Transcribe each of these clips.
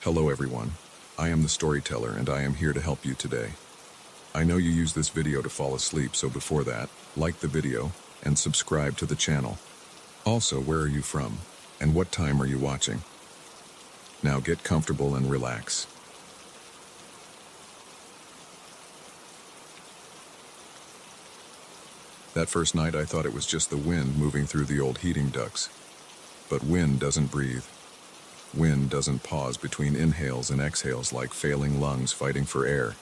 Hello everyone, I am the storyteller and I am here to help you today. I know you use this video to fall asleep, so before that, like the video and subscribe to the channel. Also, where are you from and what time are you watching? Now get comfortable and relax. That first night I thought it was just the wind moving through the old heating ducts. But wind doesn't breathe. Wind doesn't pause between inhales and exhales like failing lungs fighting for air.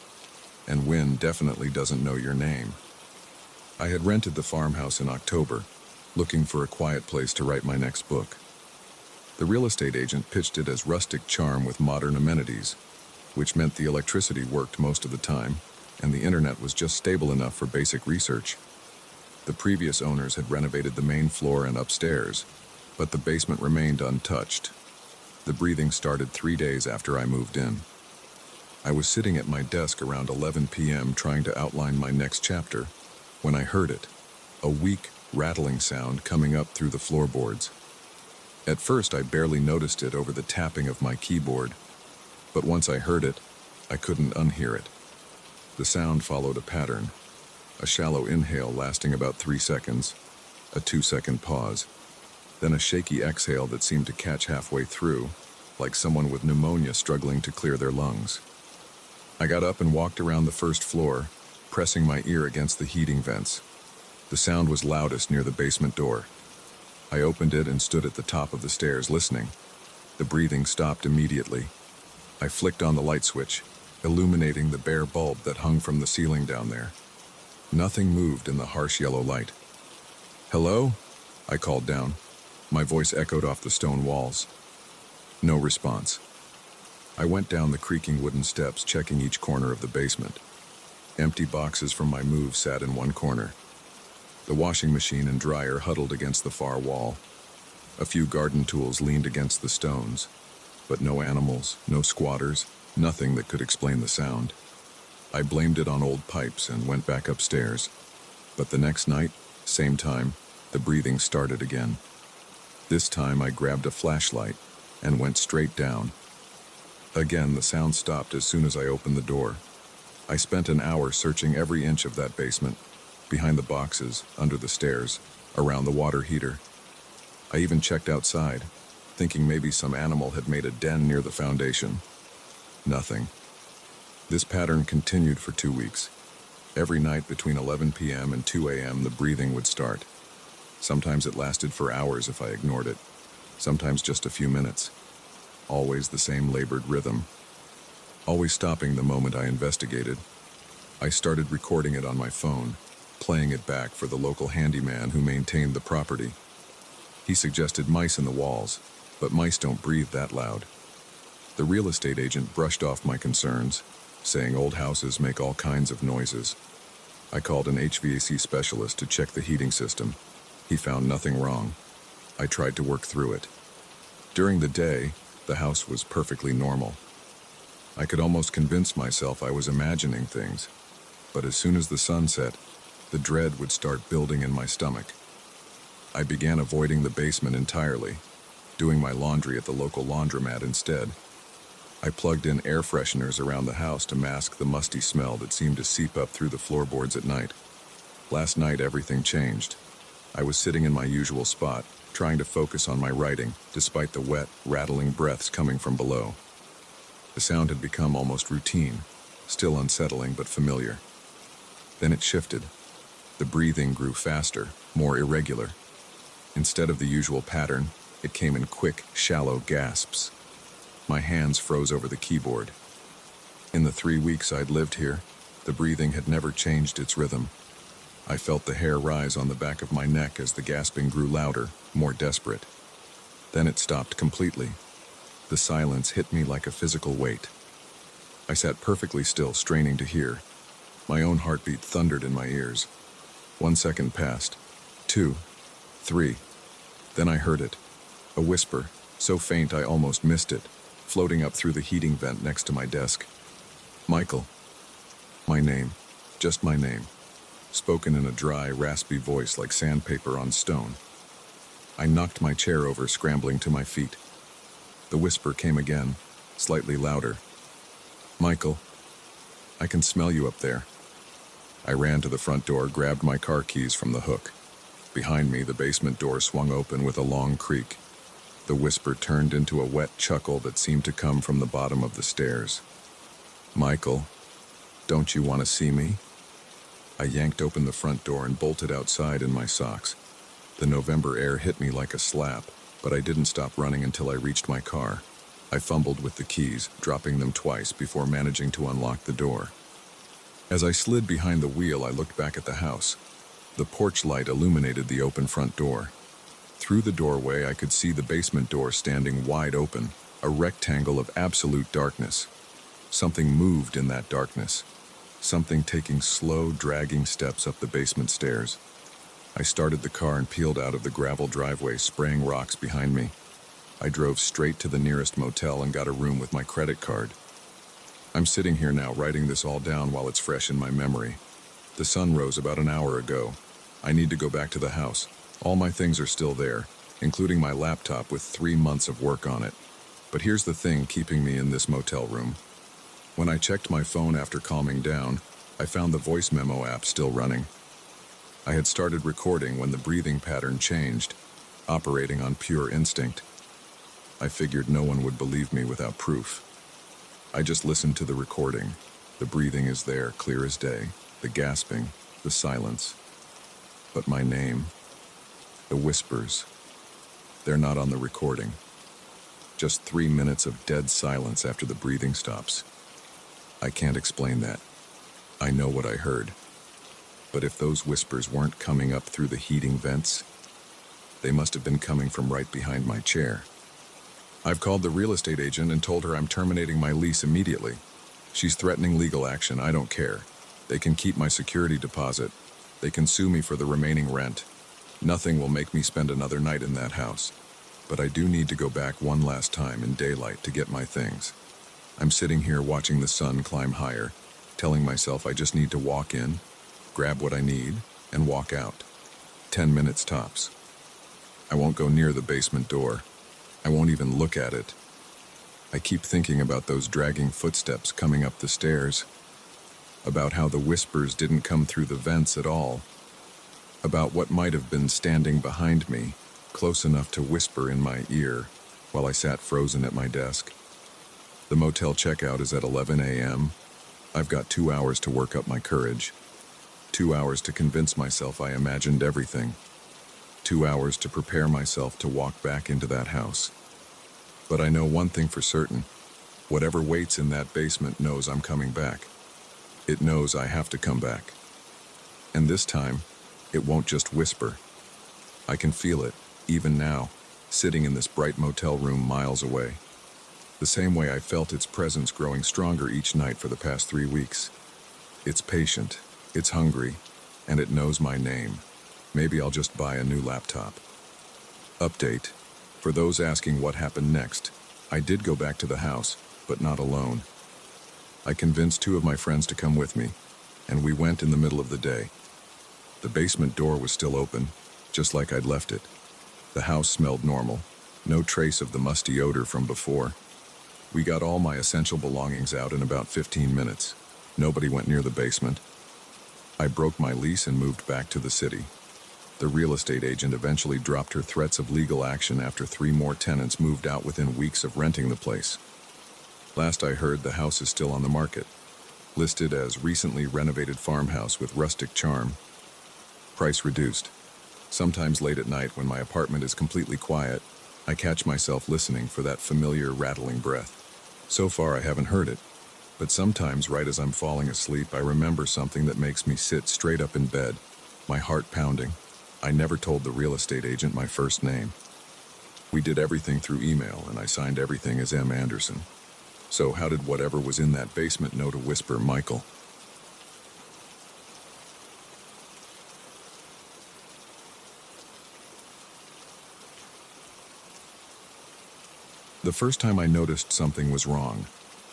And wind definitely doesn't know your name. I had rented the farmhouse in October, looking for a quiet place to write my next book. The real estate agent pitched it as rustic charm with modern amenities, which meant the electricity worked most of the time, and the internet was just stable enough for basic research. The previous owners had renovated the main floor and upstairs, but the basement remained untouched. The breathing started 3 days after I moved in. I was sitting at my desk around 11 p.m. trying to outline my next chapter when I heard it, a weak, rattling sound coming up through the floorboards. At first, I barely noticed it over the tapping of my keyboard, but once I heard it, I couldn't unhear it. The sound followed a pattern, a shallow inhale lasting about 3 seconds, a 2-second pause, then a shaky exhale that seemed to catch halfway through, like someone with pneumonia struggling to clear their lungs. I got up and walked around the first floor, pressing my ear against the heating vents. The sound was loudest near the basement door. I opened it and stood at the top of the stairs listening. The breathing stopped immediately. I flicked on the light switch, illuminating the bare bulb that hung from the ceiling down there. Nothing moved in the harsh yellow light. "Hello?" I called down. My voice echoed off the stone walls. No response. I went down the creaking wooden steps, checking each corner of the basement. Empty boxes from my move sat in one corner. The washing machine and dryer huddled against the far wall. A few garden tools leaned against the stones, but no animals, no squatters, nothing that could explain the sound. I blamed it on old pipes and went back upstairs. But the next night, same time, the breathing started again. This time I grabbed a flashlight and went straight down. Again, the sound stopped as soon as I opened the door. I spent an hour searching every inch of that basement, behind the boxes, under the stairs, around the water heater. I even checked outside, thinking maybe some animal had made a den near the foundation. Nothing. This pattern continued for 2 weeks. Every night between 11 p.m. and 2 a.m. the breathing would start. Sometimes it lasted for hours if I ignored it, sometimes just a few minutes. Always the same labored rhythm. Always stopping the moment I investigated. I started recording it on my phone, playing it back for the local handyman who maintained the property. He suggested mice in the walls, but mice don't breathe that loud. The real estate agent brushed off my concerns, saying old houses make all kinds of noises. I called an HVAC specialist to check the heating system. He found nothing wrong. I tried to work through it. During the day, the house was perfectly normal. I could almost convince myself I was imagining things, but as soon as the sun set, the dread would start building in my stomach. I began avoiding the basement entirely, doing my laundry at the local laundromat instead. I plugged in air fresheners around the house to mask the musty smell that seemed to seep up through the floorboards at night. Last night, everything changed. I was sitting in my usual spot, trying to focus on my writing, despite the wet, rattling breaths coming from below. The sound had become almost routine, still unsettling but familiar. Then it shifted. The breathing grew faster, more irregular. Instead of the usual pattern, it came in quick, shallow gasps. My hands froze over the keyboard. In the 3 weeks I'd lived here, the breathing had never changed its rhythm. I felt the hair rise on the back of my neck as the gasping grew louder, more desperate. Then it stopped completely. The silence hit me like a physical weight. I sat perfectly still, straining to hear. My own heartbeat thundered in my ears. 1 second passed. 2, 3. Then I heard it. A whisper, so faint I almost missed it, floating up through the heating vent next to my desk. "Michael." My name. Just my name. Spoken in a dry, raspy voice like sandpaper on stone. I knocked my chair over, scrambling to my feet. The whisper came again, slightly louder. "Michael, I can smell you up there." I ran to the front door, grabbed my car keys from the hook. Behind me, the basement door swung open with a long creak. The whisper turned into a wet chuckle that seemed to come from the bottom of the stairs. "Michael, don't you want to see me?" I yanked open the front door and bolted outside in my socks. The November air hit me like a slap, but I didn't stop running until I reached my car. I fumbled with the keys, dropping them twice before managing to unlock the door. As I slid behind the wheel, I looked back at the house. The porch light illuminated the open front door. Through the doorway, I could see the basement door standing wide open, a rectangle of absolute darkness. Something moved in that darkness. Something taking slow, dragging steps up the basement stairs. I started the car and peeled out of the gravel driveway, spraying rocks behind me. I drove straight to the nearest motel and got a room with my credit card. I'm sitting here now, writing this all down while it's fresh in my memory. The sun rose about an hour ago. I need to go back to the house. All my things are still there, including my laptop with 3 months of work on it. But here's the thing keeping me in this motel room. When I checked my phone after calming down, I found the voice memo app still running. I had started recording when the breathing pattern changed, operating on pure instinct. I figured no one would believe me without proof. I just listened to the recording. The breathing is there, clear as day, the gasping, the silence. But my name, the whispers, they're not on the recording. Just 3 minutes of dead silence after the breathing stops. I can't explain that. I know what I heard. But if those whispers weren't coming up through the heating vents, they must have been coming from right behind my chair. I've called the real estate agent and told her I'm terminating my lease immediately. She's threatening legal action. I don't care. They can keep my security deposit. They can sue me for the remaining rent. Nothing will make me spend another night in that house. But I do need to go back one last time in daylight to get my things. I'm sitting here watching the sun climb higher, telling myself I just need to walk in, grab what I need, and walk out. 10 minutes tops. I won't go near the basement door. I won't even look at it. I keep thinking about those dragging footsteps coming up the stairs, about how the whispers didn't come through the vents at all, about what might have been standing behind me, close enough to whisper in my ear while I sat frozen at my desk. The motel checkout is at 11 a.m. I've got 2 hours to work up my courage. 2 hours to convince myself I imagined everything. 2 hours to prepare myself to walk back into that house. But I know one thing for certain. Whatever waits in that basement knows I'm coming back. It knows I have to come back. And this time, it won't just whisper. I can feel it, even now, sitting in this bright motel room miles away. The same way I felt its presence growing stronger each night for the past 3 weeks. It's patient, it's hungry, and it knows my name. Maybe I'll just buy a new laptop. Update. For those asking what happened next, I did go back to the house, but not alone. I convinced 2 of my friends to come with me, and we went in the middle of the day. The basement door was still open, just like I'd left it. The house smelled normal, no trace of the musty odor from before. We got all my essential belongings out in about 15 minutes. Nobody went near the basement. I broke my lease and moved back to the city. The real estate agent eventually dropped her threats of legal action after 3 more tenants moved out within weeks of renting the place. Last I heard, the house is still on the market, listed as recently renovated farmhouse with rustic charm. Price reduced. Sometimes late at night when my apartment is completely quiet, I catch myself listening for that familiar rattling breath. So far I haven't heard it, but sometimes right as I'm falling asleep I remember something that makes me sit straight up in bed, my heart pounding. I never told the real estate agent my first name. We did everything through email and I signed everything as M. Anderson. So how did whatever was in that basement know to whisper Michael? The first time I noticed something was wrong,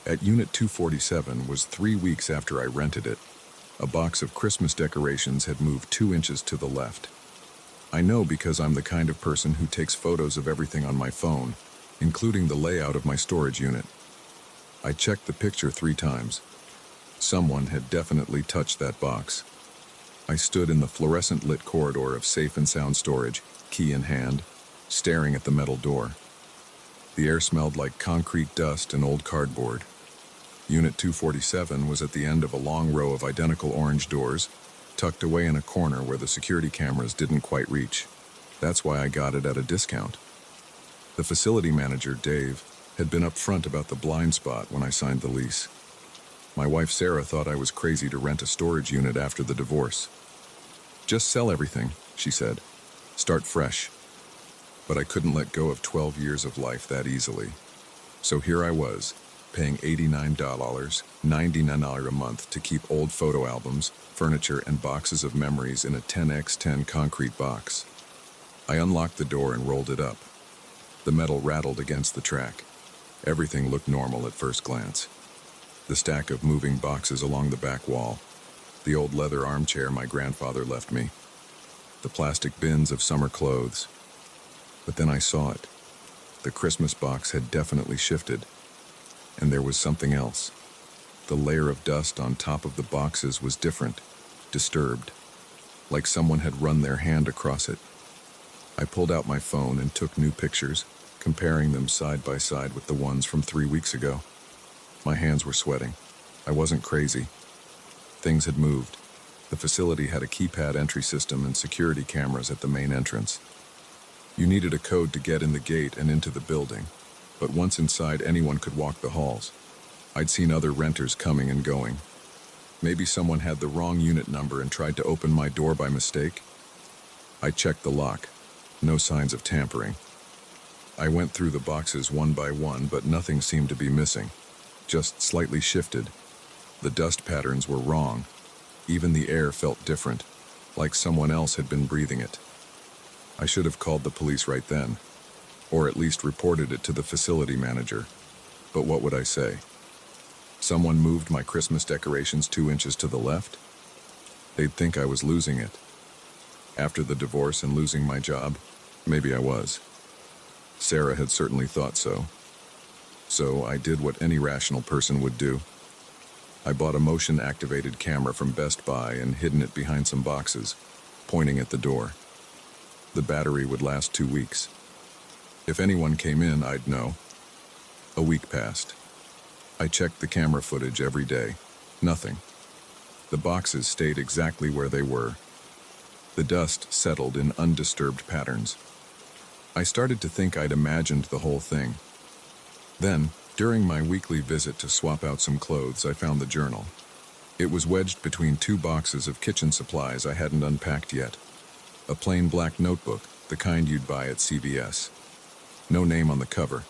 at Unit 247, was 3 weeks after I rented it. A box of Christmas decorations had moved 2 inches to the left. I know because I'm the kind of person who takes photos of everything on my phone, including the layout of my storage unit. I checked the picture 3 times. Someone had definitely touched that box. I stood in the fluorescent-lit corridor of safe and sound storage, key in hand, staring at the metal door. The air smelled like concrete dust and old cardboard. Unit 247 was at the end of a long row of identical orange doors, tucked away in a corner where the security cameras didn't quite reach. That's why I got it at a discount. The facility manager, Dave, had been upfront about the blind spot when I signed the lease. My wife, Sarah, thought I was crazy to rent a storage unit after the divorce. "Just sell everything," she said. "Start fresh." But I couldn't let go of 12 years of life that easily. So here I was, paying $89, $99 a month to keep old photo albums, furniture, and boxes of memories in a 10x10 concrete box. I unlocked the door and rolled it up. The metal rattled against the track. Everything looked normal at first glance. The stack of moving boxes along the back wall, the old leather armchair my grandfather left me, the plastic bins of summer clothes. But then I saw it. The Christmas box had definitely shifted. And there was something else. The layer of dust on top of the boxes was different, disturbed, like someone had run their hand across it. I pulled out my phone and took new pictures, comparing them side by side with the ones from 3 weeks ago. My hands were sweating. I wasn't crazy. Things had moved. The facility had a keypad entry system and security cameras at the main entrance. You needed a code to get in the gate and into the building, but once inside, anyone could walk the halls. I'd seen other renters coming and going. Maybe someone had the wrong unit number and tried to open my door by mistake. I checked the lock. No signs of tampering. I went through the boxes one by one, but nothing seemed to be missing. Just slightly shifted. The dust patterns were wrong. Even the air felt different, like someone else had been breathing it. I should have called the police right then, or at least reported it to the facility manager. But what would I say? Someone moved my Christmas decorations 2 inches to the left? They'd think I was losing it. After the divorce and losing my job, maybe I was. Sarah had certainly thought so. So I did what any rational person would do. I bought a motion-activated camera from Best Buy and hidden it behind some boxes, pointing at the door. The battery would last 2 weeks. If anyone came in, I'd know. A week passed. I checked the camera footage every day. Nothing. The boxes stayed exactly where they were. The dust settled in undisturbed patterns. I started to think I'd imagined the whole thing. Then, during my weekly visit to swap out some clothes, I found the journal. It was wedged between 2 boxes of kitchen supplies I hadn't unpacked yet. A plain black notebook, the kind you'd buy at CVS. No name on the cover.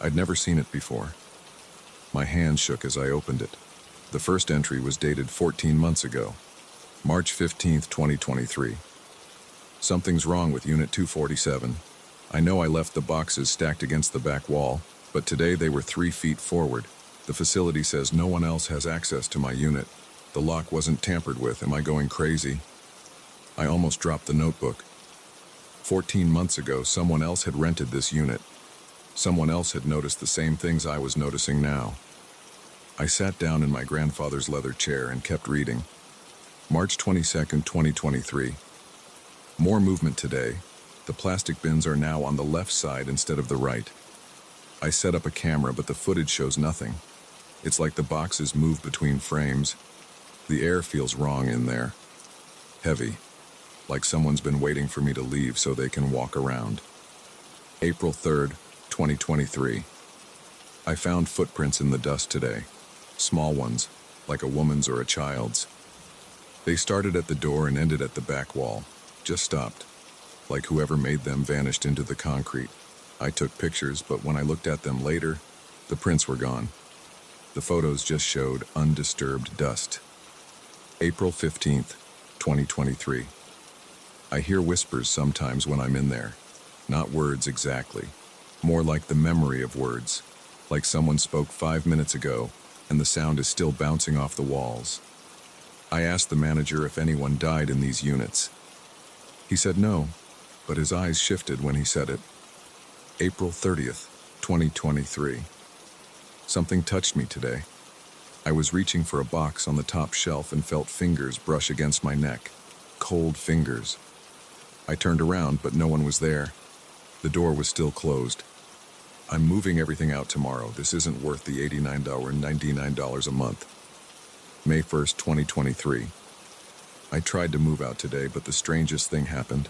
I'd never seen it before. My hand shook as I opened it. The first entry was dated 14 months ago, March 15th, 2023. Something's wrong with Unit 247. I know I left the boxes stacked against the back wall, but today they were 3 feet forward. The facility says no one else has access to my unit. The lock wasn't tampered with. Am I going crazy? I almost dropped the notebook. 14 months ago, someone else had rented this unit. Someone else had noticed the same things I was noticing now. I sat down in my grandfather's leather chair and kept reading. March 22nd, 2023. More movement today. The plastic bins are now on the left side instead of the right. I set up a camera, but the footage shows nothing. It's like the boxes move between frames. The air feels wrong in there. Heavy. Like someone's been waiting for me to leave so they can walk around. April 3rd, 2023. I found footprints in the dust today. Small ones, like a woman's or a child's. They started at the door and ended at the back wall. Just stopped. Like whoever made them vanished into the concrete. I took pictures, but when I looked at them later, the prints were gone. The photos just showed undisturbed dust. April 15th, 2023. I hear whispers sometimes when I'm in there. Not words exactly. More like the memory of words. Like someone spoke 5 minutes ago, and the sound is still bouncing off the walls. I asked the manager if anyone died in these units. He said no, but his eyes shifted when he said it. April 30th, 2023. Something touched me today. I was reaching for a box on the top shelf and felt fingers brush against my neck. Cold fingers. I turned around, but no one was there. The door was still closed. I'm moving everything out tomorrow. This isn't worth the $89.99 a month. May 1st, 2023. I tried to move out today, but the strangest thing happened.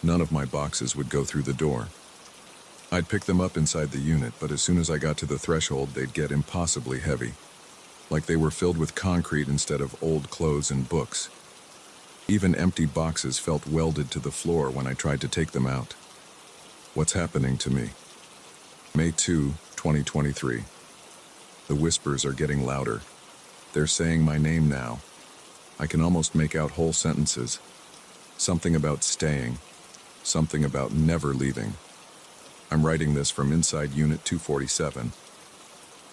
None of my boxes would go through the door. I'd pick them up inside the unit, but as soon as I got to the threshold, they'd get impossibly heavy. Like they were filled with concrete instead of old clothes and books. Even empty boxes felt welded to the floor when I tried to take them out. What's happening to me? May 2, 2023. The whispers are getting louder. They're saying my name now. I can almost make out whole sentences. Something about staying. Something about never leaving. I'm writing this from inside Unit 247.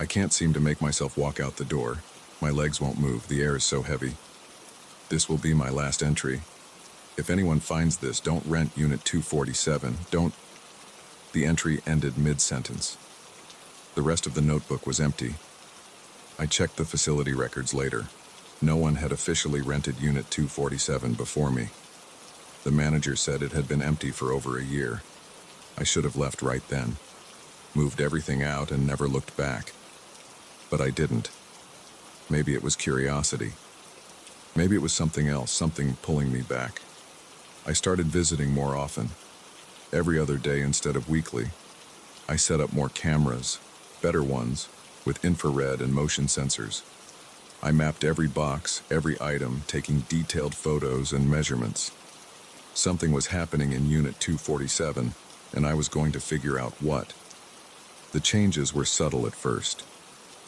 I can't seem to make myself walk out the door. My legs won't move. The air is so heavy. This will be my last entry. If anyone finds this, don't rent Unit 247. Don't. The entry ended mid-sentence. The rest of the notebook was empty. I checked the facility records later. No one had officially rented Unit 247 before me. The manager said it had been empty for over a year. I should have left right then. Moved everything out and never looked back. But I didn't. Maybe it was curiosity. Maybe it was something else, something pulling me back. I started visiting more often. Every other day instead of weekly. I set up more cameras, better ones, with infrared and motion sensors. I mapped every box, every item, taking detailed photos and measurements. Something was happening in Unit 247, and I was going to figure out what. The changes were subtle at first.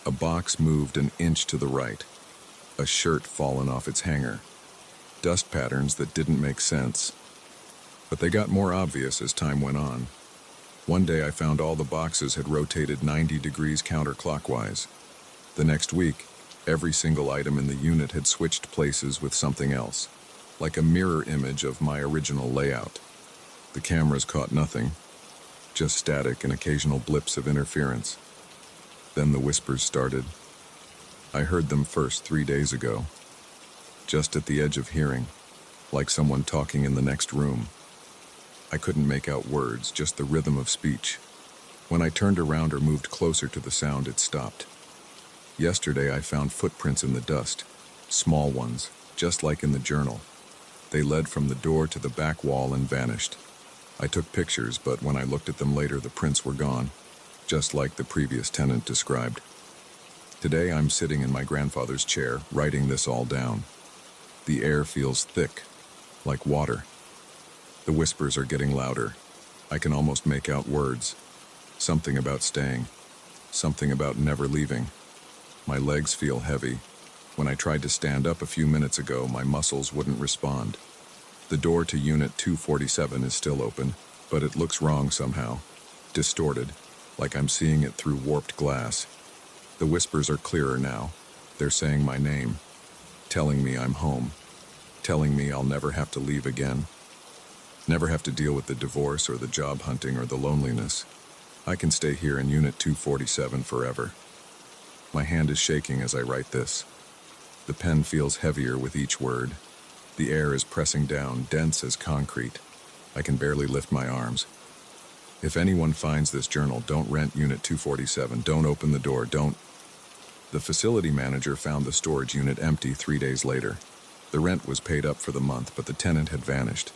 A box moved an inch to the right. A shirt fallen off its hanger. Dust patterns that didn't make sense. But they got more obvious as time went on. One day I found all the boxes had rotated 90 degrees counterclockwise. The next week, every single item in the unit had switched places with something else, like a mirror image of my original layout. The cameras caught nothing, just static and occasional blips of interference. Then the whispers started. I heard them first 3 days ago, just at the edge of hearing, like someone talking in the next room. I couldn't make out words, just the rhythm of speech. When I turned around or moved closer to the sound, it stopped. Yesterday I found footprints in the dust, small ones, just like in the journal. They led from the door to the back wall and vanished. I took pictures, but when I looked at them later, the prints were gone, just like the previous tenant described. Today I'm sitting in my grandfather's chair, writing this all down. The air feels thick, like water. The whispers are getting louder. I can almost make out words. Something about staying. Something about never leaving. My legs feel heavy. When I tried to stand up a few minutes ago, my muscles wouldn't respond. The door to Unit 247 is still open, but it looks wrong somehow. Distorted, like I'm seeing it through warped glass. The whispers are clearer now. They're saying my name. Telling me I'm home. Telling me I'll never have to leave again. Never have to deal with the divorce or the job hunting or the loneliness. I can stay here in Unit 247 forever. My hand is shaking as I write this. The pen feels heavier with each word. The air is pressing down, dense as concrete. I can barely lift my arms. If anyone finds this journal, don't rent Unit 247. Don't open the door. Don't. The facility manager found the storage unit empty 3 days later. The rent was paid up for the month, but the tenant had vanished.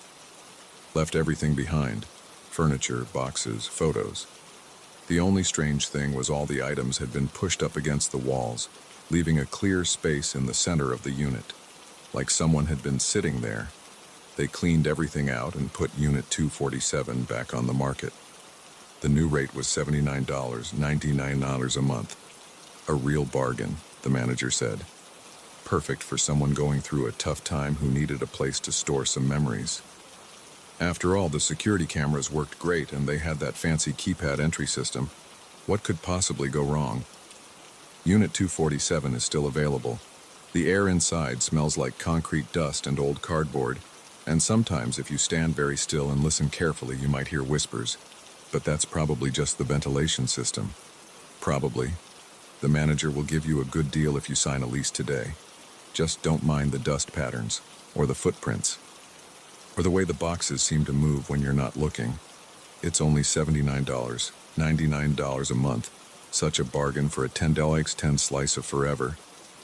Left everything behind. Furniture, boxes, photos. The only strange thing was all the items had been pushed up against the walls, leaving a clear space in the center of the unit, like someone had been sitting there. They cleaned everything out and put Unit 247 back on the market. The new rate was $79.99 a month. A real bargain, the manager said. Perfect for someone going through a tough time who needed a place to store some memories. After all, the security cameras worked great and they had that fancy keypad entry system. What could possibly go wrong? Unit 247 is still available. The air inside smells like concrete dust and old cardboard, and sometimes if you stand very still and listen carefully, you might hear whispers. But that's probably just the ventilation system. Probably. The manager will give you a good deal if you sign a lease today. Just don't mind the dust patterns, or the footprints, or the way the boxes seem to move when you're not looking. It's only $79, $99 a month. Such a bargain for a $10 slice of forever.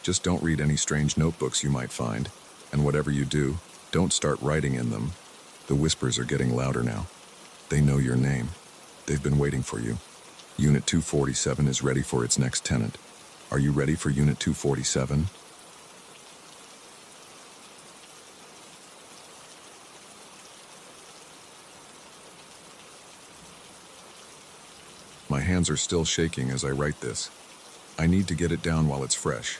Just don't read any strange notebooks you might find, and whatever you do, don't start writing in them. The whispers are getting louder now. They know your name. They've been waiting for you. Unit 247 is ready for its next tenant. Are you ready for Unit 247? My hands are still shaking as I write this. I need to get it down while it's fresh.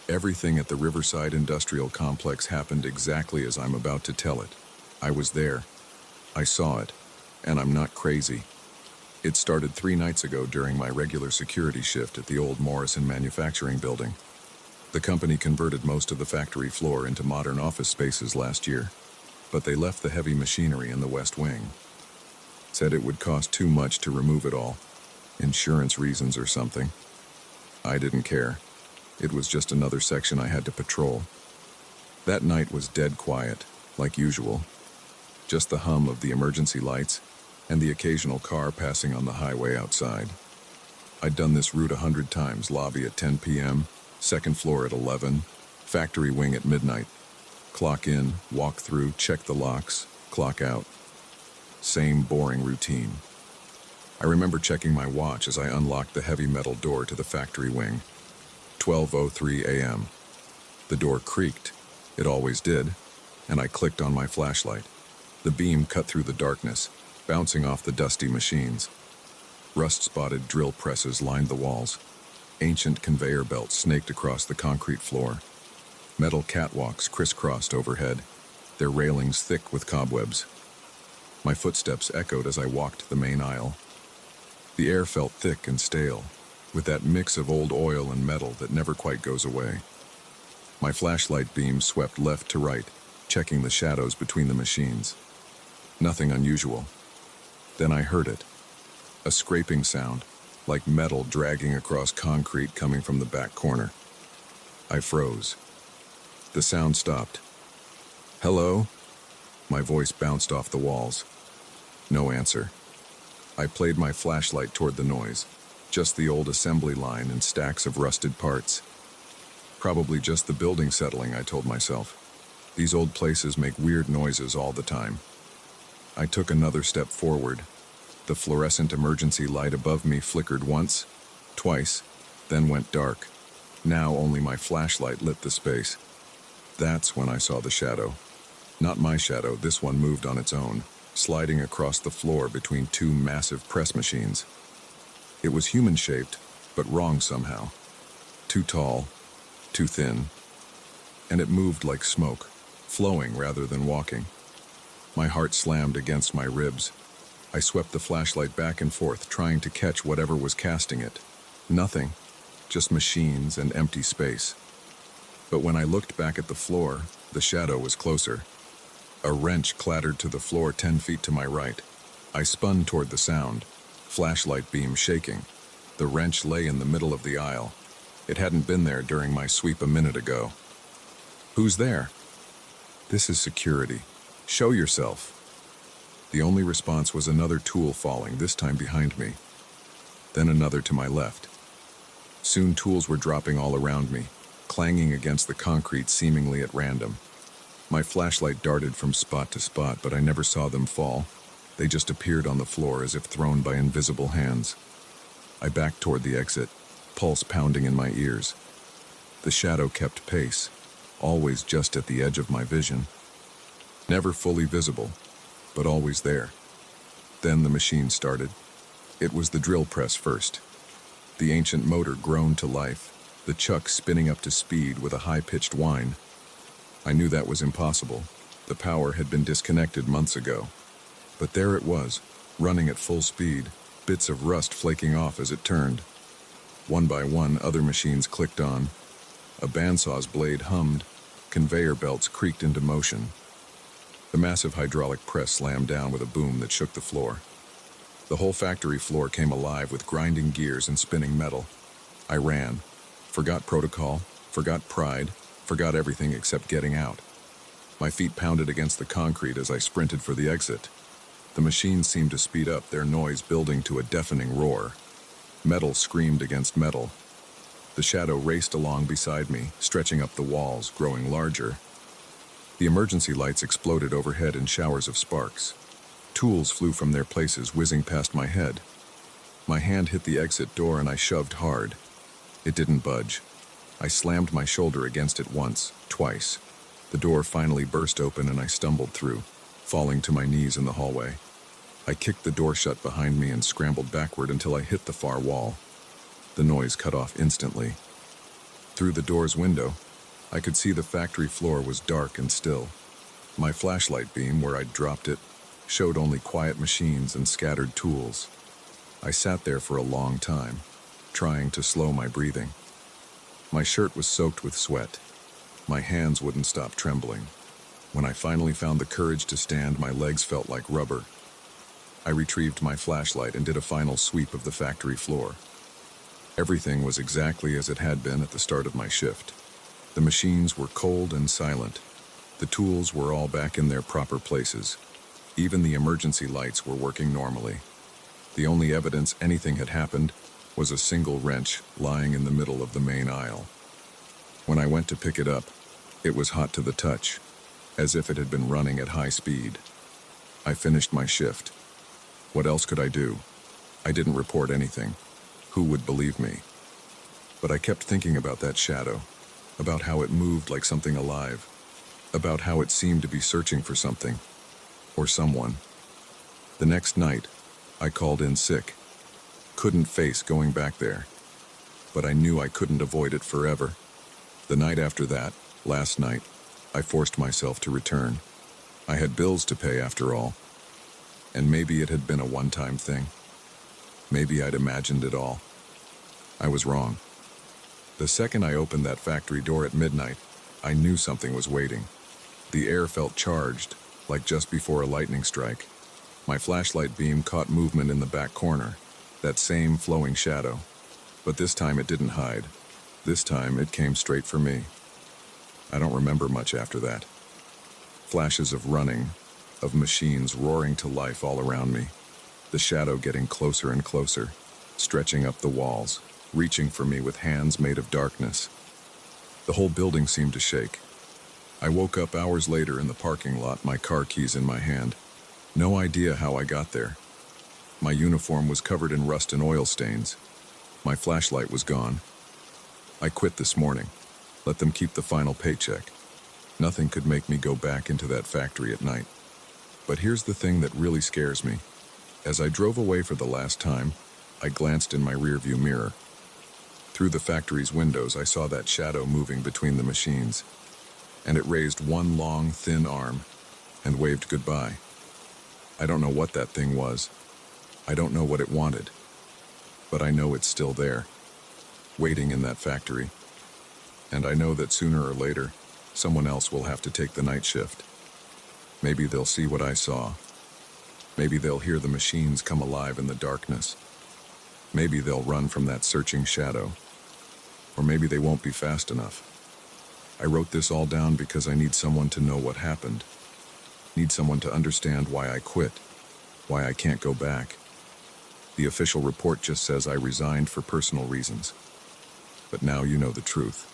Everything at the Riverside Industrial Complex happened exactly as I'm about to tell it. I was there. I saw it. And I'm not crazy. It started 3 nights ago during my regular security shift at the old Morrison manufacturing building. The company converted most of the factory floor into modern office spaces last year, but they left the heavy machinery in the west wing. Said it would cost too much to remove it all. Insurance reasons or something. I didn't care. It was just another section I had to patrol. That night was dead quiet, like usual. Just the hum of the emergency lights and the occasional car passing on the highway outside. I'd done this route 100 times, lobby at 10 p.m., second floor at 11, factory wing at midnight. Clock in, walk through, check the locks, clock out. Same boring routine. I remember checking my watch as I unlocked the heavy metal door to the factory wing. 12:03 a.m. The door creaked. It always did, and I clicked on my flashlight. The beam cut through the darkness, bouncing off the dusty machines. Rust-spotted drill presses lined the walls. Ancient conveyor belts snaked across the concrete floor. Metal catwalks crisscrossed overhead, their railings thick with cobwebs. My footsteps echoed as I walked the main aisle. The air felt thick and stale, with that mix of old oil and metal that never quite goes away. My flashlight beam swept left to right, checking the shadows between the machines. Nothing unusual. Then I heard it. A scraping sound, like metal dragging across concrete coming from the back corner. I froze. The sound stopped. "Hello?" My voice bounced off the walls. No answer. I played my flashlight toward the noise. Just the old assembly line and stacks of rusted parts. Probably just the building settling, I told myself. These old places make weird noises all the time. I took another step forward. The fluorescent emergency light above me flickered once, twice, then went dark. Now only my flashlight lit the space. That's when I saw the shadow. Not my shadow, this one moved on its own, sliding across the floor between 2 massive press machines. It was human-shaped, but wrong somehow. Too tall, too thin, and it moved like smoke, flowing rather than walking. My heart slammed against my ribs. I swept the flashlight back and forth, trying to catch whatever was casting it. Nothing, just machines and empty space. But when I looked back at the floor, the shadow was closer. A wrench clattered to the floor 10 feet to my right. I spun toward the sound, flashlight beam shaking. The wrench lay in the middle of the aisle. It hadn't been there during my sweep a minute ago. "Who's there?" "This is security. Show yourself." The only response was another tool falling, this time behind me. Then another to my left. Soon tools were dropping all around me, clanging against the concrete seemingly at random. My flashlight darted from spot to spot, but I never saw them fall. They just appeared on the floor as if thrown by invisible hands. I backed toward the exit, pulse pounding in my ears. The shadow kept pace, always just at the edge of my vision. Never fully visible, but always there. Then the machine started. It was the drill press first. The ancient motor groaned to life, the chuck spinning up to speed with a high-pitched whine. I knew that was impossible. The power had been disconnected months ago. But there it was, running at full speed, bits of rust flaking off as it turned. One by one, other machines clicked on. A bandsaw's blade hummed. Conveyor belts creaked into motion. The massive hydraulic press slammed down with a boom that shook the floor. The whole factory floor came alive with grinding gears and spinning metal. I ran. Forgot protocol, forgot pride, forgot everything except getting out. My feet pounded against the concrete as I sprinted for the exit. The machines seemed to speed up, their noise building to a deafening roar. Metal screamed against metal. The shadow raced along beside me, stretching up the walls, growing larger. The emergency lights exploded overhead in showers of sparks. Tools flew from their places, whizzing past my head. My hand hit the exit door and I shoved hard. It didn't budge. I slammed my shoulder against it once, twice. The door finally burst open and I stumbled through, falling to my knees in the hallway. I kicked the door shut behind me and scrambled backward until I hit the far wall. The noise cut off instantly. Through the door's window, I could see the factory floor was dark and still. My flashlight beam, where I'd dropped it, showed only quiet machines and scattered tools. I sat there for a long time, trying to slow my breathing. My shirt was soaked with sweat. My hands wouldn't stop trembling. When I finally found the courage to stand, my legs felt like rubber. I retrieved my flashlight and did a final sweep of the factory floor. Everything was exactly as it had been at the start of my shift. The machines were cold and silent. The tools were all back in their proper places. Even the emergency lights were working normally. The only evidence anything had happened was a single wrench lying in the middle of the main aisle. When I went to pick it up, it was hot to the touch, as if it had been running at high speed. I finished my shift. What else could I do? I didn't report anything. Who would believe me? But I kept thinking about that shadow, about how it moved like something alive, about how it seemed to be searching for something, or someone. The next night, I called in sick. Couldn't face going back there, but I knew I couldn't avoid it forever. The night after that, last night, I forced myself to return. I had bills to pay after all, and maybe it had been a one-time thing. Maybe I'd imagined it all. I was wrong. The second I opened that factory door at midnight, I knew something was waiting. The air felt charged, like just before a lightning strike. My flashlight beam caught movement in the back corner, that same flowing shadow. But this time it didn't hide. This time it came straight for me. I don't remember much after that. Flashes of running, of machines roaring to life all around me. The shadow getting closer and closer, stretching up the walls, reaching for me with hands made of darkness. The whole building seemed to shake. I woke up hours later in the parking lot, my car keys in my hand. No idea how I got there. My uniform was covered in rust and oil stains. My flashlight was gone. I quit this morning. Let them keep the final paycheck. Nothing could make me go back into that factory at night. But here's the thing that really scares me. As I drove away for the last time, I glanced in my rearview mirror. Through the factory's windows, I saw that shadow moving between the machines, and it raised one long, thin arm and waved goodbye. I don't know what that thing was. I don't know what it wanted, but I know it's still there, waiting in that factory. And I know that sooner or later, someone else will have to take the night shift. Maybe they'll see what I saw. Maybe they'll hear the machines come alive in the darkness. Maybe they'll run from that searching shadow. Or maybe they won't be fast enough. I wrote this all down because I need someone to know what happened. Need someone to understand why I quit, why I can't go back. The official report just says I resigned for personal reasons. But now you know the truth.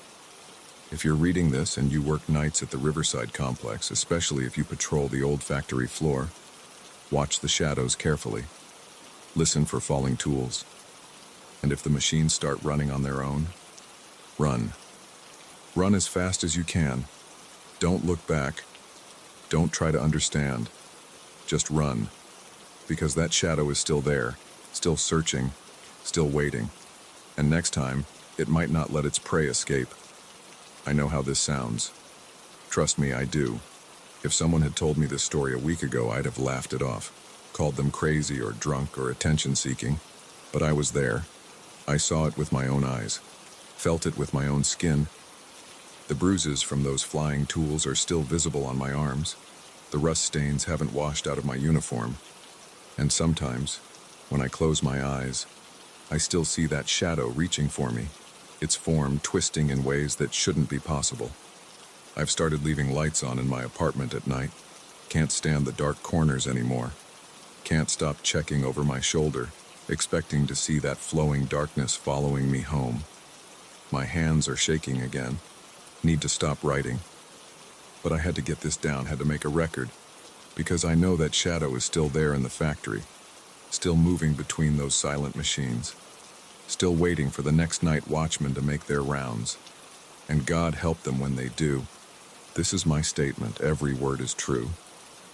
If you're reading this and you work nights at the Riverside complex, especially if you patrol the old factory floor, watch the shadows carefully. Listen for falling tools. And if the machines start running on their own, run. Run as fast as you can. Don't look back. Don't try to understand. Just run. Because that shadow is still there, still searching, still waiting. And next time, it might not let its prey escape. I know how this sounds. Trust me, I do. If someone had told me this story a week ago, I'd have laughed it off, called them crazy or drunk or attention-seeking. But I was there. I saw it with my own eyes, felt it with my own skin. The bruises from those flying tools are still visible on my arms. The rust stains haven't washed out of my uniform. And sometimes, when I close my eyes, I still see that shadow reaching for me, its form twisting in ways that shouldn't be possible. I've started leaving lights on in my apartment at night. Can't stand the dark corners anymore. Can't stop checking over my shoulder, expecting to see that flowing darkness following me home. My hands are shaking again. Need to stop writing. But I had to get this down, had to make a record, because I know that shadow is still there in the factory, still moving between those silent machines, still waiting for the next night watchmen to make their rounds. And God help them when they do. This is my statement. Every word is true.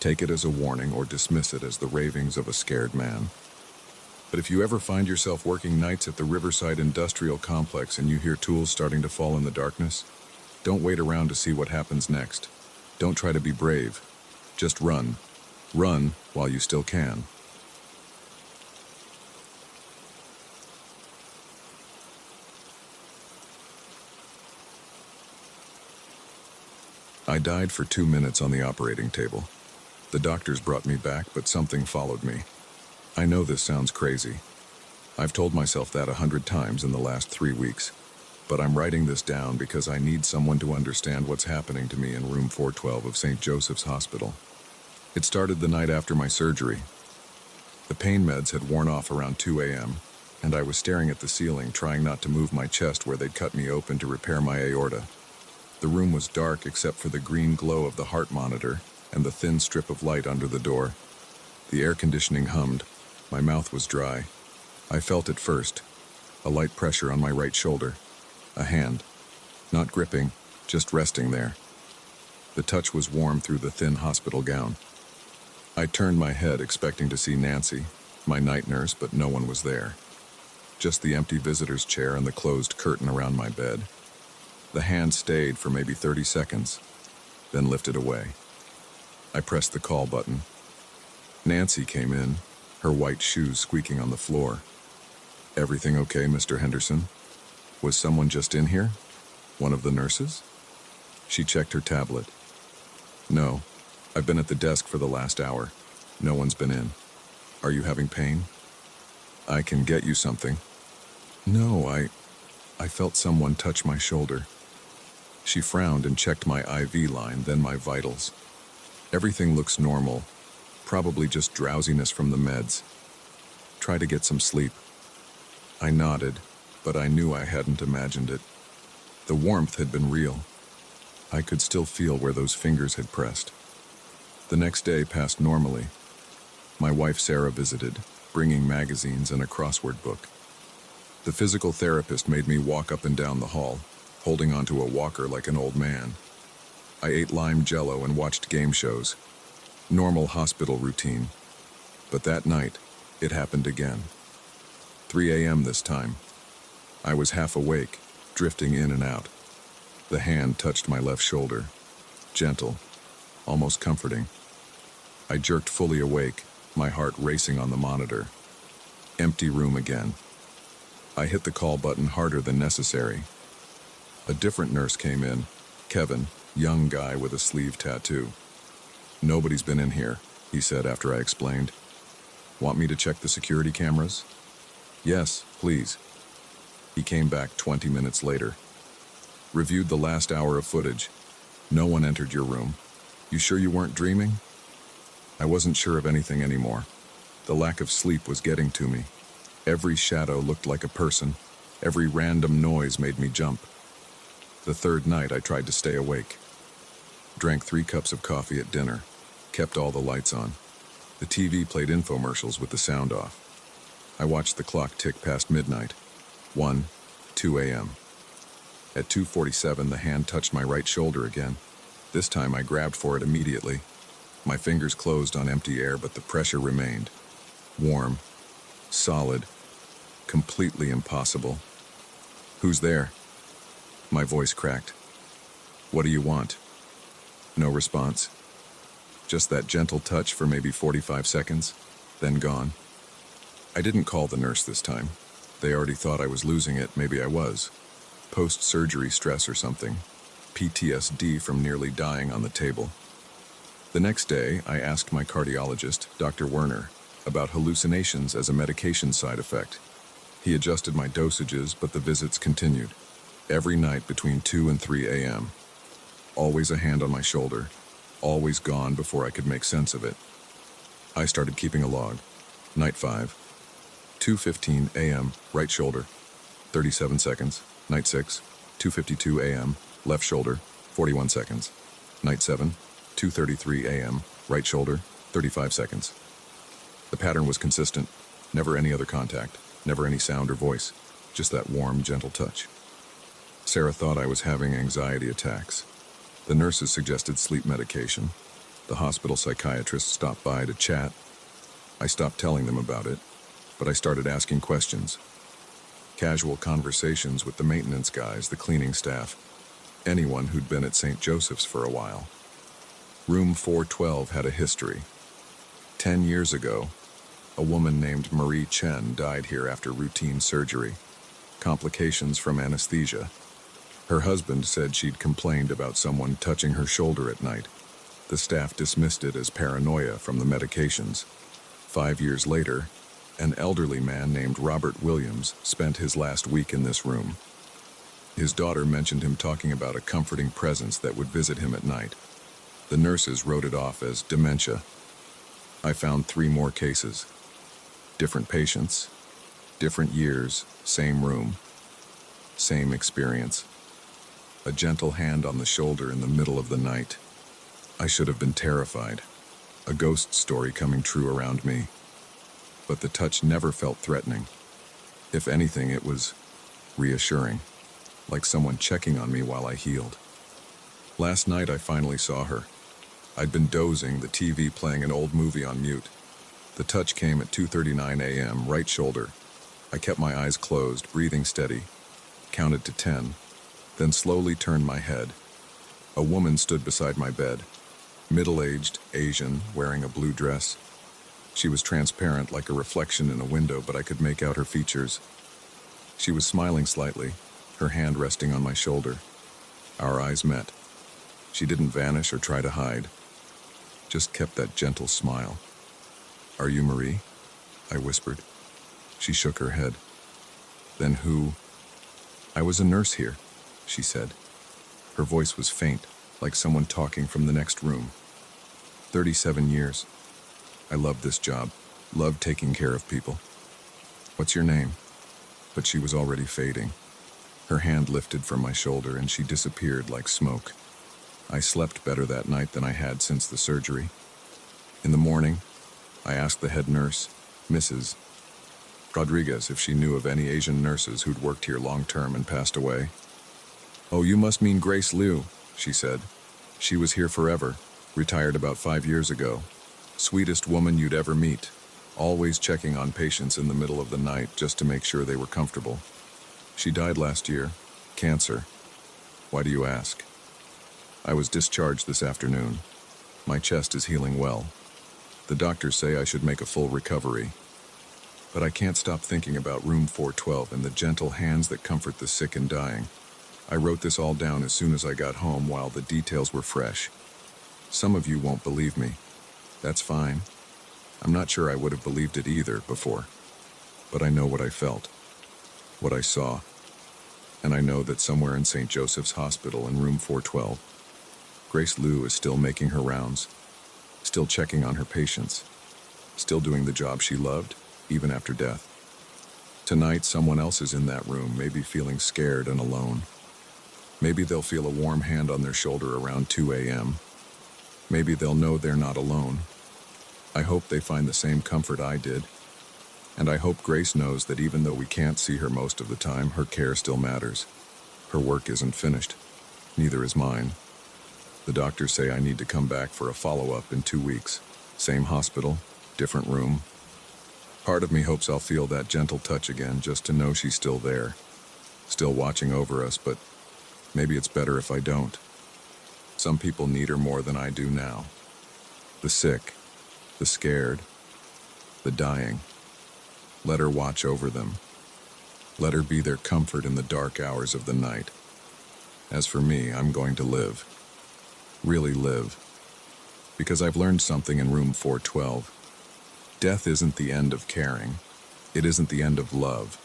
Take it as a warning or dismiss it as the ravings of a scared man. But if you ever find yourself working nights at the Riverside Industrial Complex and you hear tools starting to fall in the darkness, don't wait around to see what happens next. Don't try to be brave. Just run. Run while you still can. I died for 2 minutes on the operating table. The doctors brought me back, but something followed me. I know this sounds crazy. I've told myself that 100 times in the last 3 weeks, but I'm writing this down because I need someone to understand what's happening to me in room 412 of St. Joseph's Hospital. It started the night after my surgery. The pain meds had worn off around 2 a.m., and I was staring at the ceiling, trying not to move my chest where they'd cut me open to repair my aorta. The room was dark except for the green glow of the heart monitor and the thin strip of light under the door. The air conditioning hummed. My mouth was dry. I felt it first, a light pressure on my right shoulder. A hand, not gripping, just resting there. The touch was warm through the thin hospital gown. I turned my head expecting to see Nancy, my night nurse, but no one was there. Just the empty visitor's chair and the closed curtain around my bed. The hand stayed for maybe 30 seconds, then lifted away. I pressed the call button. Nancy came in, her white shoes squeaking on the floor. "Everything okay, Mr. Henderson? Was someone just in here? One of the nurses?" She checked her tablet. "No, I've been at the desk for the last hour. No one's been in. Are you having pain? I can get you something." "No, I felt someone touch my shoulder." She frowned and checked my IV line, then my vitals. "Everything looks normal, probably just drowsiness from the meds. Try to get some sleep." I nodded, but I knew I hadn't imagined it. The warmth had been real. I could still feel where those fingers had pressed. The next day passed normally. My wife Sarah visited, bringing magazines and a crossword book. The physical therapist made me walk up and down the hall, holding onto a walker like an old man. I ate lime jello and watched game shows. Normal hospital routine. But that night, it happened again. 3 a.m. this time. I was half awake, drifting in and out. The hand touched my left shoulder. Gentle, almost comforting. I jerked fully awake, my heart racing on the monitor. Empty room again. I hit the call button harder than necessary. A different nurse came in, Kevin, young guy with a sleeve tattoo. "Nobody's been in here," he said after I explained. "Want me to check the security cameras?" "Yes, please." He came back 20 minutes later. "Reviewed the last hour of footage. No one entered your room. You sure you weren't dreaming?" I wasn't sure of anything anymore. The lack of sleep was getting to me. Every shadow looked like a person. Every random noise made me jump. The third night, I tried to stay awake. Drank 3 cups of coffee at dinner. Kept all the lights on. The TV played infomercials with the sound off. I watched the clock tick past midnight. 1, 2 a.m. At 2:47, the hand touched my right shoulder again. This time, I grabbed for it immediately. My fingers closed on empty air, but the pressure remained. Warm. Solid. Completely impossible. "Who's there?" My voice cracked. "What do you want?" No response. Just that gentle touch for maybe 45 seconds, then gone. I didn't call the nurse this time. They already thought I was losing it. Maybe I was. Post-surgery stress or something. PTSD from nearly dying on the table. The next day, I asked my cardiologist, Dr. Werner, about hallucinations as a medication side effect. He adjusted my dosages, but the visits continued. Every night between 2 and 3 a.m. Always a hand on my shoulder, always gone before I could make sense of it. I started keeping a log. Night 5, 2:15 a.m., right shoulder, 37 seconds. Night 6, 2:52 a.m., left shoulder, 41 seconds. Night 7, 2:33 a.m., right shoulder, 35 seconds. The pattern was consistent. Never any other contact, never any sound or voice, just that warm, gentle touch. Sarah thought I was having anxiety attacks. The nurses suggested sleep medication. The hospital psychiatrist stopped by to chat. I stopped telling them about it, but I started asking questions. Casual conversations with the maintenance guys, the cleaning staff, anyone who'd been at St. Joseph's for a while. Room 412 had a history. 10 years ago, a woman named Marie Chen died here after routine surgery. Complications from anesthesia. Her husband said she'd complained about someone touching her shoulder at night. The staff dismissed it as paranoia from the medications. 5 years later, an elderly man named Robert Williams spent his last week in this room. His daughter mentioned him talking about a comforting presence that would visit him at night. The nurses wrote it off as dementia. I found 3 more cases. Different patients, different years, same room, same experience. A gentle hand on the shoulder in the middle of the night. I should have been terrified. A ghost story coming true around me. But the touch never felt threatening. If anything, it was reassuring, like someone checking on me while I healed. Last night I finally saw her. I'd been dozing, the TV playing an old movie on mute. The touch came at 2:39 a.m., right shoulder. I kept my eyes closed, breathing steady. Counted to 10, then slowly turned my head. A woman stood beside my bed. Middle-aged, Asian, wearing a blue dress. She was transparent like a reflection in a window, but I could make out her features. She was smiling slightly, her hand resting on my shoulder. Our eyes met. She didn't vanish or try to hide. Just kept that gentle smile. "Are you Marie?" I whispered. She shook her head. "Then who?" "I was a nurse here," she said. Her voice was faint, like someone talking from the next room. 37 years. I loved this job, loved taking care of people. "What's your name?" But she was already fading. Her hand lifted from my shoulder and she disappeared like smoke. I slept better that night than I had since the surgery. In the morning, I asked the head nurse, Mrs. Rodriguez, if she knew of any Asian nurses who'd worked here long-term and passed away. "Oh, you must mean Grace Liu," she said. "She was here forever, retired about 5 years ago. Sweetest woman you'd ever meet, always checking on patients in the middle of the night just to make sure they were comfortable. She died last year, cancer. Why do you ask?" "I was discharged this afternoon. My chest is healing well. The doctors say I should make a full recovery. But I can't stop thinking about room 412 and the gentle hands that comfort the sick and dying. I wrote this all down as soon as I got home while the details were fresh. Some of you won't believe me. That's fine. I'm not sure I would have believed it either before. But I know what I felt, what I saw. And I know that somewhere in St. Joseph's Hospital in room 412, Grace Liu is still making her rounds, still checking on her patients, still doing the job she loved, even after death. Tonight, someone else is in that room, maybe feeling scared and alone. Maybe they'll feel a warm hand on their shoulder around 2 a.m. Maybe they'll know they're not alone. I hope they find the same comfort I did. And I hope Grace knows that even though we can't see her most of the time, her care still matters. Her work isn't finished. Neither is mine. The doctors say I need to come back for a follow-up in 2 weeks. Same hospital, different room. Part of me hopes I'll feel that gentle touch again, just to know she's still there, still watching over us, but maybe it's better if I don't. Some people need her more than I do now. The sick, the scared, the dying. Let her watch over them. Let her be their comfort in the dark hours of the night. As for me, I'm going to live. Really live. Because I've learned something in room 412. Death isn't the end of caring. It isn't the end of love.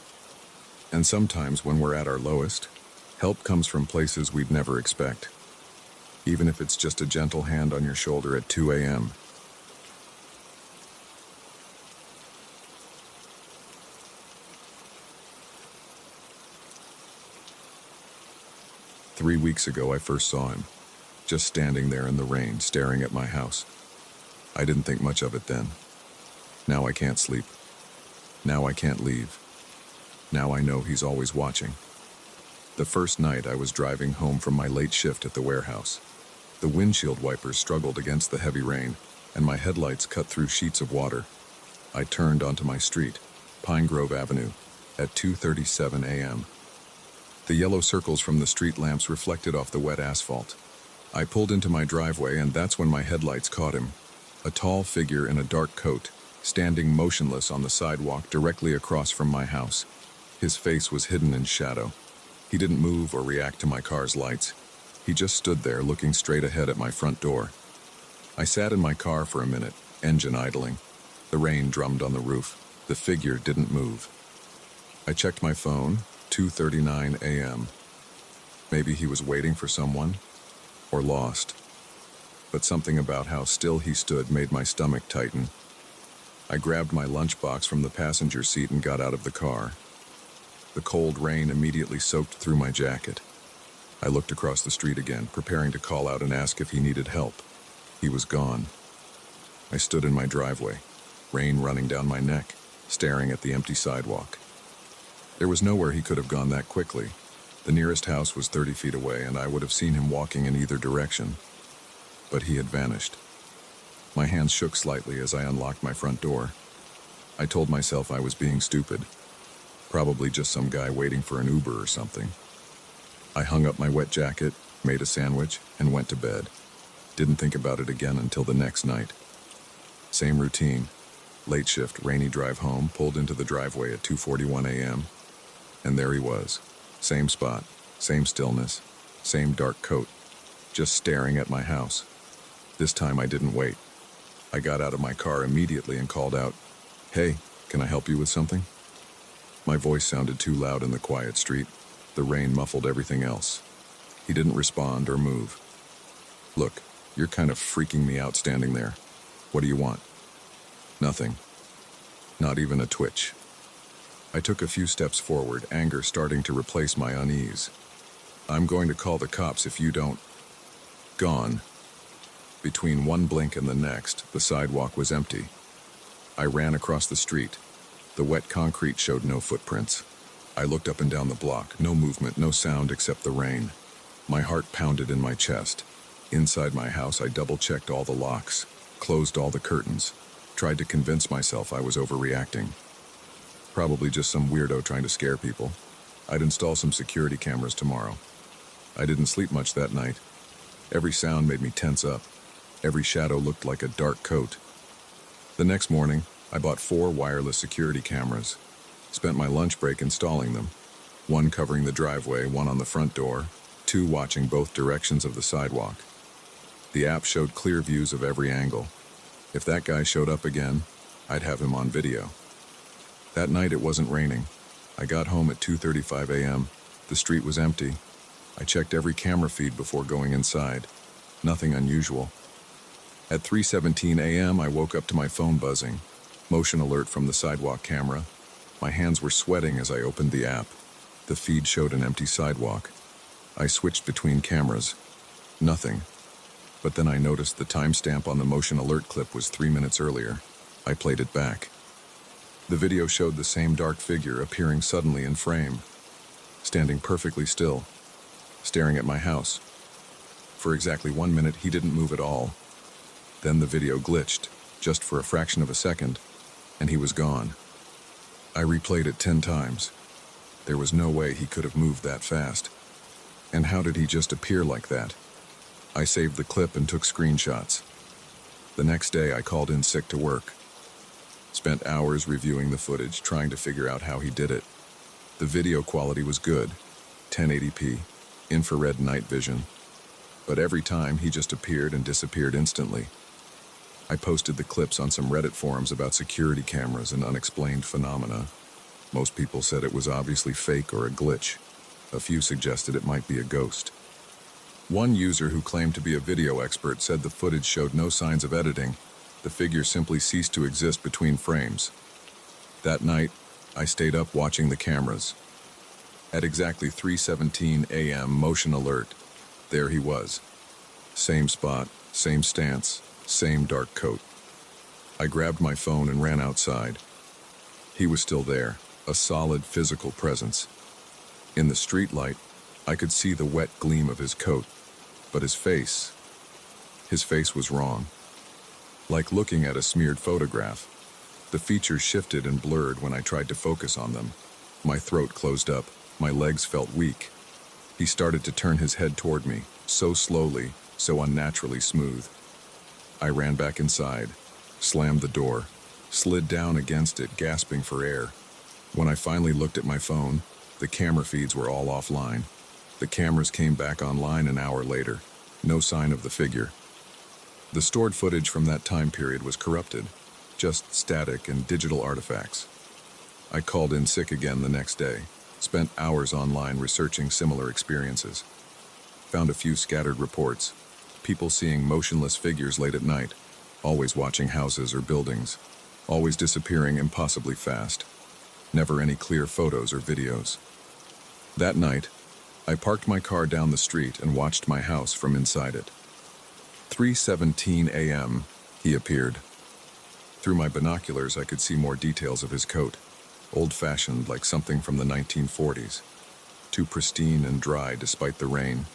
And sometimes when we're at our lowest, help comes from places we'd never expect, even if it's just a gentle hand on your shoulder at 2 a.m. Three weeks ago, I first saw him, just standing there in the rain, staring at my house. I didn't think much of it then. Now I can't sleep. Now I can't leave. Now I know he's always watching. The first night I was driving home from my late shift at the warehouse. The windshield wipers struggled against the heavy rain, and my headlights cut through sheets of water. I turned onto my street, Pine Grove Avenue, at 2:37 a.m. The yellow circles from the street lamps reflected off the wet asphalt. I pulled into my driveway, and that's when my headlights caught him. A tall figure in a dark coat, standing motionless on the sidewalk directly across from my house. His face was hidden in shadow. He didn't move or react to my car's lights. He just stood there looking straight ahead at my front door. I sat in my car for a minute, engine idling. The rain drummed on the roof. The figure didn't move. I checked my phone, 2:39 a.m. Maybe he was waiting for someone, or lost. But something about how still he stood made my stomach tighten. I grabbed my lunchbox from the passenger seat and got out of the car. The cold rain immediately soaked through my jacket. I looked across the street again, preparing to call out and ask if he needed help. He was gone. I stood in my driveway, rain running down my neck, staring at the empty sidewalk. There was nowhere he could have gone that quickly. The nearest house was 30 feet away, and I would have seen him walking in either direction. But he had vanished. My hands shook slightly as I unlocked my front door. I told myself I was being stupid. Probably just some guy waiting for an Uber or something. I hung up my wet jacket, made a sandwich, and went to bed. Didn't think about it again until the next night. Same routine. Late shift, rainy drive home, pulled into the driveway at 2:41 a.m. And there he was. Same spot, same stillness, same dark coat, just staring at my house. This time I didn't wait. I got out of my car immediately and called out, "Hey, can I help you with something?" My voice sounded too loud in the quiet street. The rain muffled everything else. He didn't respond or move. "Look, you're kind of freaking me out standing there. What do you want?" "Nothing." Not even a twitch. I took a few steps forward, anger starting to replace my unease. "I'm going to call the cops if you don't." Gone. Between one blink and the next, the sidewalk was empty. I ran across the street. The wet concrete showed no footprints. I looked up and down the block, no movement, no sound except the rain. My heart pounded in my chest. Inside my house, I double-checked all the locks, closed all the curtains, tried to convince myself I was overreacting. Probably just some weirdo trying to scare people. I'd install some security cameras tomorrow. I didn't sleep much that night. Every sound made me tense up. Every shadow looked like a dark coat. The next morning, I bought 4 wireless security cameras. Spent my lunch break installing them. 1 covering the driveway, 1 on the front door, 2 watching both directions of the sidewalk. The app showed clear views of every angle. If that guy showed up again, I'd have him on video. That night it wasn't raining. I got home at 2:35 a.m. The street was empty. I checked every camera feed before going inside. Nothing unusual. At 3:17 a.m. I woke up to my phone buzzing. Motion alert from the sidewalk camera. My hands were sweating as I opened the app. The feed showed an empty sidewalk. I switched between cameras. Nothing. But then I noticed the timestamp on the motion alert clip was 3 minutes earlier. I played it back. The video showed the same dark figure appearing suddenly in frame, standing perfectly still, staring at my house. For exactly 1 minute, he didn't move at all. Then the video glitched, just for a fraction of a second, and he was gone. I replayed it 10 times. There was no way he could have moved that fast. And how did he just appear like that? I saved the clip and took screenshots. The next day, I called in sick to work. Spent hours reviewing the footage, trying to figure out how he did it. The video quality was good, 1080p, infrared night vision. But every time, he just appeared and disappeared instantly. I posted the clips on some Reddit forums about security cameras and unexplained phenomena. Most people said it was obviously fake or a glitch. A few suggested it might be a ghost. One user who claimed to be a video expert said the footage showed no signs of editing. The figure simply ceased to exist between frames. That night, I stayed up watching the cameras. At exactly 3:17 a.m. motion alert, there he was. Same spot, same stance, same dark coat. I grabbed my phone and ran outside. He was still there, a solid physical presence. In the streetlight, I could see the wet gleam of his coat, but his face was wrong. Like looking at a smeared photograph, the features shifted and blurred when I tried to focus on them. My throat closed up, my legs felt weak. He started to turn his head toward me, so slowly, so unnaturally smooth. I ran back inside, slammed the door, slid down against it, gasping for air. When I finally looked at my phone, the camera feeds were all offline. The cameras came back online an hour later. No sign of the figure. The stored footage from that time period was corrupted, just static and digital artifacts. I called in sick again the next day, spent hours online researching similar experiences. Found a few scattered reports, people seeing motionless figures late at night, always watching houses or buildings, always disappearing impossibly fast. Never any clear photos or videos. That night, I parked my car down the street and watched my house from inside it. 3:17 a.m., he appeared. Through my binoculars, I could see more details of his coat, old-fashioned like something from the 1940s. Too pristine and dry despite the rain.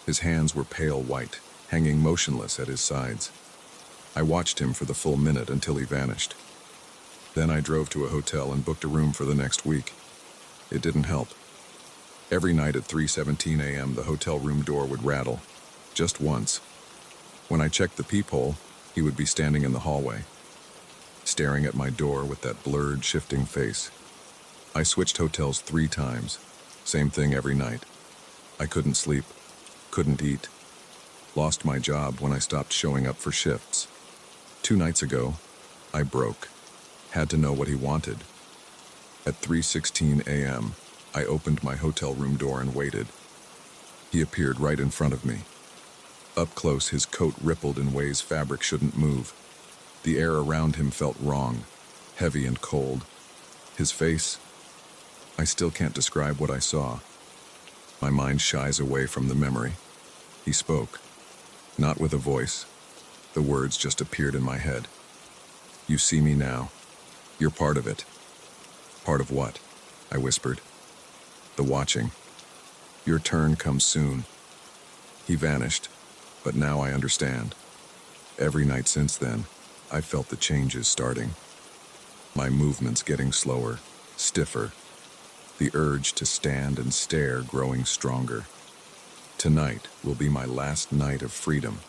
His hands were pale white, hanging motionless at his sides. I watched him for the full minute until he vanished. Then I drove to a hotel and booked a room for the next week. It didn't help. Every night at 3:17 a.m., the hotel room door would rattle, just once. When I checked the peephole, he would be standing in the hallway, staring at my door with that blurred, shifting face. I switched hotels 3 times, same thing every night. I couldn't sleep, couldn't eat. Lost my job when I stopped showing up for shifts. 2 nights ago, I broke. Had to know what he wanted. At 3:16 a.m., I opened my hotel room door and waited. He appeared right in front of me. Up close, his coat rippled in ways fabric shouldn't move. The air around him felt wrong, heavy and cold. His face, I still can't describe what I saw. My mind shies away from the memory. He spoke, not with a voice. The words just appeared in my head. "You see me now. You're part of it." "Part of what?" I whispered. "The watching. Your turn comes soon." He vanished, but now I understand. Every night since then, I felt the changes starting. My movements getting slower, stiffer. The urge to stand and stare growing stronger. Tonight will be my last night of freedom.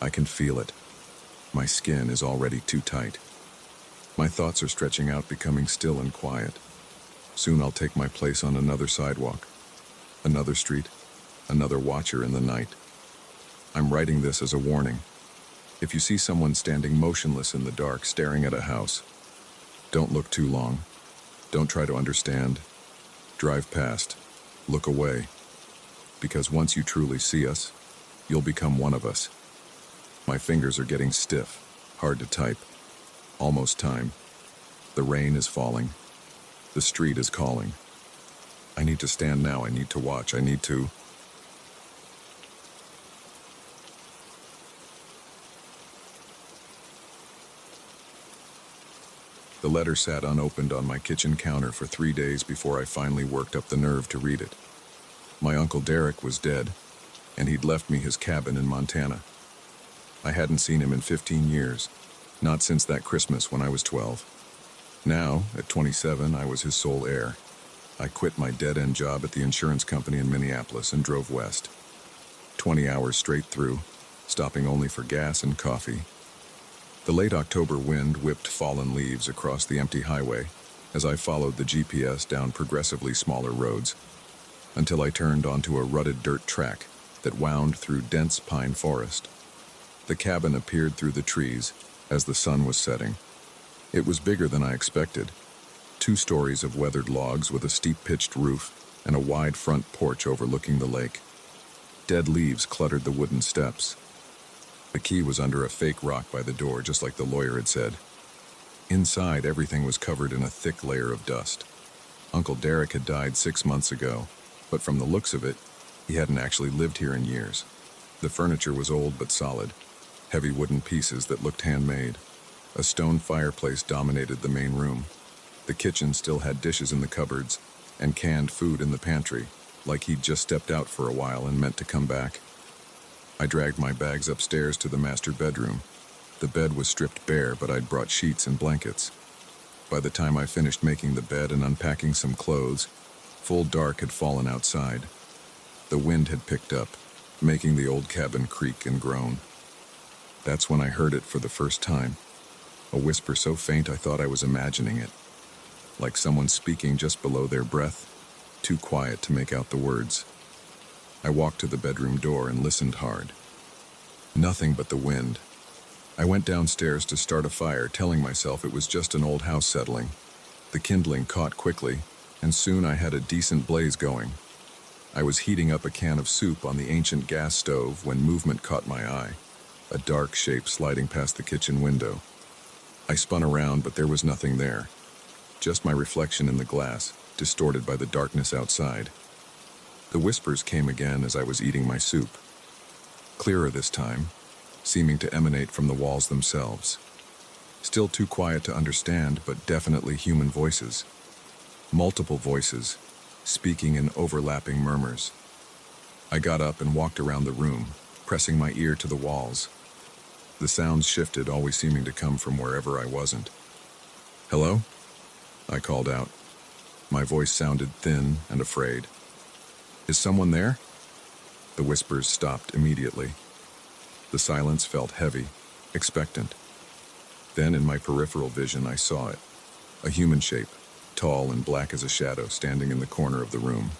I can feel it. My skin is already too tight. My thoughts are stretching out, becoming still and quiet. Soon I'll take my place on another sidewalk, another street, another watcher in the night. I'm writing this as a warning. If you see someone standing motionless in the dark, staring at a house, don't look too long. Don't try to understand. Drive past. Look away. Because once you truly see us, you'll become one of us. My fingers are getting stiff, hard to type. Almost time. The rain is falling. The street is calling. I need to stand now. I need to watch. I need to... The letter sat unopened on my kitchen counter for 3 days before I finally worked up the nerve to read it. My Uncle Derek was dead, and he'd left me his cabin in Montana. I hadn't seen him in 15 years, not since that Christmas when I was 12. Now, at 27, I was his sole heir. I quit my dead-end job at the insurance company in Minneapolis and drove west. 20 hours straight through, stopping only for gas and coffee. The late October wind whipped fallen leaves across the empty highway as I followed the GPS down progressively smaller roads, until I turned onto a rutted dirt track that wound through dense pine forest. The cabin appeared through the trees as the sun was setting. It was bigger than I expected. 2 stories of weathered logs with a steep pitched roof and a wide front porch overlooking the lake. Dead leaves cluttered the wooden steps. The key was under a fake rock by the door, just like the lawyer had said. Inside, everything was covered in a thick layer of dust. Uncle Derek had died 6 months ago, but from the looks of it, he hadn't actually lived here in years. The furniture was old but solid, heavy wooden pieces that looked handmade. A stone fireplace dominated the main room. The kitchen still had dishes in the cupboards and canned food in the pantry, like he'd just stepped out for a while and meant to come back. I dragged my bags upstairs to the master bedroom. The bed was stripped bare, but I'd brought sheets and blankets. By the time I finished making the bed and unpacking some clothes, full dark had fallen outside. The wind had picked up, making the old cabin creak and groan. That's when I heard it for the first time. A whisper so faint I thought I was imagining it, like someone speaking just below their breath, too quiet to make out the words. I walked to the bedroom door and listened hard. Nothing but the wind. I went downstairs to start a fire, telling myself it was just an old house settling. The kindling caught quickly, and soon I had a decent blaze going. I was heating up a can of soup on the ancient gas stove when movement caught my eye, a dark shape sliding past the kitchen window. I spun around, but there was nothing there. Just my reflection in the glass, distorted by the darkness outside. The whispers came again as I was eating my soup. Clearer this time, seeming to emanate from the walls themselves. Still too quiet to understand, but definitely human voices. Multiple voices, speaking in overlapping murmurs. I got up and walked around the room, pressing my ear to the walls. The sounds shifted, always seeming to come from wherever I wasn't. "Hello?" I called out. My voice sounded thin and afraid. "Is someone there?" The whispers stopped immediately. The silence felt heavy, expectant. Then in my peripheral vision I saw it, a human shape, tall and black as a shadow, standing in the corner of the room.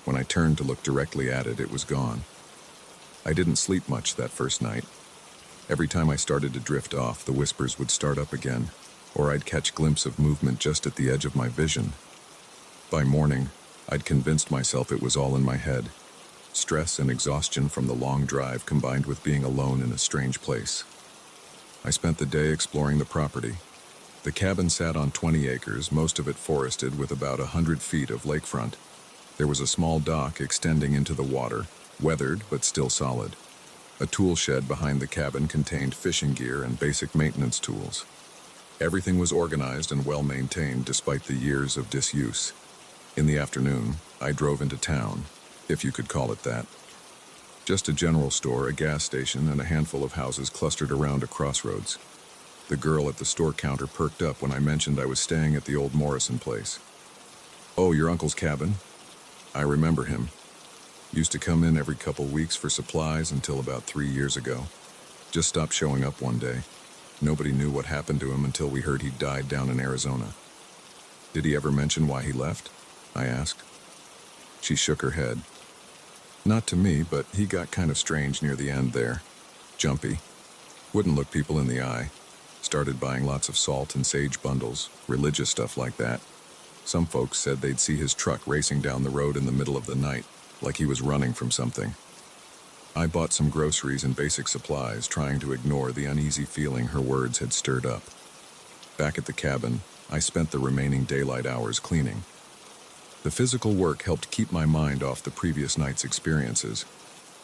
When I turned to look directly at it, it was gone. I didn't sleep much that first night. Every time I started to drift off, the whispers would start up again, or I'd catch a glimpse of movement just at the edge of my vision. By morning, I'd convinced myself it was all in my head. Stress and exhaustion from the long drive combined with being alone in a strange place. I spent the day exploring the property. The cabin sat on 20 acres, most of it forested with about 100 feet of lakefront. There was a small dock extending into the water, weathered but still solid. A tool shed behind the cabin contained fishing gear and basic maintenance tools. Everything was organized and well maintained despite the years of disuse. In the afternoon, I drove into town, if you could call it that. Just a general store, a gas station, and a handful of houses clustered around a crossroads. The girl at the store counter perked up when I mentioned I was staying at the old Morrison place. "Oh, your uncle's cabin?" I remember him. Used to come in every couple weeks for supplies until about 3 years ago. Just stopped showing up one day. Nobody knew what happened to him until we heard he died down in Arizona. "Did he ever mention why he left?" I asked. She shook her head. "Not to me, but he got kind of strange near the end there. Jumpy. Wouldn't look people in the eye. Started buying lots of salt and sage bundles, religious stuff like that. Some folks said they'd see his truck racing down the road in the middle of the night, like he was running from something." I bought some groceries and basic supplies, trying to ignore the uneasy feeling her words had stirred up. Back at the cabin, I spent the remaining daylight hours cleaning. The physical work helped keep my mind off the previous night's experiences,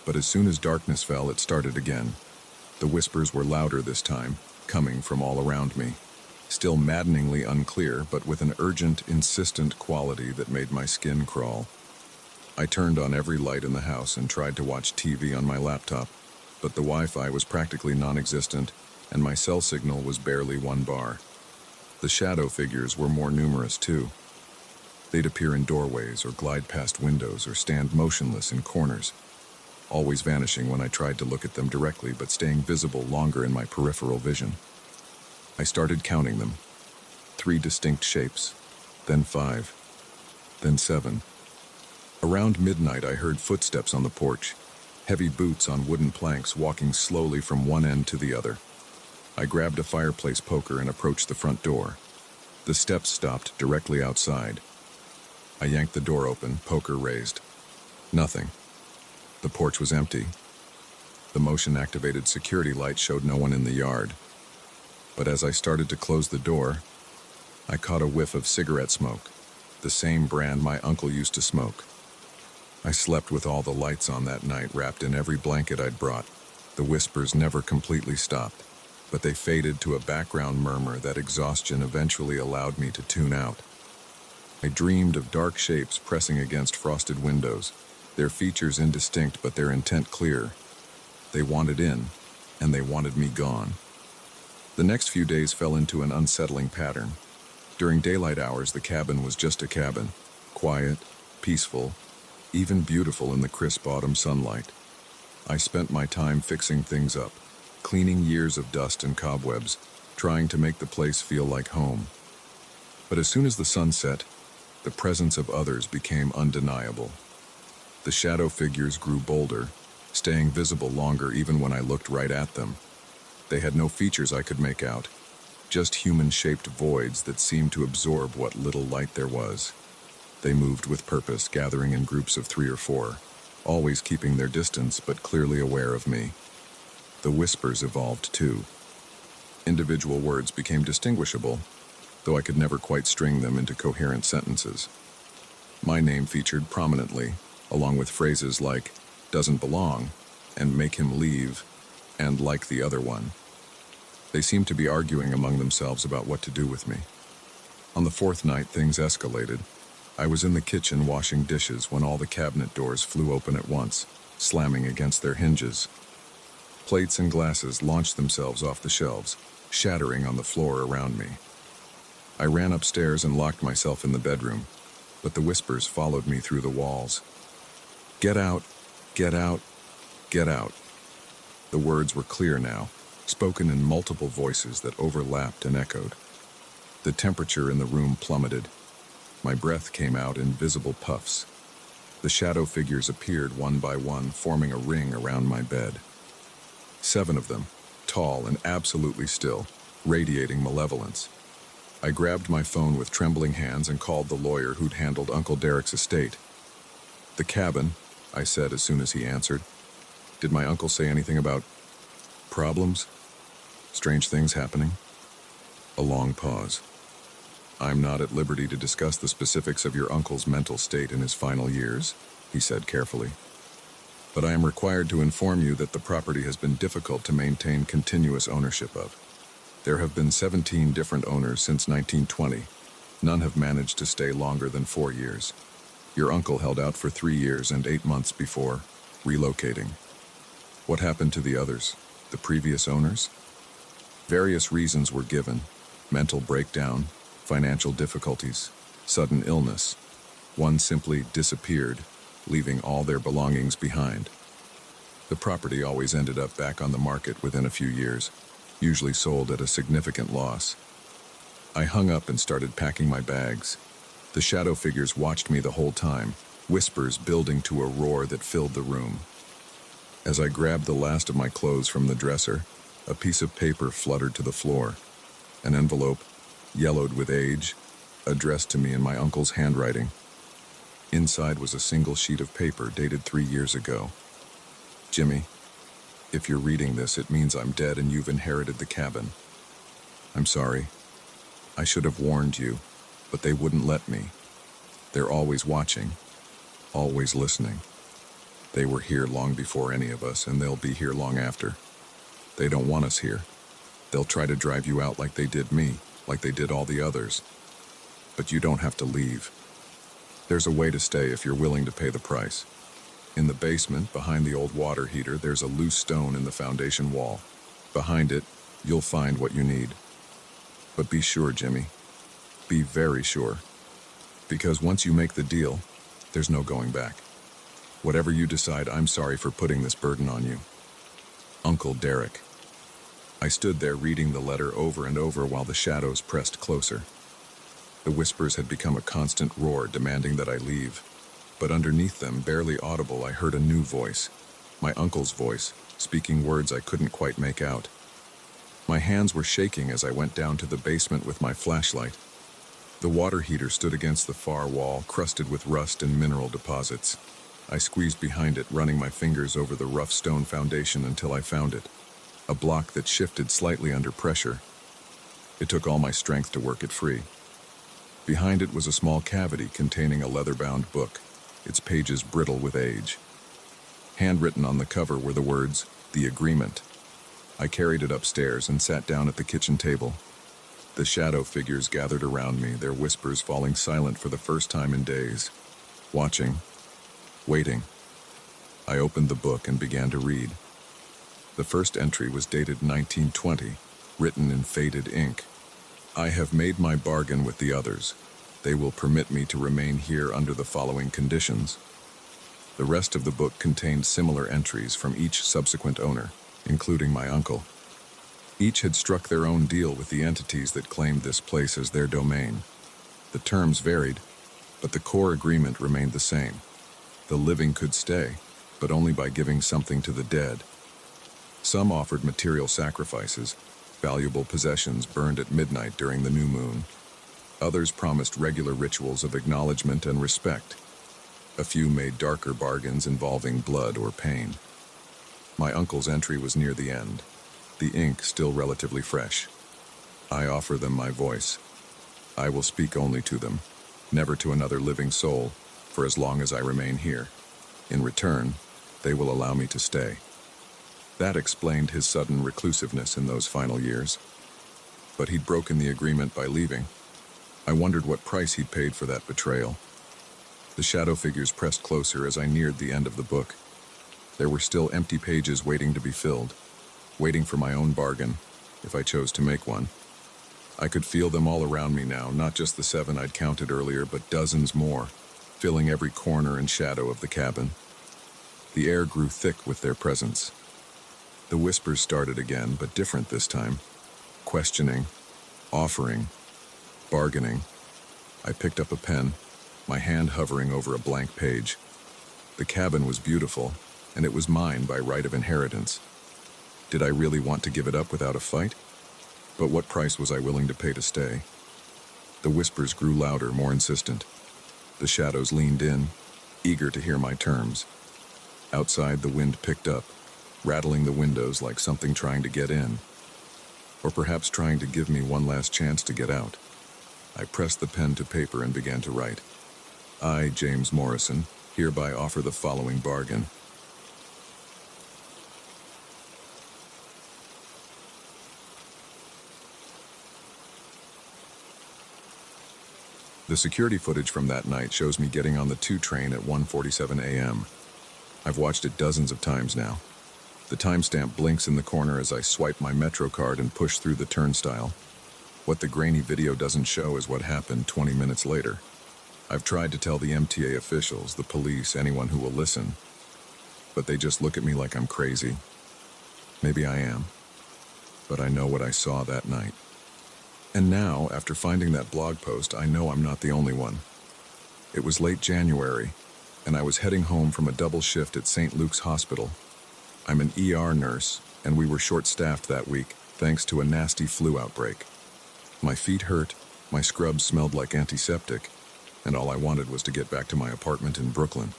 but as soon as darkness fell, it started again. The whispers were louder this time, coming from all around me. Still maddeningly unclear, but with an urgent, insistent quality that made my skin crawl. I turned on every light in the house and tried to watch TV on my laptop, but the Wi-Fi was practically non-existent, and my cell signal was barely 1 bar. The shadow figures were more numerous, too. They'd appear in doorways or glide past windows or stand motionless in corners, always vanishing when I tried to look at them directly but staying visible longer in my peripheral vision. I started counting them. 3 distinct shapes, then 5, then 7. Around midnight, I heard footsteps on the porch, heavy boots on wooden planks walking slowly from one end to the other. I grabbed a fireplace poker and approached the front door. The steps stopped directly outside. I yanked the door open, poker raised. Nothing. The porch was empty. The motion-activated security light showed no one in the yard. But as I started to close the door, I caught a whiff of cigarette smoke, the same brand my uncle used to smoke. I slept with all the lights on that night, wrapped in every blanket I'd brought. The whispers never completely stopped, but they faded to a background murmur that exhaustion eventually allowed me to tune out. I dreamed of dark shapes pressing against frosted windows, their features indistinct but their intent clear. They wanted in, and they wanted me gone. The next few days fell into an unsettling pattern. During daylight hours, the cabin was just a cabin, quiet, peaceful, even beautiful in the crisp autumn sunlight. I spent my time fixing things up, cleaning years of dust and cobwebs, trying to make the place feel like home. But as soon as the sun set, the presence of others became undeniable. The shadow figures grew bolder, staying visible longer even when I looked right at them. They had no features I could make out, just human-shaped voids that seemed to absorb what little light there was. They moved with purpose, gathering in groups of 3 or 4, always keeping their distance but clearly aware of me. The whispers evolved too. Individual words became distinguishable, though I could never quite string them into coherent sentences. My name featured prominently, along with phrases like, "doesn't belong," and "make him leave," and "like the other one." They seemed to be arguing among themselves about what to do with me. On the 4th night, things escalated. I was in the kitchen washing dishes when all the cabinet doors flew open at once, slamming against their hinges. Plates and glasses launched themselves off the shelves, shattering on the floor around me. I ran upstairs and locked myself in the bedroom, but the whispers followed me through the walls. "Get out, get out, get out." The words were clear now, spoken in multiple voices that overlapped and echoed. The temperature in the room plummeted. My breath came out in visible puffs. The shadow figures appeared one by one, forming a ring around my bed. 7 of them, tall and absolutely still, radiating malevolence. I grabbed my phone with trembling hands and called the lawyer who'd handled Uncle Derek's estate. "The cabin," I said as soon as he answered. "Did my uncle say anything about problems? Strange things happening?" A long pause. "I'm not at liberty to discuss the specifics of your uncle's mental state in his final years," he said carefully. "But I am required to inform you that the property has been difficult to maintain continuous ownership of. There have been 17 different owners since 1920. None have managed to stay longer than 4 years. Your uncle held out for 3 years and 8 months before relocating. What happened to the others, the previous owners? Various reasons were given: mental breakdown, financial difficulties, sudden illness. One simply disappeared, leaving all their belongings behind. The property always ended up back on the market within a few years, usually sold at a significant loss. I hung up and started packing my bags. The shadow figures watched me the whole time, whispers building to a roar that filled the room. As I grabbed the last of my clothes from the dresser, a piece of paper fluttered to the floor. An envelope, yellowed with age, addressed to me in my uncle's handwriting. Inside was a single sheet of paper dated 3 years ago. "Jimmy, if you're reading this, it means I'm dead and you've inherited the cabin. I'm sorry. I should have warned you, but they wouldn't let me. They're always watching, always listening. They were here long before any of us, and they'll be here long after. They don't want us here. They'll try to drive you out like they did me, like they did all the others. But you don't have to leave. There's a way to stay if you're willing to pay the price. In the basement, behind the old water heater, there's a loose stone in the foundation wall. Behind it, you'll find what you need. But be sure, Jimmy. Be very sure. Because once you make the deal, there's no going back. Whatever you decide, I'm sorry for putting this burden on you. Uncle Derek." I stood there reading the letter over and over while the shadows pressed closer. The whispers had become a constant roar demanding that I leave. But underneath them, barely audible, I heard a new voice. My uncle's voice, speaking words I couldn't quite make out. My hands were shaking as I went down to the basement with my flashlight. The water heater stood against the far wall, crusted with rust and mineral deposits. I squeezed behind it, running my fingers over the rough stone foundation until I found it, a block that shifted slightly under pressure. It took all my strength to work it free. Behind it was a small cavity containing a leather-bound book, its pages brittle with age. Handwritten on the cover were the words, "The Agreement." I carried it upstairs and sat down at the kitchen table. The shadow figures gathered around me, their whispers falling silent for the first time in days. Watching, waiting. I opened the book and began to read. The first entry was dated 1920, written in faded ink. "I have made my bargain with the others. They will permit me to remain here under the following conditions." The rest of the book contained similar entries from each subsequent owner, including my uncle. Each had struck their own deal with the entities that claimed this place as their domain. The terms varied, but the core agreement remained the same. The living could stay, but only by giving something to the dead. Some offered material sacrifices, valuable possessions burned at midnight during the new moon. Others promised regular rituals of acknowledgement and respect. A few made darker bargains involving blood or pain. My uncle's entry was near the end, the ink still relatively fresh. "I offer them my voice. I will speak only to them, never to another living soul, for as long as I remain here. In return, they will allow me to stay." That explained his sudden reclusiveness in those final years. But he'd broken the agreement by leaving. I wondered what price he'd paid for that betrayal. The shadow figures pressed closer as I neared the end of the book. There were still empty pages waiting to be filled, waiting for my own bargain, if I chose to make one. I could feel them all around me now, not just the 7 I'd counted earlier, but dozens more, filling every corner and shadow of the cabin. The air grew thick with their presence. The whispers started again, but different this time. Questioning, offering, bargaining. I picked up a pen, my hand hovering over a blank page. The cabin was beautiful, and it was mine by right of inheritance. Did I really want to give it up without a fight? But what price was I willing to pay to stay? The whispers grew louder, more insistent. The shadows leaned in, eager to hear my terms. Outside, the wind picked up, rattling the windows like something trying to get in. Or perhaps trying to give me one last chance to get out. I pressed the pen to paper and began to write. "I, James Morrison, hereby offer the following bargain." The security footage from that night shows me getting on the 2 train at 1:47 a.m. I've watched it dozens of times now. The timestamp blinks in the corner as I swipe my Metro card and push through the turnstile. What the grainy video doesn't show is what happened 20 minutes later. I've tried to tell the MTA officials, the police, anyone who will listen, but they just look at me like I'm crazy. Maybe I am, but I know what I saw that night. And now, after finding that blog post, I know I'm not the only one. It was late January, and I was heading home from a double shift at St. Luke's Hospital. I'm an ER nurse, and we were short-staffed that week, thanks to a nasty flu outbreak. My feet hurt, my scrubs smelled like antiseptic, and all I wanted was to get back to my apartment in Brooklyn.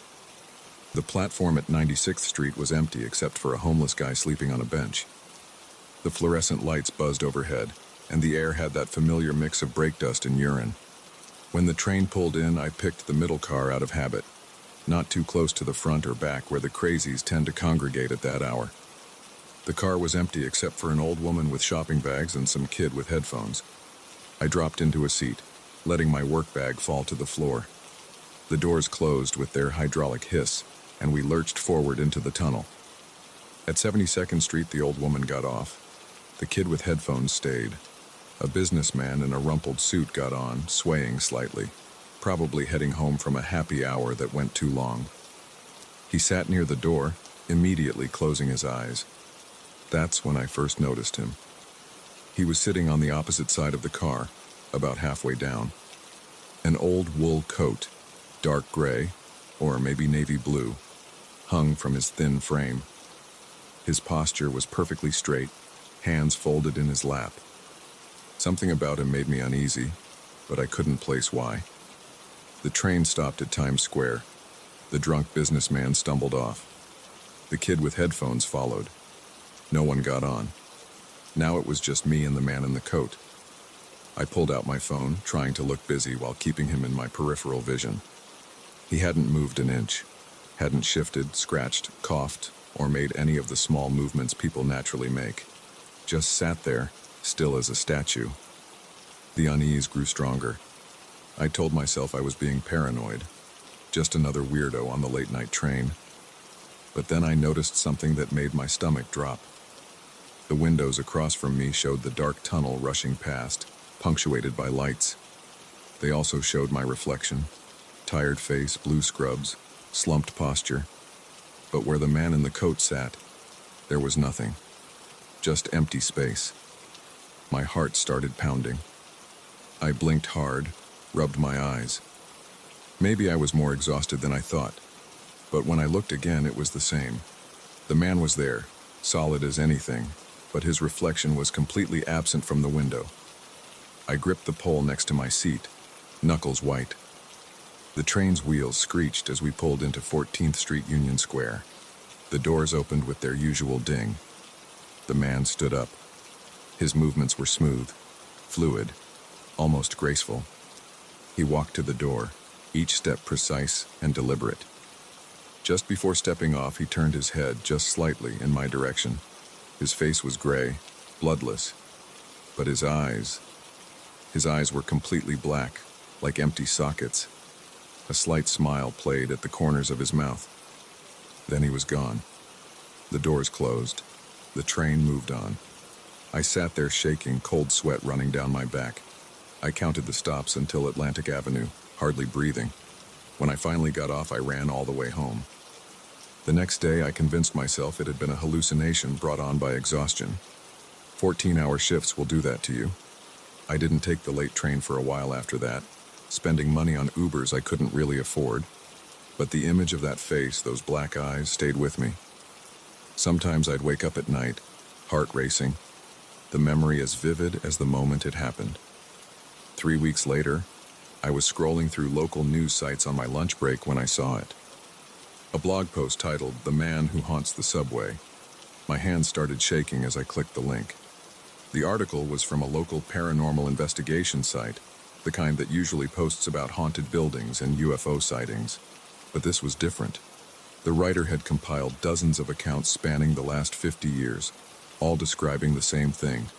The platform at 96th Street was empty except for a homeless guy sleeping on a bench. The fluorescent lights buzzed overhead, and the air had that familiar mix of brake dust and urine. When the train pulled in, I picked the middle car out of habit, not too close to the front or back where the crazies tend to congregate at that hour. The car was empty except for an old woman with shopping bags and some kid with headphones. I dropped into a seat, letting my work bag fall to the floor. The doors closed with their hydraulic hiss, and we lurched forward into the tunnel. At 72nd Street, the old woman got off. The kid with headphones stayed. A businessman in a rumpled suit got on, swaying slightly, probably heading home from a happy hour that went too long. He sat near the door, immediately closing his eyes. That's when I first noticed him. He was sitting on the opposite side of the car, about halfway down. An old wool coat, dark gray, or maybe navy blue, hung from his thin frame. His posture was perfectly straight, hands folded in his lap. Something about him made me uneasy, but I couldn't place why. The train stopped at Times Square. The drunk businessman stumbled off. The kid with headphones followed. No one got on. Now it was just me and the man in the coat. I pulled out my phone, trying to look busy while keeping him in my peripheral vision. He hadn't moved an inch, hadn't shifted, scratched, coughed, or made any of the small movements people naturally make. Just sat there, still as a statue. The unease grew stronger. I told myself I was being paranoid, just another weirdo on the late-night train. But then I noticed something that made my stomach drop. The windows across from me showed the dark tunnel rushing past, punctuated by lights. They also showed my reflection. Tired face, blue scrubs, slumped posture. But where the man in the coat sat, there was nothing. Just empty space. My heart started pounding. I blinked hard, rubbed my eyes. Maybe I was more exhausted than I thought. But when I looked again, it was the same. The man was there, solid as anything, but his reflection was completely absent from the window. I gripped the pole next to my seat, knuckles white. The train's wheels screeched as we pulled into 14th Street Union Square. The doors opened with their usual ding. The man stood up. His movements were smooth, fluid, almost graceful. He walked to the door, each step precise and deliberate. Just before stepping off, he turned his head just slightly in my direction. His face was gray, bloodless, but his eyes were completely black, like empty sockets. A slight smile played at the corners of his mouth. Then he was gone. The doors closed. The train moved on. I sat there shaking, cold sweat running down my back. I counted the stops until Atlantic Avenue, hardly breathing. When I finally got off, I ran all the way home. The next day, I convinced myself it had been a hallucination brought on by exhaustion. 14-hour shifts will do that to you. I didn't take the late train for a while after that, spending money on Ubers I couldn't really afford. But the image of that face, those black eyes, stayed with me. Sometimes I'd wake up at night, heart racing, the memory as vivid as the moment it happened. 3 weeks later, I was scrolling through local news sites on my lunch break when I saw it. A blog post titled, "The Man Who Haunts the Subway." My hands started shaking as I clicked the link. The article was from a local paranormal investigation site, the kind that usually posts about haunted buildings and UFO sightings. But this was different. The writer had compiled dozens of accounts spanning the last 50 years, all describing the same thing: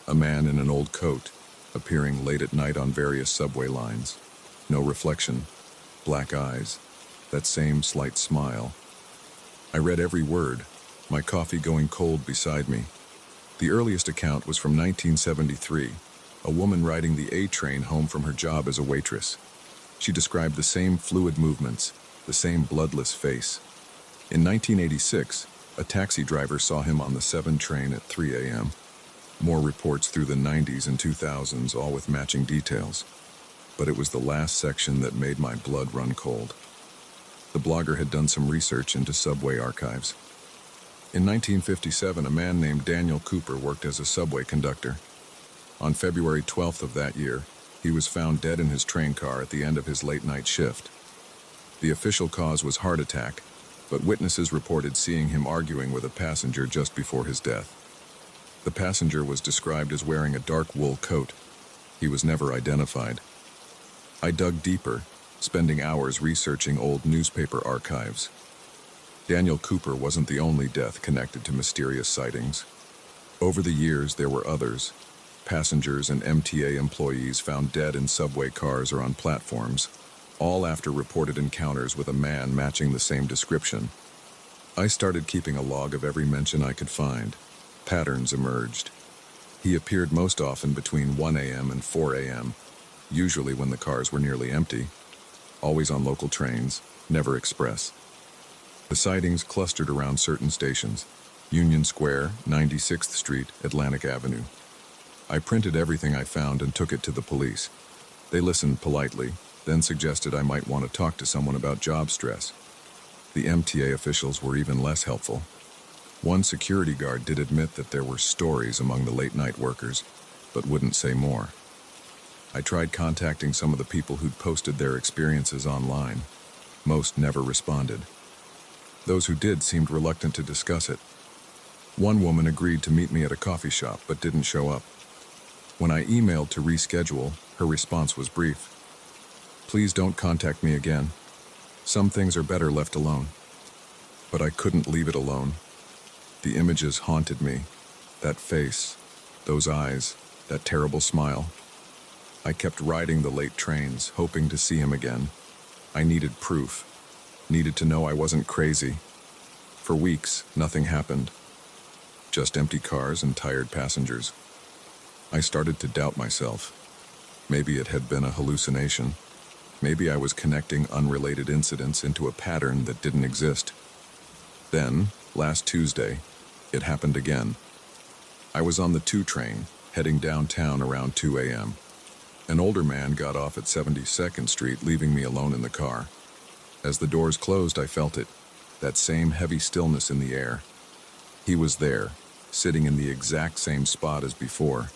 a man in an old coat, appearing late at night on various subway lines. No reflection, black eyes, that same slight smile. I read every word, my coffee going cold beside me. The earliest account was from 1973, a woman riding the A train home from her job as a waitress. She described the same fluid movements, the same bloodless face. In 1986, a taxi driver saw him on the 7 train at 3 a.m. More reports through the 90s and 2000s, all with matching details. But it was the last section that made my blood run cold. The blogger had done some research into subway archives. In 1957, a man named Daniel Cooper worked as a subway conductor. On February 12th of that year, he was found dead in his train car at the end of his late-night shift. The official cause was heart attack, but witnesses reported seeing him arguing with a passenger just before his death. The passenger was described as wearing a dark wool coat. He was never identified. I dug deeper, spending hours researching old newspaper archives. Daniel Cooper wasn't the only death connected to mysterious sightings. Over the years, there were others. Passengers and MTA employees found dead in subway cars or on platforms, all after reported encounters with a man matching the same description. I started keeping a log of every mention I could find. Patterns emerged. He appeared most often between 1 a.m. and 4 a.m., usually when the cars were nearly empty, always on local trains, never express. The sightings clustered around certain stations: Union Square, 96th Street, Atlantic Avenue. I printed everything I found and took it to the police. They listened politely, then suggested I might want to talk to someone about job stress. The MTA officials were even less helpful. One security guard did admit that there were stories among the late-night workers, but wouldn't say more. I tried contacting some of the people who'd posted their experiences online. Most never responded. Those who did seemed reluctant to discuss it. One woman agreed to meet me at a coffee shop but didn't show up. When I emailed to reschedule, her response was brief. "Please don't contact me again. Some things are better left alone." But I couldn't leave it alone. The images haunted me. That face, those eyes, that terrible smile. I kept riding the late trains, hoping to see him again. I needed proof. Needed to know I wasn't crazy. For weeks, nothing happened. Just empty cars and tired passengers. I started to doubt myself. Maybe it had been a hallucination. Maybe I was connecting unrelated incidents into a pattern that didn't exist. Then, last Tuesday, it happened again. I was on the 2 train, heading downtown around 2 a.m. An older man got off at 72nd Street, leaving me alone in the car. As the doors closed, I felt it, that same heavy stillness in the air. He was there, sitting in the exact same spot as before,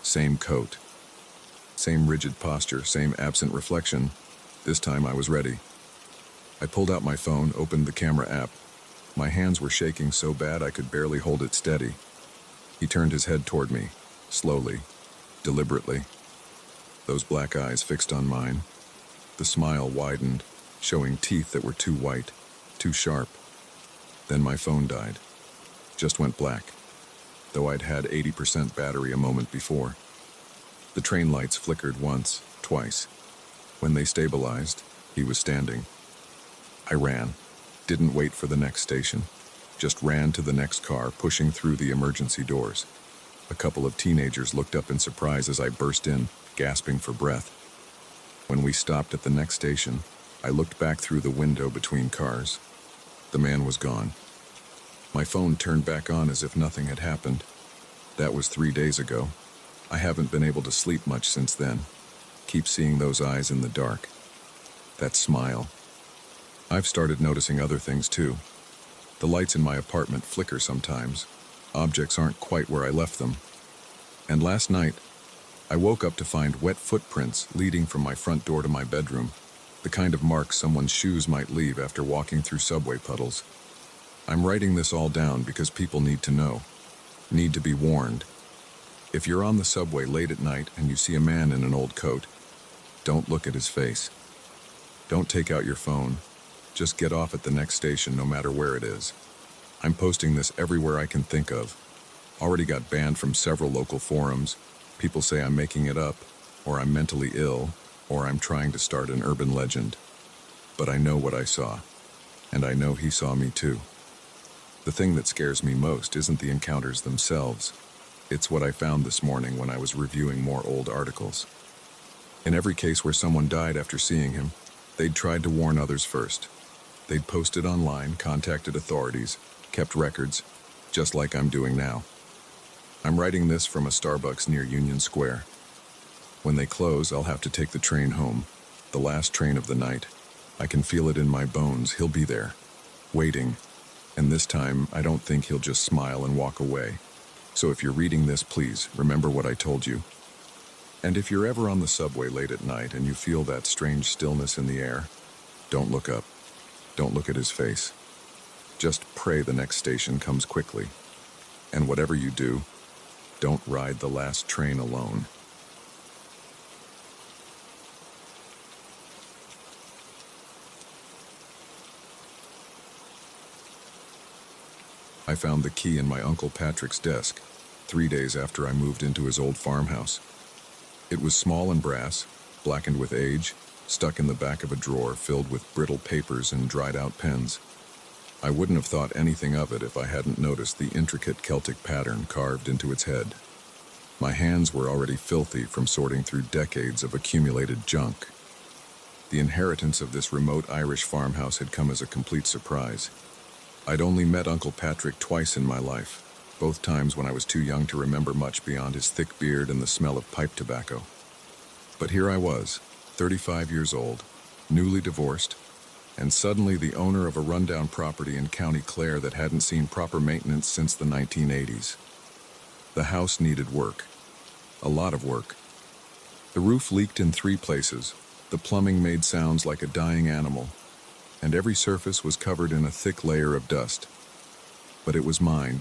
same coat, same rigid posture, same absent reflection. This time I was ready. I pulled out my phone, opened the camera app. My hands were shaking so bad I could barely hold it steady. He turned his head toward me, slowly, deliberately. Those black eyes fixed on mine. The smile widened, showing teeth that were too white, too sharp. Then my phone died. Just went black, though I'd had 80% battery a moment before. The train lights flickered once, twice. When they stabilized, he was standing. I ran. Didn't wait for the next station. Just ran to the next car, pushing through the emergency doors. A couple of teenagers looked up in surprise as I burst in, gasping for breath. When we stopped at the next station, I looked back through the window between cars. The man was gone. My phone turned back on as if nothing had happened. That was 3 days ago. I haven't been able to sleep much since then. Keep seeing those eyes in the dark. That smile. I've started noticing other things too. The lights in my apartment flicker sometimes. Objects aren't quite where I left them. And last night, I woke up to find wet footprints leading from my front door to my bedroom, the kind of marks someone's shoes might leave after walking through subway puddles. I'm writing this all down because people need to know, need to be warned. If you're on the subway late at night and you see a man in an old coat, don't look at his face. Don't take out your phone. Just get off at the next station no matter where it is. I'm posting this everywhere I can think of. Already got banned from several local forums. People say I'm making it up, or I'm mentally ill, or I'm trying to start an urban legend. But I know what I saw, and I know he saw me too. The thing that scares me most isn't the encounters themselves. It's what I found this morning when I was reviewing more old articles. In every case where someone died after seeing him, they'd tried to warn others first. They'd posted online, contacted authorities, kept records, just like I'm doing now. I'm writing this from a Starbucks near Union Square. When they close, I'll have to take the train home, the last train of the night. I can feel it in my bones. He'll be there, waiting. And this time, I don't think he'll just smile and walk away. So if you're reading this, please remember what I told you. And if you're ever on the subway late at night and you feel that strange stillness in the air, don't look up. Don't look at his face. Just pray the next station comes quickly. And whatever you do, don't ride the last train alone. I found the key in my Uncle Patrick's desk, 3 days after I moved into his old farmhouse. It was small and brass, blackened with age, stuck in the back of a drawer filled with brittle papers and dried-out pens. I wouldn't have thought anything of it if I hadn't noticed the intricate Celtic pattern carved into its head. My hands were already filthy from sorting through decades of accumulated junk. The inheritance of this remote Irish farmhouse had come as a complete surprise. I'd only met Uncle Patrick twice in my life, both times when I was too young to remember much beyond his thick beard and the smell of pipe tobacco. But here I was, 35 years old, newly divorced, and suddenly the owner of a rundown property in County Clare that hadn't seen proper maintenance since the 1980s. The house needed work. A lot of work. The roof leaked in 3 places, the plumbing made sounds like a dying animal, and every surface was covered in a thick layer of dust. But it was mine.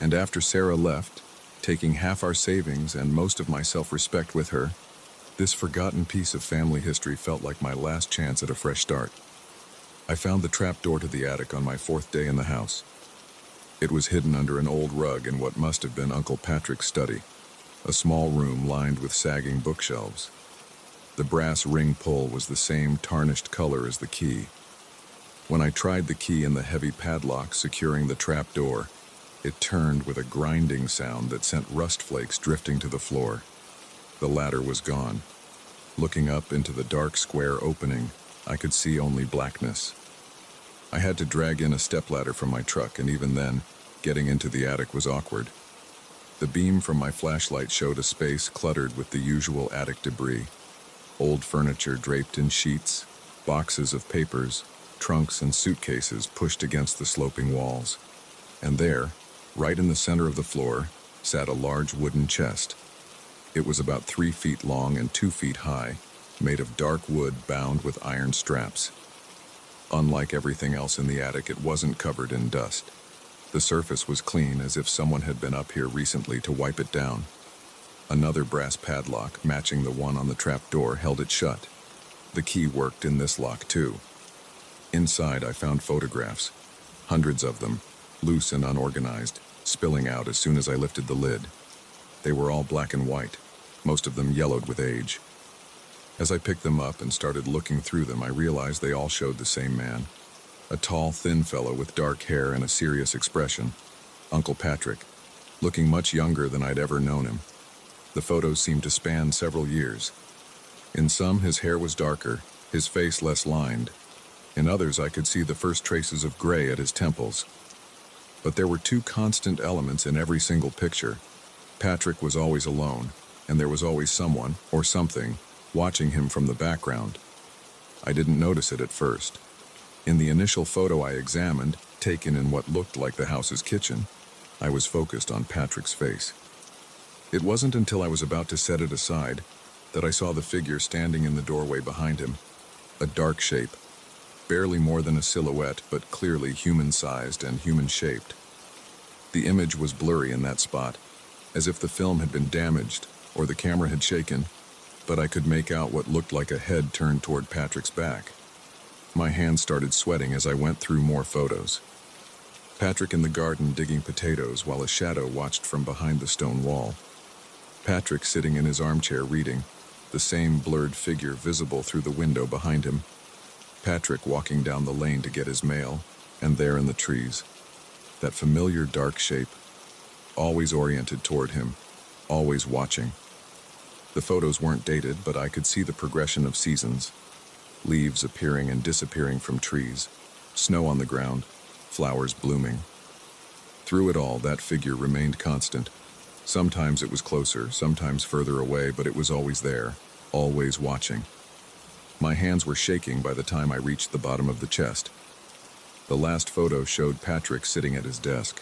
And after Sarah left, taking half our savings and most of my self-respect with her, this forgotten piece of family history felt like my last chance at a fresh start. I found the trap door to the attic on my 4th day in the house. It was hidden under an old rug in what must have been Uncle Patrick's study, a small room lined with sagging bookshelves. The brass ring pull was the same tarnished color as the key. When I tried the key in the heavy padlock securing the trap door, it turned with a grinding sound that sent rust flakes drifting to the floor. The ladder was gone. Looking up into the dark square opening, I could see only blackness. I had to drag in a stepladder from my truck, and even then, getting into the attic was awkward. The beam from my flashlight showed a space cluttered with the usual attic debris. Old furniture draped in sheets, boxes of papers, trunks and suitcases pushed against the sloping walls. And there, right in the center of the floor, sat a large wooden chest. It was about 3 feet long and 2 feet high, made of dark wood bound with iron straps. Unlike everything else in the attic, it wasn't covered in dust. The surface was clean, as if someone had been up here recently to wipe it down. Another brass padlock, matching the one on the trap door, held it shut. The key worked in this lock too. Inside, I found photographs, hundreds of them, loose and unorganized, spilling out as soon as I lifted the lid. They were all black and white, most of them yellowed with age. As I picked them up and started looking through them, I realized they all showed the same man. A tall, thin fellow with dark hair and a serious expression. Uncle Patrick, looking much younger than I'd ever known him. The photos seemed to span several years. In some, his hair was darker, his face less lined. In others, I could see the first traces of gray at his temples. But there were 2 constant elements in every single picture. Patrick was always alone, and there was always someone, or something, watching him from the background. I didn't notice it at first. In the initial photo I examined, taken in what looked like the house's kitchen, I was focused on Patrick's face. It wasn't until I was about to set it aside that I saw the figure standing in the doorway behind him, a dark shape, barely more than a silhouette, but clearly human-sized and human-shaped. The image was blurry in that spot, as if the film had been damaged or the camera had shaken, but I could make out what looked like a head turned toward Patrick's back. My hands started sweating as I went through more photos. Patrick in the garden digging potatoes while a shadow watched from behind the stone wall. Patrick sitting in his armchair reading, the same blurred figure visible through the window behind him. Patrick walking down the lane to get his mail, and there in the trees, that familiar dark shape, always oriented toward him, always watching. The photos weren't dated, but I could see the progression of seasons. Leaves appearing and disappearing from trees, snow on the ground, flowers blooming. Through it all, that figure remained constant. Sometimes it was closer, sometimes further away, but it was always there, always watching. My hands were shaking by the time I reached the bottom of the chest. The last photo showed Patrick sitting at his desk,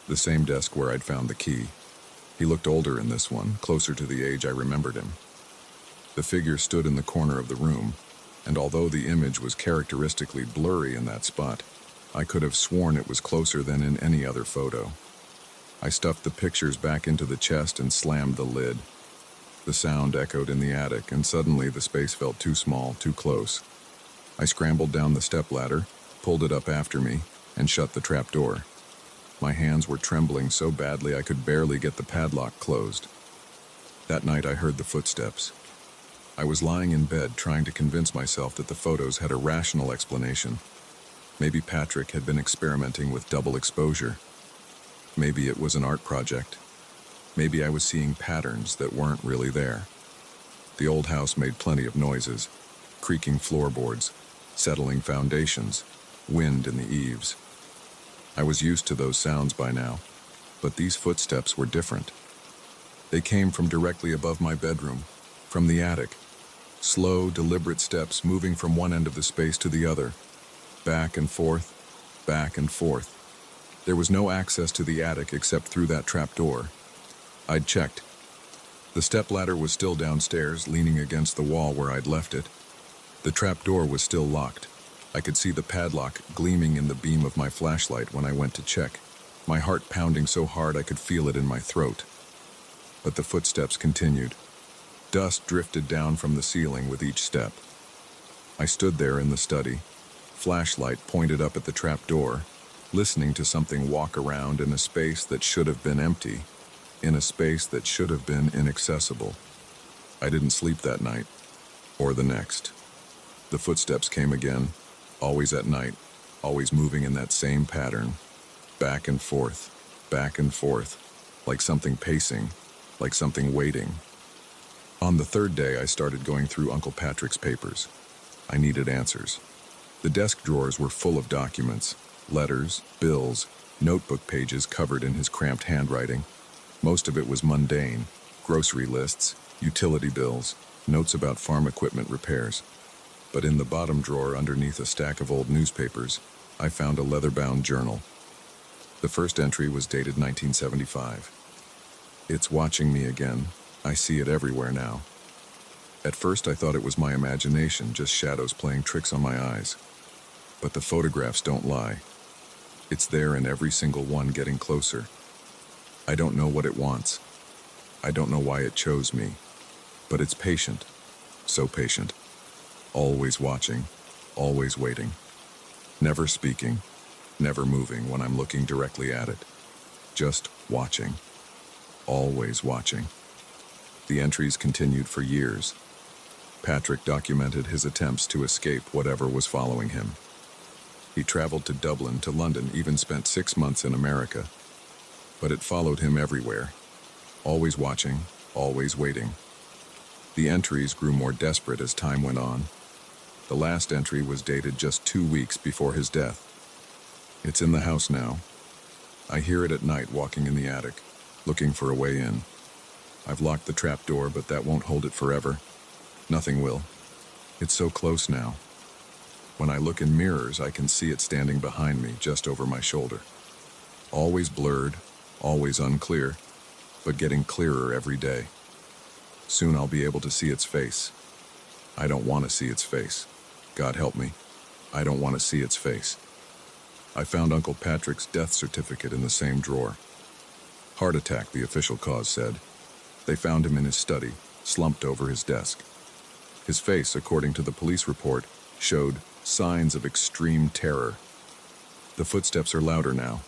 the same desk where I'd found the key. He looked older in this one, closer to the age I remembered him. The figure stood in the corner of the room, and although the image was characteristically blurry in that spot, I could have sworn it was closer than in any other photo. I stuffed the pictures back into the chest and slammed the lid. The sound echoed in the attic, and suddenly the space felt too small, too close. I scrambled down the stepladder, pulled it up after me, and shut the trap door. My hands were trembling so badly I could barely get the padlock closed. That night I heard the footsteps. I was lying in bed trying to convince myself that the photos had a rational explanation. Maybe Patrick had been experimenting with double exposure. Maybe it was an art project. Maybe I was seeing patterns that weren't really there. The old house made plenty of noises, creaking floorboards, settling foundations, wind in the eaves. I was used to those sounds by now, but these footsteps were different. They came from directly above my bedroom, from the attic. Slow, deliberate steps moving from one end of the space to the other, back and forth, back and forth. There was no access to the attic except through that trap door. I'd checked. The stepladder was still downstairs, leaning against the wall where I'd left it. The trap door was still locked. I could see the padlock gleaming in the beam of my flashlight when I went to check, my heart pounding so hard I could feel it in my throat. But the footsteps continued. Dust drifted down from the ceiling with each step. I stood there in the study, flashlight pointed up at the trap door, listening to something walk around in a space that should have been empty, in a space that should have been inaccessible. I didn't sleep that night, or the next. The footsteps came again, always at night, always moving in that same pattern, back and forth, like something pacing, like something waiting. On the third day, I started going through Uncle Patrick's papers. I needed answers. The desk drawers were full of documents, letters, bills, notebook pages covered in his cramped handwriting. Most of it was mundane, grocery lists, utility bills, notes about farm equipment repairs. But in the bottom drawer underneath a stack of old newspapers, I found a leather-bound journal. The first entry was dated 1975. It's watching me again. I see it everywhere now. At first I thought it was my imagination, just shadows playing tricks on my eyes. But the photographs don't lie. It's there in every single one, getting closer. I don't know what it wants. I don't know why it chose me. But it's patient. So patient. Always watching. Always waiting. Never speaking. Never moving when I'm looking directly at it. Just watching. Always watching. The entries continued for years. Patrick documented his attempts to escape whatever was following him. He traveled to Dublin, to London, even spent 6 months in America. But it followed him everywhere. Always watching, always waiting. The entries grew more desperate as time went on. The last entry was dated just 2 weeks before his death. It's in the house now. I hear it at night walking in the attic, looking for a way in. I've locked the trap door, but that won't hold it forever. Nothing will. It's so close now. When I look in mirrors, I can see it standing behind me, just over my shoulder. Always blurred, always unclear, but getting clearer every day. Soon I'll be able to see its face. I don't want to see its face. God help me. I don't want to see its face. I found Uncle Patrick's death certificate in the same drawer. Heart attack, the official cause said. They found him in his study, slumped over his desk. His face, according to the police report, showed signs of extreme terror. The footsteps are louder now.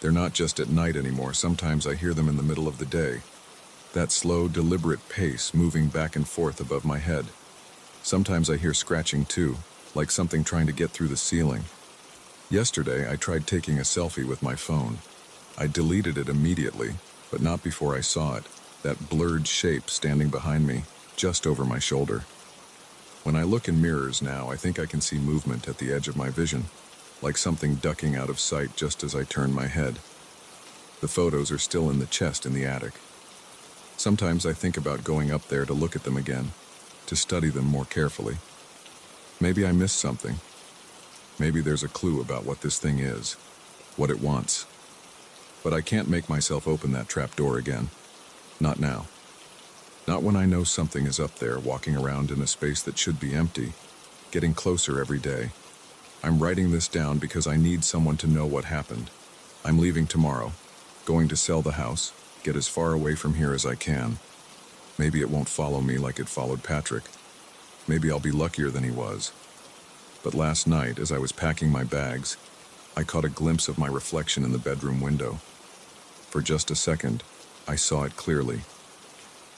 They're not just at night anymore. Sometimes I hear them in the middle of the day. That slow, deliberate pace moving back and forth above my head. Sometimes I hear scratching too, like something trying to get through the ceiling. Yesterday, I tried taking a selfie with my phone. I deleted it immediately, but not before I saw it, that blurred shape standing behind me, just over my shoulder. When I look in mirrors now, I think I can see movement at the edge of my vision, like something ducking out of sight just as I turn my head. The photos are still in the chest in the attic. Sometimes I think about going up there to look at them again, to study them more carefully. Maybe I missed something. Maybe there's a clue about what this thing is, what it wants. But I can't make myself open that trap door again. Not now. Not when I know something is up there, walking around in a space that should be empty, getting closer every day. I'm writing this down because I need someone to know what happened. I'm leaving tomorrow, going to sell the house, get as far away from here as I can. Maybe it won't follow me like it followed Patrick. Maybe I'll be luckier than he was. But last night, as I was packing my bags, I caught a glimpse of my reflection in the bedroom window. For just a second, I saw it clearly.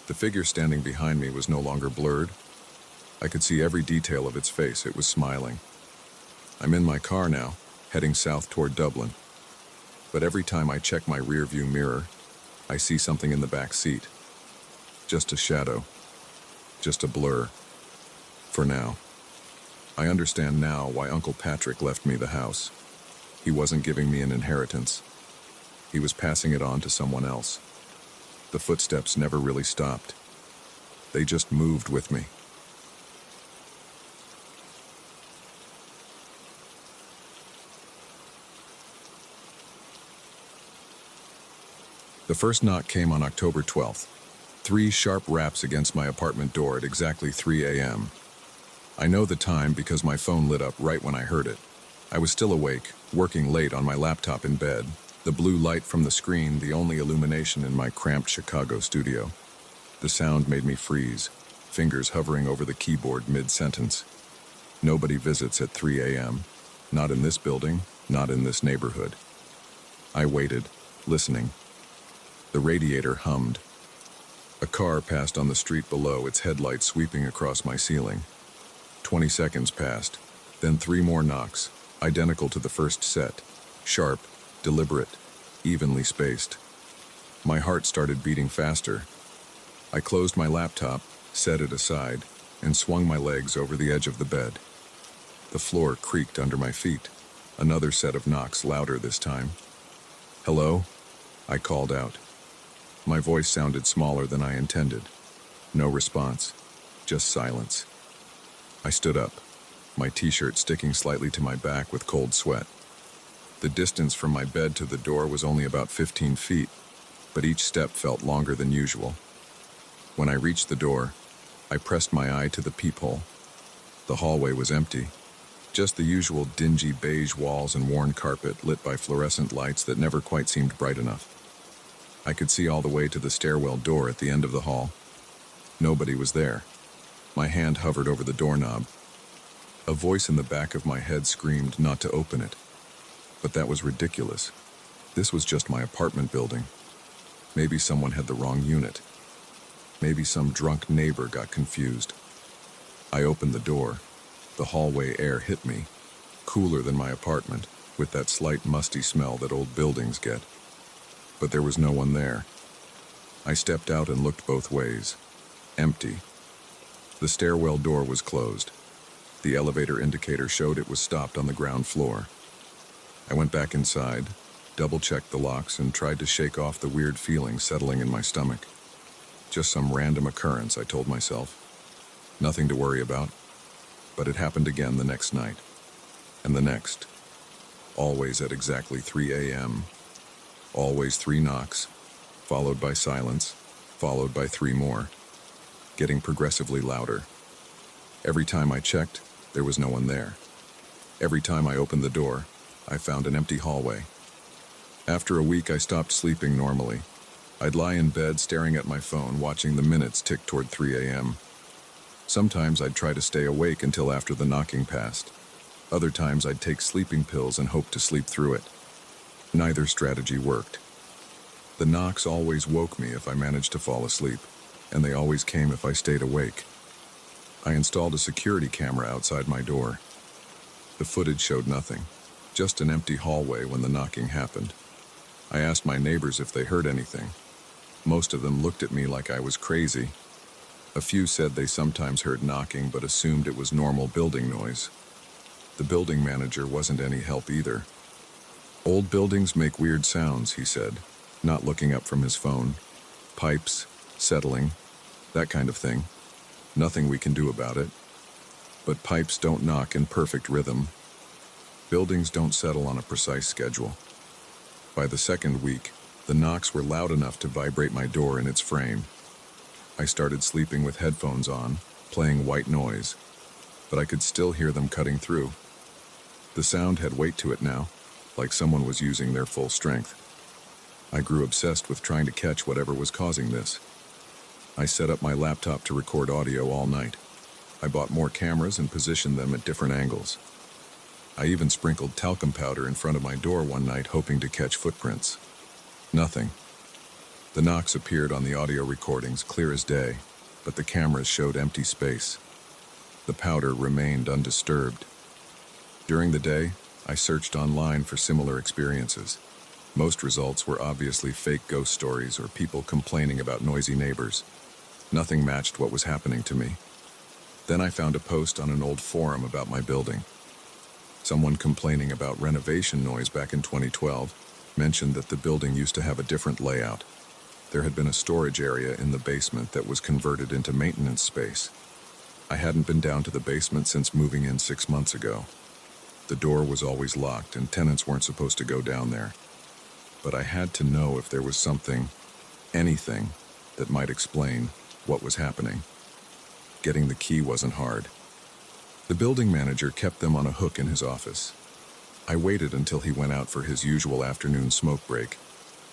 The figure standing behind me was no longer blurred. I could see every detail of its face. It was smiling. I'm in my car now, heading south toward Dublin. But every time I check my rearview mirror, I see something in the back seat. Just a shadow. Just a blur. For now. I understand now why Uncle Patrick left me the house. He wasn't giving me an inheritance. He was passing it on to someone else. The footsteps never really stopped. They just moved with me. The first knock came on October 12th. Three sharp raps against my apartment door at exactly 3 a.m. I know the time because my phone lit up right when I heard it. I was still awake, working late on my laptop in bed, the blue light from the screen the only illumination in my cramped Chicago studio. The sound made me freeze, fingers hovering over the keyboard mid-sentence. Nobody visits at 3 a.m. Not in this building, not in this neighborhood. I waited, listening. The radiator hummed. A car passed on the street below, its headlights sweeping across my ceiling. 20 seconds passed, then 3 more knocks, identical to the first set, sharp, deliberate, evenly spaced. My heart started beating faster. I closed my laptop, set it aside, and swung my legs over the edge of the bed. The floor creaked under my feet. Another set of knocks, louder this time. "Hello?" I called out. My voice sounded smaller than I intended. No response, just silence. I stood up, my t-shirt sticking slightly to my back with cold sweat. The distance from my bed to the door was only about 15 feet, but each step felt longer than usual. When I reached the door, I pressed my eye to the peephole. The hallway was empty, just the usual dingy beige walls and worn carpet lit by fluorescent lights that never quite seemed bright enough. I could see all the way to the stairwell door at the end of the hall. Nobody was there. My hand hovered over the doorknob. A voice in the back of my head screamed not to open it. But that was ridiculous. This was just my apartment building. Maybe someone had the wrong unit. Maybe some drunk neighbor got confused. I opened the door. The hallway air hit me, cooler than my apartment, with that slight musty smell that old buildings get. But there was no one there. I stepped out and looked both ways. Empty. The stairwell door was closed. The elevator indicator showed it was stopped on the ground floor. I went back inside, double-checked the locks, and tried to shake off the weird feeling settling in my stomach. Just some random occurrence, I told myself. Nothing to worry about. But it happened again the next night. And the next. Always at exactly 3 a.m. Always 3 knocks, followed by silence, followed by 3 more, getting progressively louder. Every time I checked, there was no one there. Every time I opened the door, I found an empty hallway. After a week, I stopped sleeping normally. I'd lie in bed staring at my phone, watching the minutes tick toward 3 a.m. Sometimes I'd try to stay awake until after the knocking passed. Other times I'd take sleeping pills and hope to sleep through it. Neither strategy worked. The knocks always woke me if I managed to fall asleep, and they always came if I stayed awake. I installed a security camera outside my door. The footage showed nothing, just an empty hallway when the knocking happened. I asked my neighbors if they heard anything. Most of them looked at me like I was crazy. A few said they sometimes heard knocking but assumed it was normal building noise. The building manager wasn't any help either. "Old buildings make weird sounds," he said, not looking up from his phone. "Pipes, settling, that kind of thing. Nothing we can do about it. But pipes don't knock in perfect rhythm. Buildings don't settle on a precise schedule." By the second week, the knocks were loud enough to vibrate my door in its frame. I started sleeping with headphones on, playing white noise, but I could still hear them cutting through. The sound had weight to it now, like someone was using their full strength. I grew obsessed with trying to catch whatever was causing this. I set up my laptop to record audio all night. I bought more cameras and positioned them at different angles. I even sprinkled talcum powder in front of my door one night, hoping to catch footprints. Nothing. The knocks appeared on the audio recordings clear as day, but the cameras showed empty space. The powder remained undisturbed. During the day, I searched online for similar experiences. Most results were obviously fake ghost stories or people complaining about noisy neighbors. Nothing matched what was happening to me. Then I found a post on an old forum about my building. Someone complaining about renovation noise back in 2012 mentioned that the building used to have a different layout. There had been a storage area in the basement that was converted into maintenance space. I hadn't been down to the basement since moving in 6 months ago. The door was always locked and tenants weren't supposed to go down there. But I had to know if there was something, anything, that might explain what was happening. Getting the key wasn't hard. The building manager kept them on a hook in his office. I waited until he went out for his usual afternoon smoke break,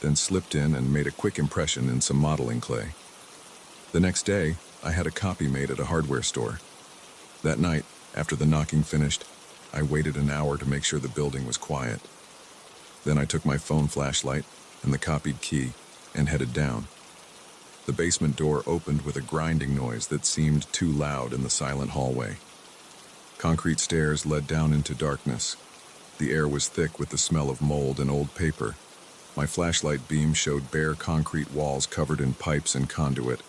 then slipped in and made a quick impression in some modeling clay. The next day, I had a copy made at a hardware store. That night, after the knocking finished, I waited an hour to make sure the building was quiet. Then I took my phone flashlight and the copied key and headed down. The basement door opened with a grinding noise that seemed too loud in the silent hallway. Concrete stairs led down into darkness. The air was thick with the smell of mold and old paper. My flashlight beam showed bare concrete walls covered in pipes and conduit.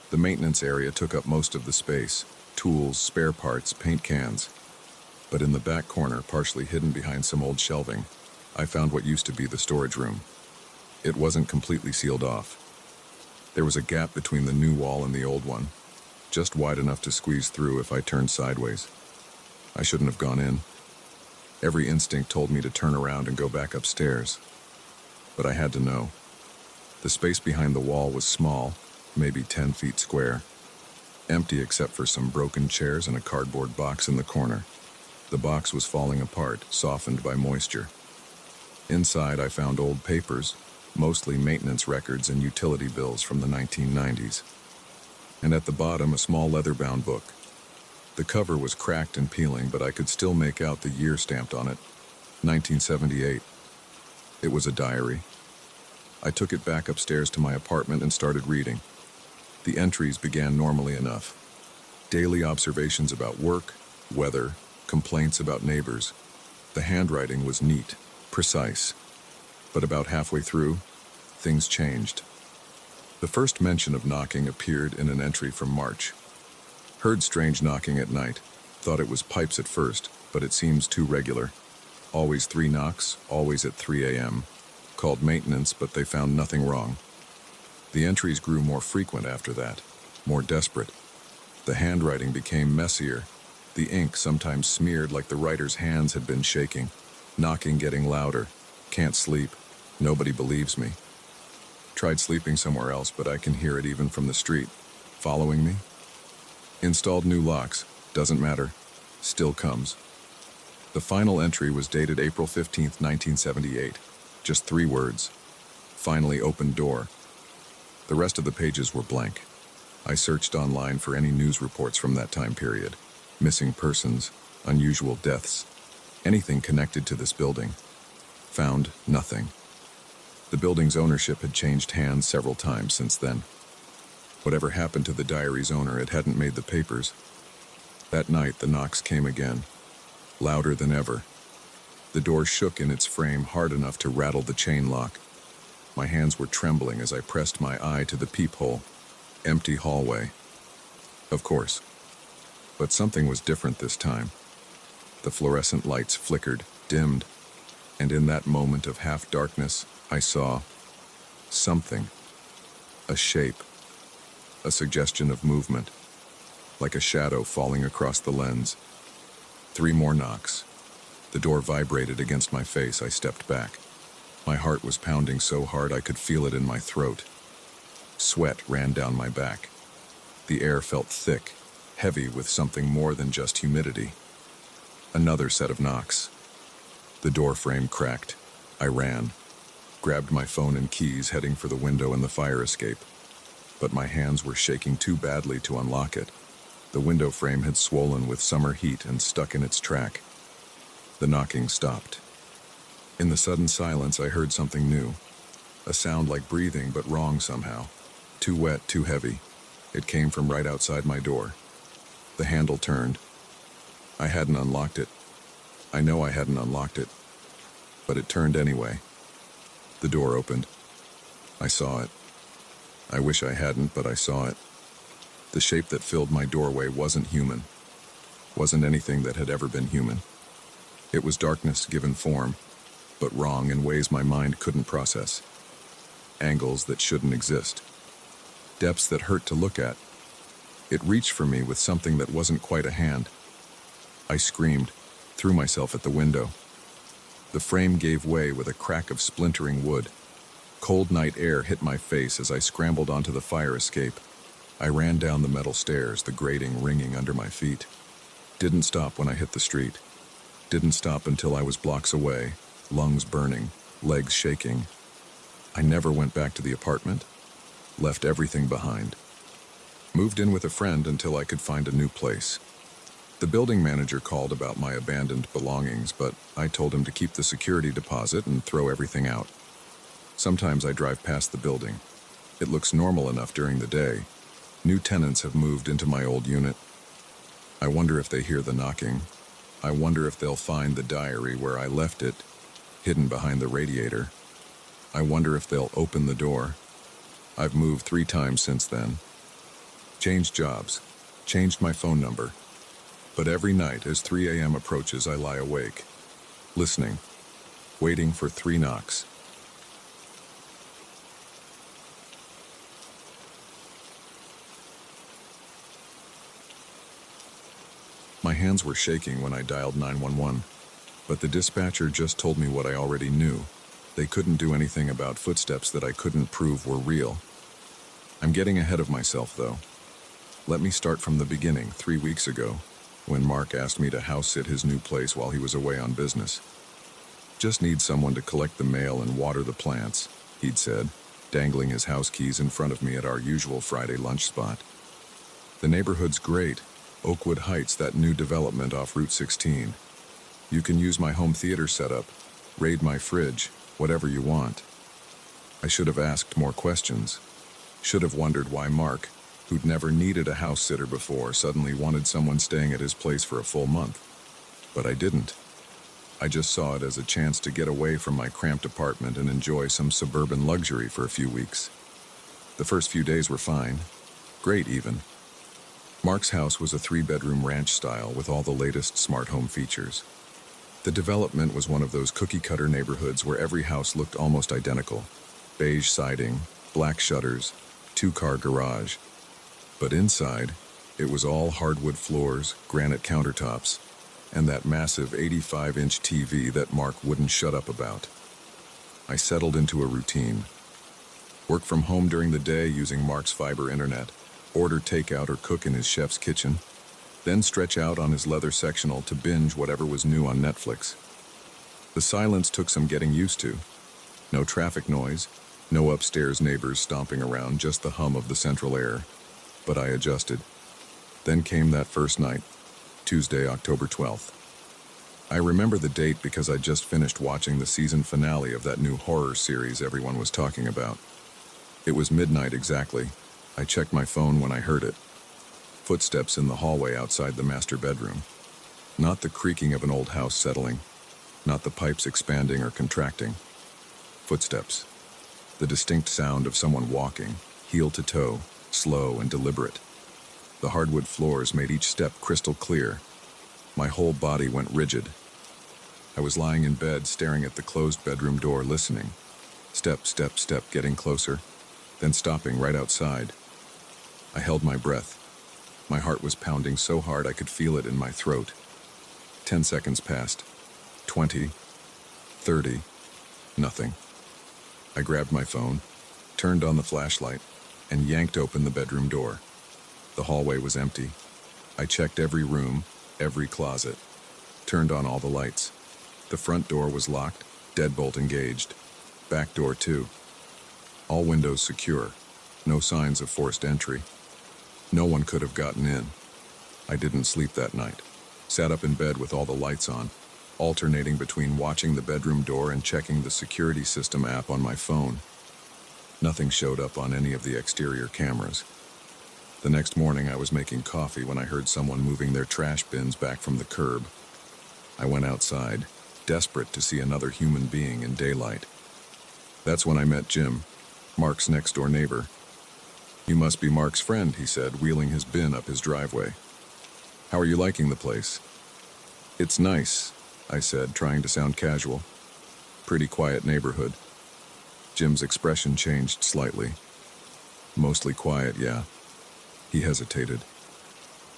The maintenance area took up most of the space: tools, spare parts, paint cans. But in the back corner, partially hidden behind some old shelving, I found what used to be the storage room. It wasn't completely sealed off. There was a gap between the new wall and the old one, just wide enough to squeeze through if I turned sideways. I shouldn't have gone in. Every instinct told me to turn around and go back upstairs. But I had to know. The space behind the wall was small, maybe 10 feet square, empty except for some broken chairs and a cardboard box in the corner. The box was falling apart, softened by moisture. Inside, I found old papers, mostly maintenance records and utility bills from the 1990s. And at the bottom, a small leather-bound book. The cover was cracked and peeling, but I could still make out the year stamped on it, 1978. It was a diary. I took it back upstairs to my apartment and started reading. The entries began normally enough. Daily observations about work, weather, complaints about neighbors. The handwriting was neat, precise. But about halfway through, things changed. The first mention of knocking appeared in an entry from March. Heard strange knocking at night. Thought it was pipes at first, but it seems too regular. Always 3 knocks, always at 3 a.m. Called maintenance, but they found nothing wrong. The entries grew more frequent after that, more desperate. The handwriting became messier. The ink sometimes smeared like the writer's hands had been shaking. Knocking getting louder. Can't sleep. Nobody believes me. Tried sleeping somewhere else, but I can hear it even from the street. Following me? Installed new locks. Doesn't matter. Still comes. The final entry was dated April 15th, 1978. Just 3 words. Finally opened door. The rest of the pages were blank. I searched online for any news reports from that time period. Missing persons, unusual deaths, anything connected to this building. Found nothing. The building's ownership had changed hands several times since then. Whatever happened to the diary's owner, it hadn't made the papers. That night, the knocks came again, louder than ever. The door shook in its frame hard enough to rattle the chain lock. My hands were trembling as I pressed my eye to the peephole. Empty hallway. Of course. But something was different this time. The fluorescent lights flickered, dimmed, and in that moment of half-darkness, I saw something. A shape. A suggestion of movement. Like a shadow falling across the lens. 3 more knocks. The door vibrated against my face. I stepped back. My heart was pounding so hard I could feel it in my throat. Sweat ran down my back. The air felt thick, heavy with something more than just humidity. Another set of knocks. The door frame cracked. I ran, grabbed my phone and keys, heading for the window and the fire escape. But my hands were shaking too badly to unlock it. The window frame had swollen with summer heat and stuck in its track. The knocking stopped. In the sudden silence, I heard something new. A sound like breathing, but wrong somehow. Too wet, too heavy. It came from right outside my door. The handle turned. I hadn't unlocked it. I know I hadn't unlocked it. But it turned anyway. The door opened. I saw it. I wish I hadn't, but I saw it. The shape that filled my doorway wasn't human. Wasn't anything that had ever been human. It was darkness given form, but wrong in ways my mind couldn't process. Angles that shouldn't exist. Depths that hurt to look at. It reached for me with something that wasn't quite a hand. I screamed, threw myself at the window. The frame gave way with a crack of splintering wood. Cold night air hit my face as I scrambled onto the fire escape. I ran down the metal stairs, the grating ringing under my feet. Didn't stop when I hit the street. Didn't stop until I was blocks away, lungs burning, legs shaking. I never went back to the apartment. Left everything behind. Moved in with a friend until I could find a new place. The building manager called about my abandoned belongings, but I told him to keep the security deposit and throw everything out. Sometimes I drive past the building. It looks normal enough during the day. New tenants have moved into my old unit. I wonder if they hear the knocking. I wonder if they'll find the diary where I left it, hidden behind the radiator. I wonder if they'll open the door. I've moved 3 times since then. Changed jobs. Changed my phone number. But every night as 3 a.m. approaches, I lie awake, listening, waiting for 3 knocks. My hands were shaking when I dialed 911, but the dispatcher just told me what I already knew. They couldn't do anything about footsteps that I couldn't prove were real. I'm getting ahead of myself, though. Let me start from the beginning, 3 weeks ago, when Mark asked me to house-sit his new place while he was away on business. Just need someone to collect the mail and water the plants, he'd said, dangling his house keys in front of me at our usual Friday lunch spot. The neighborhood's great. Oakwood Heights, that new development off Route 16. You can use my home theater setup, raid my fridge, whatever you want. I should have asked more questions. Should have wondered why Mark, who'd never needed a house sitter before, suddenly wanted someone staying at his place for a full month. But I didn't. I just saw it as a chance to get away from my cramped apartment and enjoy some suburban luxury for a few weeks. The first few days were fine. Great, even. Mark's house was a 3-bedroom ranch style with all the latest smart home features. The development was one of those cookie-cutter neighborhoods where every house looked almost identical. Beige siding, black shutters, 2-car garage. But inside, it was all hardwood floors, granite countertops, and that massive 85-inch TV that Mark wouldn't shut up about. I settled into a routine. Work from home during the day using Mark's fiber internet, order takeout or cook in his chef's kitchen, then stretch out on his leather sectional to binge whatever was new on Netflix. The silence took some getting used to. No traffic noise, no upstairs neighbors stomping around, just the hum of the central air. But I adjusted. Then came that first night, Tuesday, October 12th. I remember the date because I just finished watching the season finale of that new horror series everyone was talking about. It was midnight exactly. I checked my phone when I heard it. Footsteps in the hallway outside the master bedroom. Not the creaking of an old house settling. Not the pipes expanding or contracting. Footsteps. The distinct sound of someone walking, heel to toe, slow and deliberate. The hardwood floors made each step crystal clear. My whole body went rigid. I was lying in bed, staring at the closed bedroom door, listening. Step, step, step, getting closer, then stopping right outside. I held my breath. My heart was pounding so hard I could feel it in my throat. 10 seconds passed. 20. 30. Nothing. I grabbed my phone, turned on the flashlight, and yanked open the bedroom door. The hallway was empty. I checked every room, every closet, turned on all the lights. The front door was locked, deadbolt engaged. Back door too. All windows secure. No signs of forced entry. No one could have gotten in. I didn't sleep that night. Sat up in bed with all the lights on, alternating between watching the bedroom door and checking the security system app on my phone. Nothing showed up on any of the exterior cameras. The next morning I was making coffee when I heard someone moving their trash bins back from the curb. I went outside, desperate to see another human being in daylight. That's when I met Jim, Mark's next-door neighbor. "You must be Mark's friend," he said, wheeling his bin up his driveway. "How are you liking the place?" "It's nice," I said, trying to sound casual. "Pretty quiet neighborhood." Jim's expression changed slightly. "Mostly quiet, yeah." He hesitated.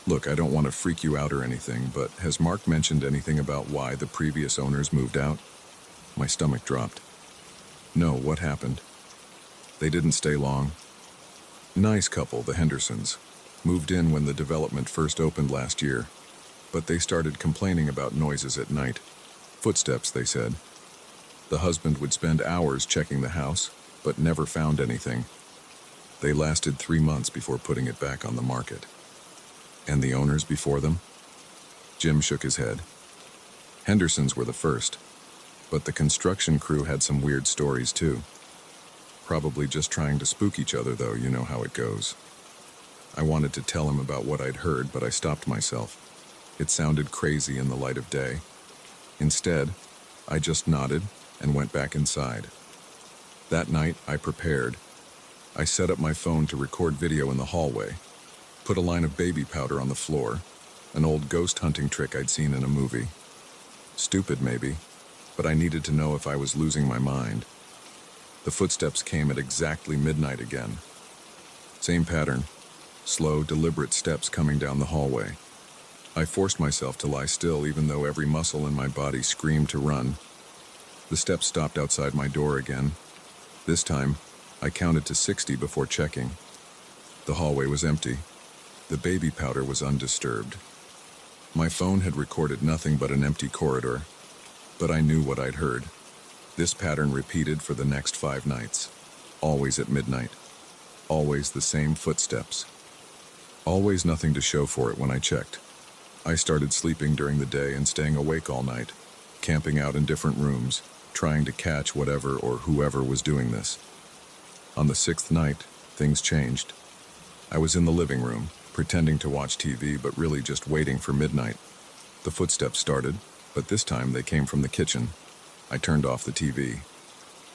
"Look, I don't want to freak you out or anything, but has Mark mentioned anything about why the previous owners moved out?" My stomach dropped. "No, what happened?" They didn't stay long. Nice couple, the Hendersons. Moved in when the development first opened last year, but they started complaining about noises at night. Footsteps, they said. The husband would spend hours checking the house, but never found anything. They lasted 3 months before putting it back on the market. And the owners before them? Jim shook his head. Hendersons were the first, but the construction crew had some weird stories too. Probably just trying to spook each other, though, you know how it goes. I wanted to tell him about what I'd heard, but I stopped myself. It sounded crazy in the light of day. Instead, I just nodded and went back inside. That night, I prepared. I set up my phone to record video in the hallway, put a line of baby powder on the floor, an old ghost hunting trick I'd seen in a movie. Stupid, maybe, but I needed to know if I was losing my mind. The footsteps came at exactly midnight again. Same pattern, slow, deliberate steps coming down the hallway. I forced myself to lie still even though every muscle in my body screamed to run. The steps stopped outside my door again. This time, I counted to 60 before checking. The hallway was empty. The baby powder was undisturbed. My phone had recorded nothing but an empty corridor, but I knew what I'd heard. This pattern repeated for the next 5 nights, always at midnight, always the same footsteps, always nothing to show for it when I checked. I started sleeping during the day and staying awake all night, camping out in different rooms, trying to catch whatever or whoever was doing this. On the 6th night, things changed. I was in the living room, pretending to watch TV, but really just waiting for midnight. The footsteps started, but this time they came from the kitchen. I turned off the TV.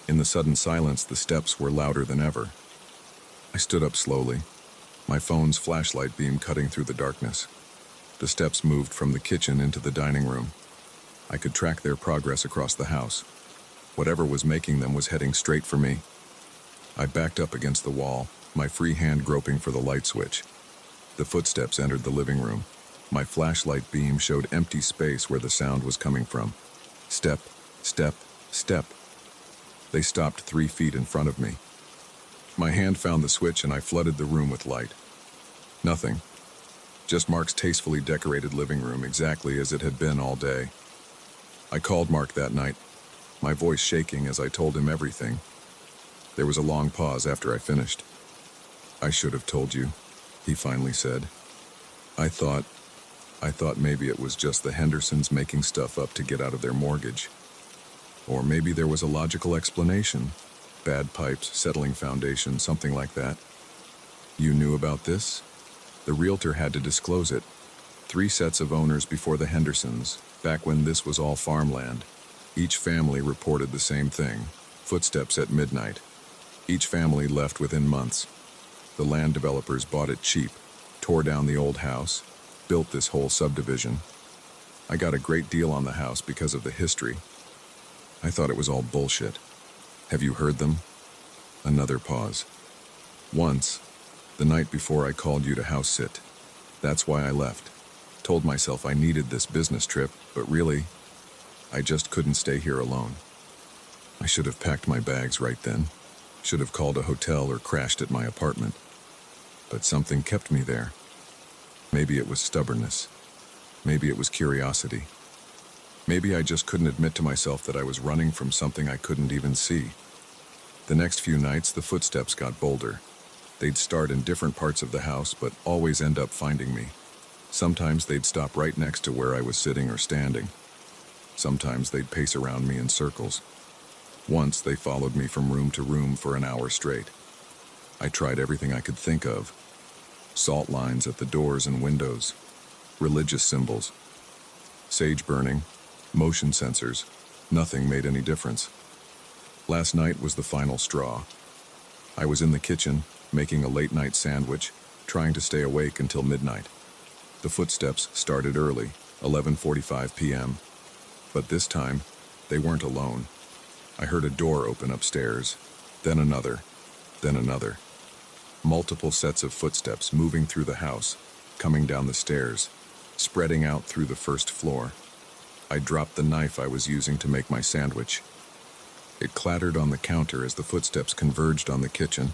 In the sudden silence, the steps were louder than ever. I stood up slowly, my phone's flashlight beam cutting through the darkness. The steps moved from the kitchen into the dining room. I could track their progress across the house. Whatever was making them was heading straight for me. I backed up against the wall, my free hand groping for the light switch. The footsteps entered the living room. My flashlight beam showed empty space where the sound was coming from. Step, step, step. They stopped 3 feet in front of me. My hand found the switch and I flooded the room with light. Nothing. Just Mark's tastefully decorated living room, exactly as it had been all day. I called Mark that night, my voice shaking as I told him everything. There was a long pause after I finished. "I should have told you," he finally said. I thought maybe it was just the Hendersons making stuff up to get out of their mortgage. Or maybe there was a logical explanation. Bad pipes, settling foundation, something like that. "You knew about this?" The realtor had to disclose it. 3 sets of owners before the Hendersons, back when this was all farmland. Each family reported the same thing, footsteps at midnight. Each family left within months. The land developers bought it cheap, tore down the old house, built this whole subdivision. I got a great deal on the house because of the history. I thought it was all bullshit. "Have you heard them?" Another pause. "Once, the night before I called you to house sit. That's why I left. Told myself I needed this business trip, but really, I just couldn't stay here alone. I should have packed my bags right then. Should have called a hotel or crashed at my apartment. But something kept me there. Maybe it was stubbornness. Maybe it was curiosity. Maybe I just couldn't admit to myself that I was running from something I couldn't even see. The next few nights, the footsteps got bolder. They'd start in different parts of the house, but always end up finding me. Sometimes they'd stop right next to where I was sitting or standing. Sometimes they'd pace around me in circles. Once they followed me from room to room for an hour straight. I tried everything I could think of. Salt lines at the doors and windows, religious symbols, sage burning, motion sensors. Nothing made any difference. Last night was the final straw. I was in the kitchen, making a late-night sandwich, trying to stay awake until midnight. The footsteps started early, 11:45 p.m. But this time, they weren't alone. I heard a door open upstairs, then another, then another. Multiple sets of footsteps moving through the house, coming down the stairs, spreading out through the first floor. I dropped the knife I was using to make my sandwich. It clattered on the counter as the footsteps converged on the kitchen.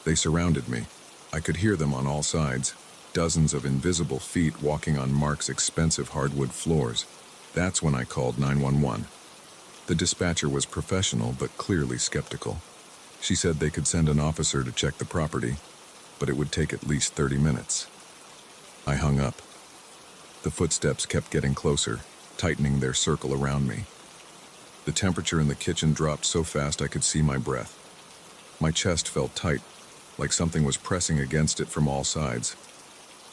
They surrounded me. I could hear them on all sides, dozens of invisible feet walking on Mark's expensive hardwood floors. That's when I called 911. The dispatcher was professional but clearly skeptical. She said they could send an officer to check the property, but it would take at least 30 minutes. I hung up. The footsteps kept getting closer, tightening their circle around me. The temperature in the kitchen dropped so fast I could see my breath. My chest felt tight, like something was pressing against it from all sides.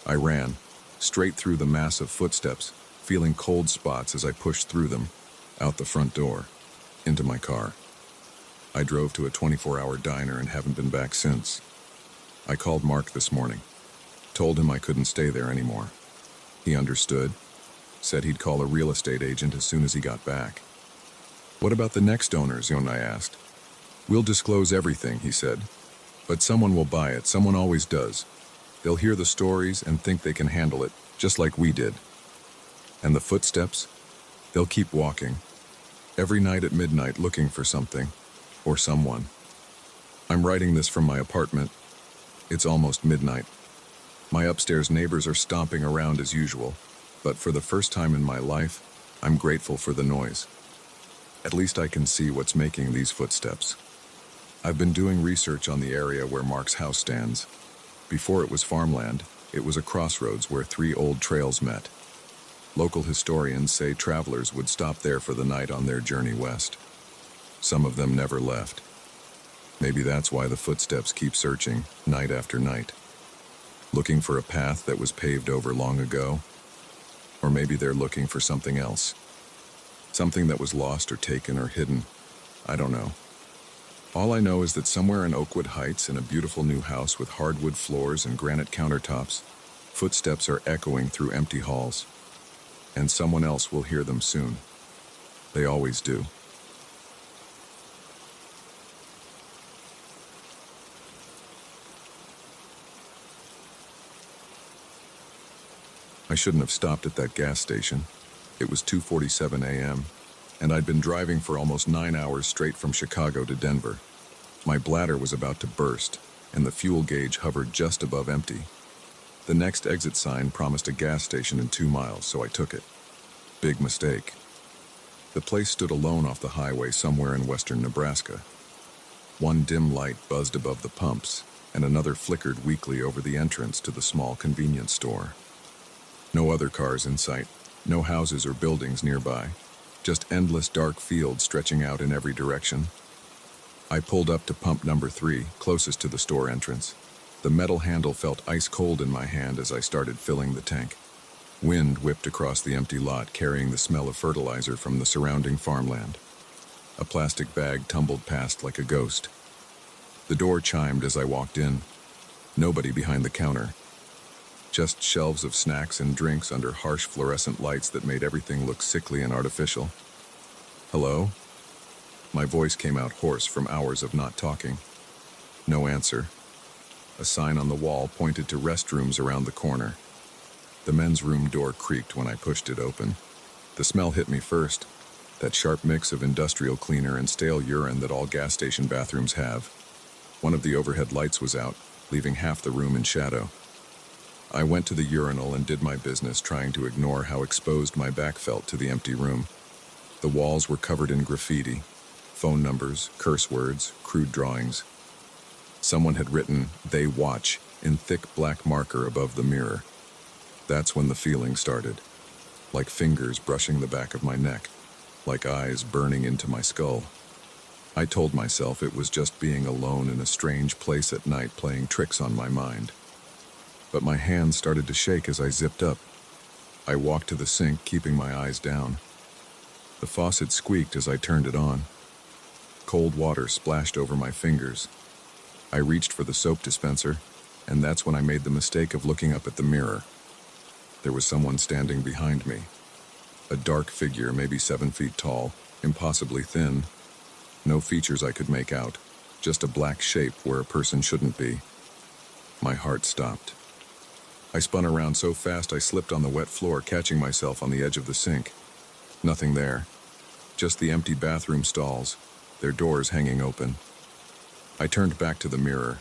I ran, straight through the mass of footsteps, feeling cold spots as I pushed through them, out the front door, into my car. I drove to a 24-hour diner and haven't been back since. I called Mark this morning, told him I couldn't stay there anymore. He understood, said he'd call a real estate agent as soon as he got back. What about the next owners, I asked. We'll disclose everything, he said. But someone will buy it, someone always does. They'll hear the stories and think they can handle it, just like we did. And the footsteps? They'll keep walking, every night at midnight looking for something, or someone. I'm writing this from my apartment. It's almost midnight. My upstairs neighbors are stomping around as usual, but for the first time in my life, I'm grateful for the noise. At least I can see what's making these footsteps. I've been doing research on the area where Mark's house stands. Before it was farmland, it was a crossroads where 3 old trails met. Local historians say travelers would stop there for the night on their journey west. Some of them never left. Maybe that's why the footsteps keep searching, night after night. Looking for a path that was paved over long ago? Or maybe they're looking for something else. Something that was lost or taken or hidden. I don't know. All I know is that somewhere in Oakwood Heights, in a beautiful new house with hardwood floors and granite countertops, footsteps are echoing through empty halls. And someone else will hear them soon. They always do. I shouldn't have stopped at that gas station. It was 2:47 a.m., and I'd been driving for almost 9 hours straight from Chicago to Denver. My bladder was about to burst, and the fuel gauge hovered just above empty. The next exit sign promised a gas station in 2 miles, so I took it. Big mistake. The place stood alone off the highway somewhere in western Nebraska. One dim light buzzed above the pumps, and another flickered weakly over the entrance to the small convenience store. No other cars in sight, no houses or buildings nearby, just endless dark fields stretching out in every direction. I pulled up to pump number 3, closest to the store entrance. The metal handle felt ice cold in my hand as I started filling the tank. Wind whipped across the empty lot, carrying the smell of fertilizer from the surrounding farmland. A plastic bag tumbled past like a ghost. The door chimed as I walked in. Nobody behind the counter. Just shelves of snacks and drinks under harsh fluorescent lights that made everything look sickly and artificial. Hello? My voice came out hoarse from hours of not talking. No answer. A sign on the wall pointed to restrooms around the corner. The men's room door creaked when I pushed it open. The smell hit me first, that sharp mix of industrial cleaner and stale urine that all gas station bathrooms have. One of the overhead lights was out, leaving half the room in shadow. I went to the urinal and did my business, trying to ignore how exposed my back felt to the empty room. The walls were covered in graffiti, phone numbers, curse words, crude drawings. Someone had written, "They watch," in thick black marker above the mirror. That's when the feeling started, like fingers brushing the back of my neck, like eyes burning into my skull. I told myself it was just being alone in a strange place at night playing tricks on my mind. But my hands started to shake as I zipped up. I walked to the sink, keeping my eyes down. The faucet squeaked as I turned it on. Cold water splashed over my fingers. I reached for the soap dispenser, and that's when I made the mistake of looking up at the mirror. There was someone standing behind me. A dark figure, maybe 7 feet tall, impossibly thin. No features I could make out, just a black shape where a person shouldn't be. My heart stopped. I spun around so fast I slipped on the wet floor, catching myself on the edge of the sink. Nothing there. Just the empty bathroom stalls, their doors hanging open. I turned back to the mirror,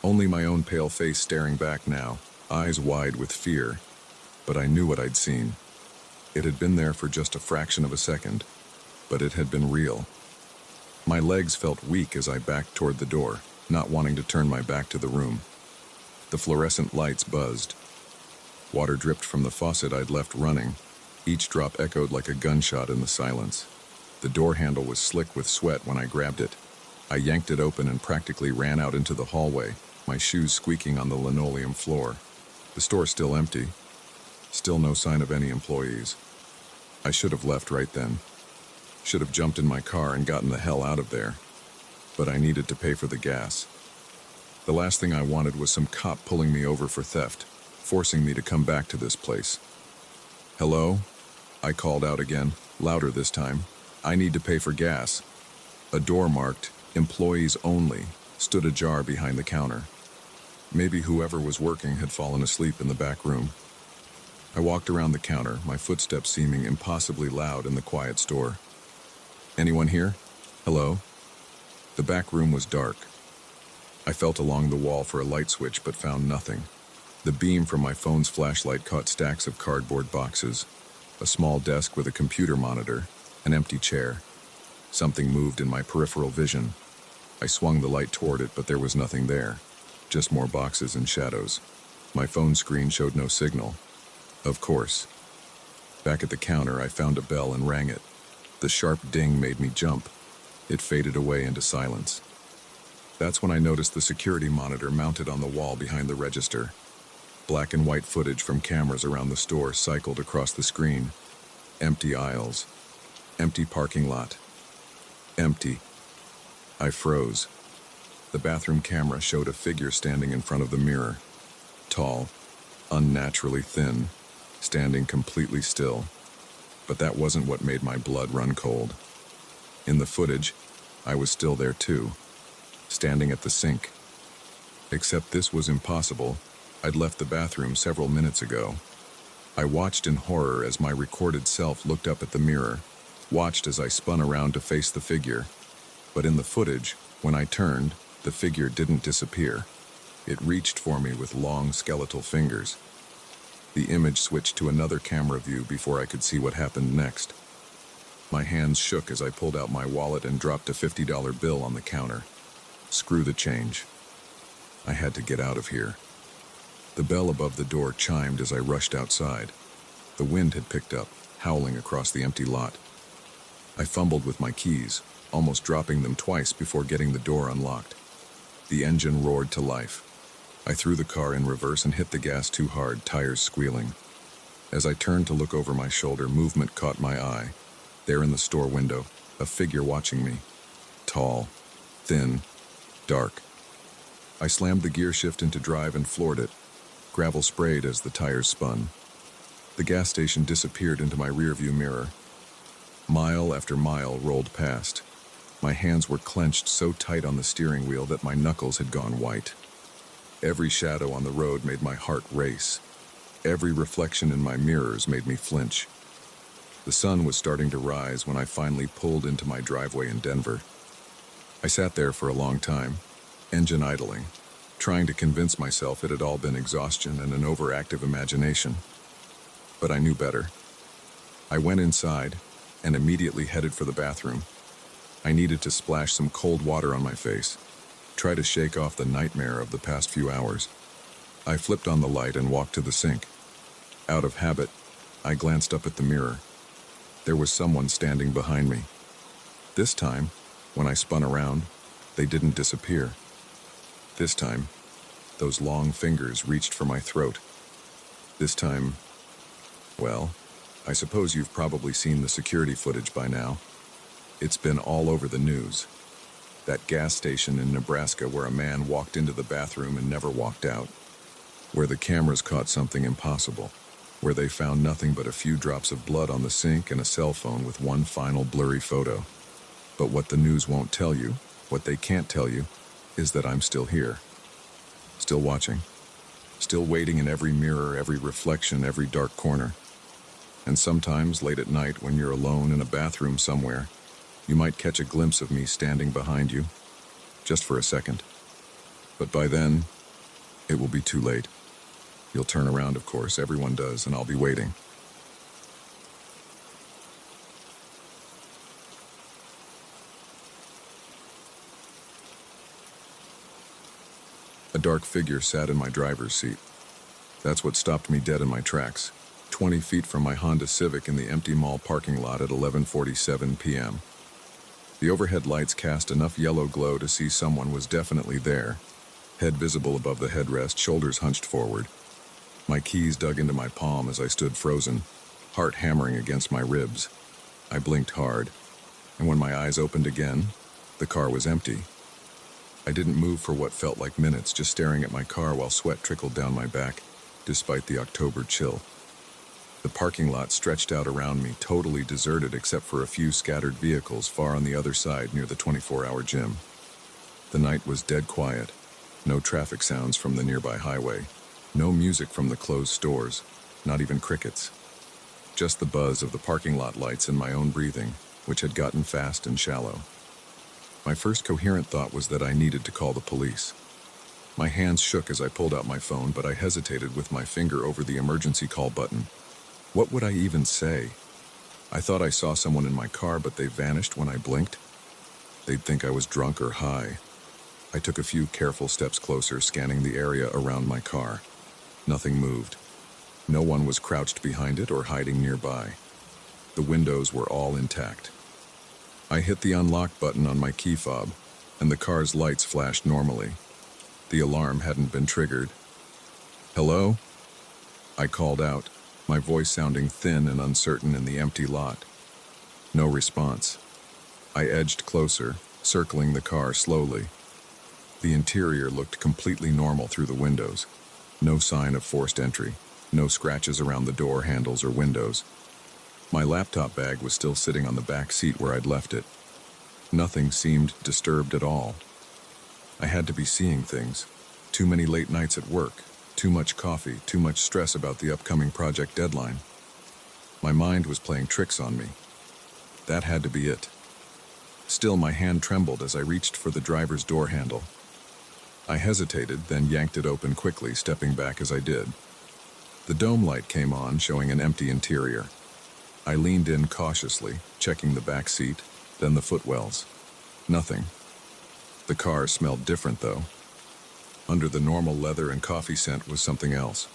only my own pale face staring back now, eyes wide with fear. But I knew what I'd seen. It had been there for just a fraction of a second, but it had been real. My legs felt weak as I backed toward the door, not wanting to turn my back to the room. The fluorescent lights buzzed. Water dripped from the faucet I'd left running. Each drop echoed like a gunshot in the silence. The door handle was slick with sweat when I grabbed it. I yanked it open and practically ran out into the hallway, my shoes squeaking on the linoleum floor. The store still empty. Still no sign of any employees. I should have left right then. Should have jumped in my car and gotten the hell out of there. But I needed to pay for the gas. The last thing I wanted was some cop pulling me over for theft, forcing me to come back to this place. "Hello?" I called out again, louder this time. "I need to pay for gas." A door marked, "Employees Only," stood ajar behind the counter. Maybe whoever was working had fallen asleep in the back room. I walked around the counter, my footsteps seeming impossibly loud in the quiet store. "Anyone here? Hello?" The back room was dark. I felt along the wall for a light switch but found nothing. The beam from my phone's flashlight caught stacks of cardboard boxes, a small desk with a computer monitor, an empty chair. Something moved in my peripheral vision. I swung the light toward it, but there was nothing there. Just more boxes and shadows. My phone screen showed no signal. Of course. Back at the counter, I found a bell and rang it. The sharp ding made me jump. It faded away into silence. That's when I noticed the security monitor mounted on the wall behind the register. Black and white footage from cameras around the store cycled across the screen. Empty aisles. Empty parking lot. Empty. I froze. The bathroom camera showed a figure standing in front of the mirror. Tall, unnaturally thin, standing completely still. But that wasn't what made my blood run cold. In the footage, I was still there too, standing at the sink. Except this was impossible. I'd left the bathroom several minutes ago. I watched in horror as my recorded self looked up at the mirror, watched as I spun around to face the figure. But in the footage, when I turned, the figure didn't disappear. It reached for me with long skeletal fingers. The image switched to another camera view before I could see what happened next. My hands shook as I pulled out my wallet and dropped a $50 bill on the counter. Screw the change. I had to get out of here. The bell above the door chimed as I rushed outside. The wind had picked up, howling across the empty lot. I fumbled with my keys, almost dropping them twice before getting the door unlocked. The engine roared to life. I threw the car in reverse and hit the gas too hard, tires squealing. As I turned to look over my shoulder, movement caught my eye. There in the store window, a figure watching me. Tall, thin, dark. I slammed the gear shift into drive and floored it. Gravel sprayed as the tires spun. The gas station disappeared into my rearview mirror. Mile after mile rolled past. My hands were clenched so tight on the steering wheel that my knuckles had gone white. Every shadow on the road made my heart race. Every reflection in my mirrors made me flinch. The sun was starting to rise when I finally pulled into my driveway in Denver. I sat there for a long time, engine idling, trying to convince myself it had all been exhaustion and an overactive imagination. But I knew better. I went inside and immediately headed for the bathroom. I needed to splash some cold water on my face, try to shake off the nightmare of the past few hours. I flipped on the light and walked to the sink. Out of habit, I glanced up at the mirror. There was someone standing behind me. This time, when I spun around, they didn't disappear. This time, those long fingers reached for my throat. This time, well, I suppose you've probably seen the security footage by now. It's been all over the news. That gas station in Nebraska where a man walked into the bathroom and never walked out. Where the cameras caught something impossible. Where they found nothing but a few drops of blood on the sink and a cell phone with one final blurry photo. But what the news won't tell you, what they can't tell you, is that I'm still here. Still watching. Still waiting in every mirror, every reflection, every dark corner. And sometimes, late at night, when you're alone in a bathroom somewhere, You might catch a glimpse of me standing behind you, just for a second. But by then, it will be too late. You'll turn around, of course, everyone does, and I'll be waiting. A dark figure sat in my driver's seat. That's what stopped me dead in my tracks, 20 feet from my Honda Civic in the empty mall parking lot at 11:47 p.m. The overhead lights cast enough yellow glow to see someone was definitely there, head visible above the headrest, shoulders hunched forward. My keys dug into my palm as I stood frozen, heart hammering against my ribs. I blinked hard, and when my eyes opened again, the car was empty. I didn't move for what felt like minutes, just staring at my car while sweat trickled down my back, despite the October chill. The parking lot stretched out around me, totally deserted except for a few scattered vehicles far on the other side near the 24-hour gym. The night was dead quiet, no traffic sounds from the nearby highway, no music from the closed stores, not even crickets. Just the buzz of the parking lot lights and my own breathing, which had gotten fast and shallow. My first coherent thought was that I needed to call the police. My hands shook as I pulled out my phone, but I hesitated with my finger over the emergency call button. What would I even say? I thought I saw someone in my car, but they vanished when I blinked. They'd think I was drunk or high. I took a few careful steps closer, scanning the area around my car. Nothing moved. No one was crouched behind it or hiding nearby. The windows were all intact. I hit the unlock button on my key fob, and the car's lights flashed normally. The alarm hadn't been triggered. "Hello?" I called out, my voice sounding thin and uncertain in the empty lot. No response. I edged closer, circling the car slowly. The interior looked completely normal through the windows. No sign of forced entry, no scratches around the door handles or windows. My laptop bag was still sitting on the back seat where I'd left it. Nothing seemed disturbed at all. I had to be seeing things. Too many late nights at work, too much coffee, too much stress about the upcoming project deadline. My mind was playing tricks on me. That had to be it. Still, my hand trembled as I reached for the driver's door handle. I hesitated, then yanked it open quickly, stepping back as I did. The dome light came on, showing an empty interior. I leaned in cautiously, checking the back seat, then the footwells. Nothing. The car smelled different, though. Under the normal leather and coffee scent was something else,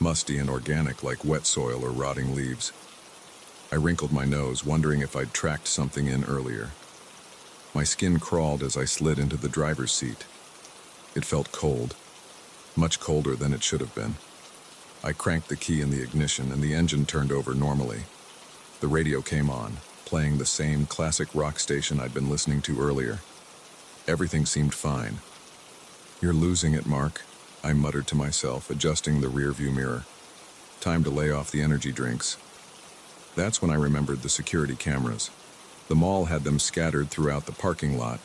musty and organic like wet soil or rotting leaves. I wrinkled my nose, wondering if I'd tracked something in earlier. My skin crawled as I slid into the driver's seat. It felt cold, much colder than it should have been. I cranked the key in the ignition and the engine turned over normally. The radio came on, playing the same classic rock station I'd been listening to earlier. Everything seemed fine. "You're losing it, Mark," I muttered to myself, adjusting the rearview mirror. Time to lay off the energy drinks. That's when I remembered the security cameras. The mall had them scattered throughout the parking lot.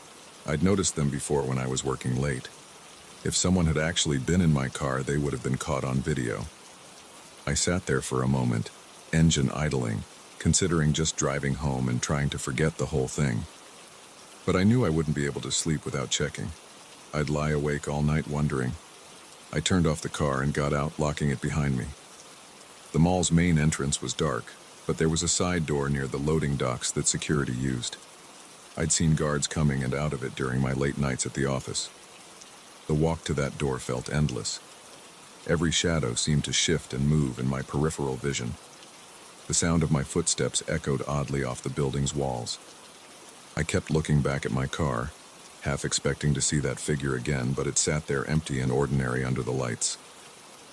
I'd noticed them before when I was working late. If someone had actually been in my car, they would have been caught on video. I sat there for a moment, engine idling, considering just driving home and trying to forget the whole thing. But I knew I wouldn't be able to sleep without checking. I'd lie awake all night wondering. I turned off the car and got out, locking it behind me. The mall's main entrance was dark, but there was a side door near the loading docks that security used. I'd seen guards coming and out of it during my late nights at the office. The walk to that door felt endless. Every shadow seemed to shift and move in my peripheral vision. The sound of my footsteps echoed oddly off the building's walls. I kept looking back at my car, half expecting to see that figure again, but it sat there empty and ordinary under the lights.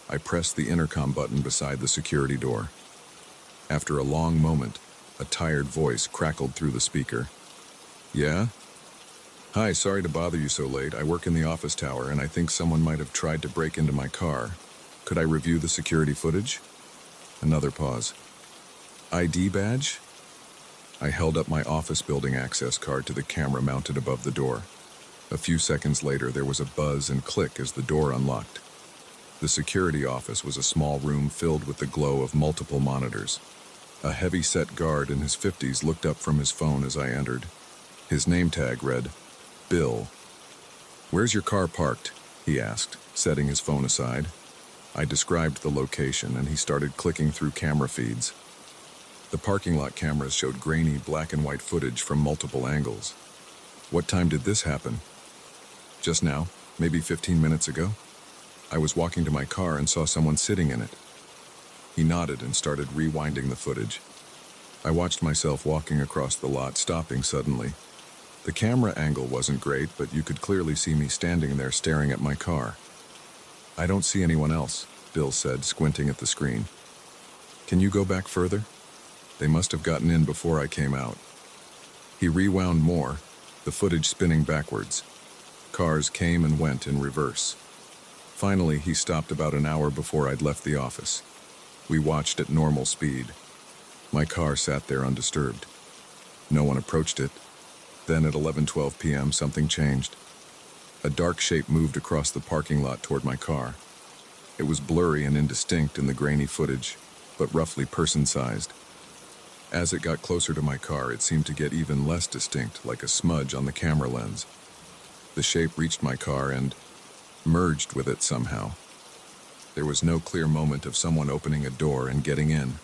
I pressed the intercom button beside the security door. After a long moment, a tired voice crackled through the speaker. "Yeah? Hi, sorry to bother you so late. I work in the office tower, and I think someone might have tried to break into my car. Could I review the security footage?" Another pause. "ID badge?" I held up my office building access card to the camera mounted above the door. A few seconds later, there was a buzz and click as the door unlocked. The security office was a small room filled with the glow of multiple monitors. A heavy-set guard in his 50s looked up from his phone as I entered. His name tag read, Bill. "Where's your car parked?" he asked, setting his phone aside. I described the location, and he started clicking through camera feeds. The parking lot cameras showed grainy black and white footage from multiple angles. "What time did this happen?" "Just now, maybe 15 minutes ago. I was walking to my car and saw someone sitting in it." He nodded and started rewinding the footage. I watched myself walking across the lot, stopping suddenly. The camera angle wasn't great, but you could clearly see me standing there staring at my car. "I don't see anyone else," Bill said, squinting at the screen. "Can you go back further? They must have gotten in before I came out." He rewound more, the footage spinning backwards. Cars came and went in reverse. Finally, he stopped about an hour before I'd left the office. We watched at normal speed. My car sat there undisturbed. No one approached it. Then at 11:12 p.m., something changed. A dark shape moved across the parking lot toward my car. It was blurry and indistinct in the grainy footage, but roughly person-sized. As it got closer to my car, it seemed to get even less distinct, like a smudge on the camera lens. The shape reached my car and merged with it somehow. There was no clear moment of someone opening a door and getting in.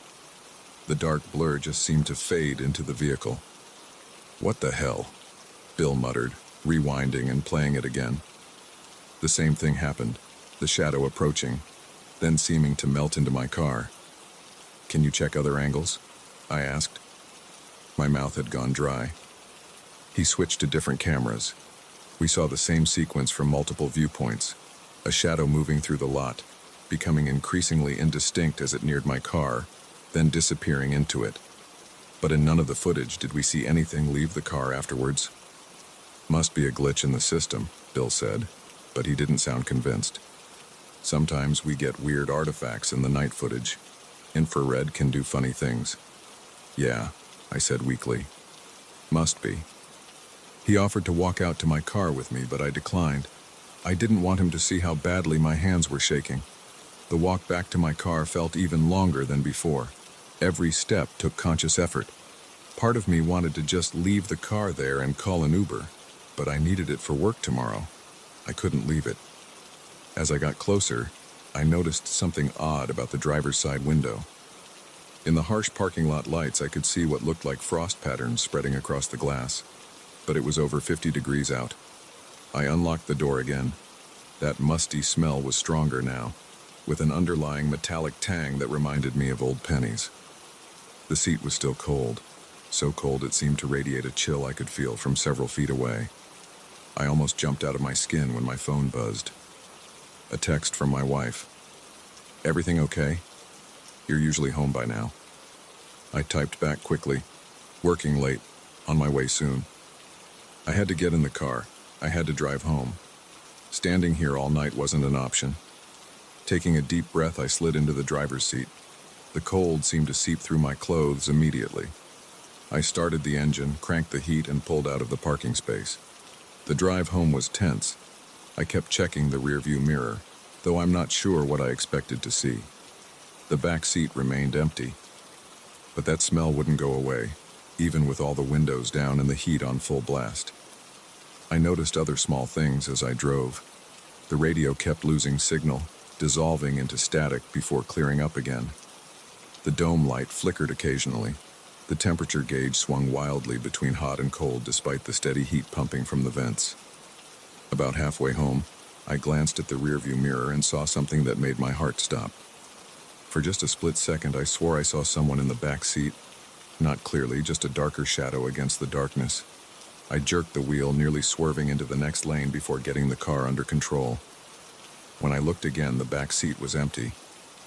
The dark blur just seemed to fade into the vehicle. "What the hell?" Bill muttered, rewinding and playing it again. The same thing happened, the shadow approaching, then seeming to melt into my car. "Can you check other angles?" I asked. My mouth had gone dry. He switched to different cameras. We saw the same sequence from multiple viewpoints, a shadow moving through the lot, becoming increasingly indistinct as it neared my car, then disappearing into it. But in none of the footage did we see anything leave the car afterwards. "Must be a glitch in the system," Bill said, but he didn't sound convinced. "Sometimes we get weird artifacts in the night footage. Infrared can do funny things." "Yeah," I said weakly. "Must be." He offered to walk out to my car with me, but I declined. I didn't want him to see how badly my hands were shaking. The walk back to my car felt even longer than before. Every step took conscious effort. Part of me wanted to just leave the car there and call an Uber, but I needed it for work tomorrow. I couldn't leave it. As I got closer, I noticed something odd about the driver's side window. In the harsh parking lot lights, I could see what looked like frost patterns spreading across the glass, but it was over 50 degrees out. I unlocked the door again. That musty smell was stronger now, with an underlying metallic tang that reminded me of old pennies. The seat was still cold, so cold it seemed to radiate a chill I could feel from several feet away. I almost jumped out of my skin when my phone buzzed. A text from my wife. "Everything okay? You're usually home by now." I typed back quickly. "Working late. On my way soon." I had to get in the car. I had to drive home. Standing here all night wasn't an option. Taking a deep breath, I slid into the driver's seat. The cold seemed to seep through my clothes immediately. I started the engine, cranked the heat, and pulled out of the parking space. The drive home was tense. I kept checking the rearview mirror, though I'm not sure what I expected to see. The back seat remained empty. But that smell wouldn't go away, even with all the windows down and the heat on full blast. I noticed other small things as I drove. The radio kept losing signal, dissolving into static before clearing up again. The dome light flickered occasionally. The temperature gauge swung wildly between hot and cold despite the steady heat pumping from the vents. About halfway home, I glanced at the rearview mirror and saw something that made my heart stop. For just a split second, I swore I saw someone in the back seat. Not clearly, just a darker shadow against the darkness. I jerked the wheel, nearly swerving into the next lane before getting the car under control. When I looked again, the back seat was empty,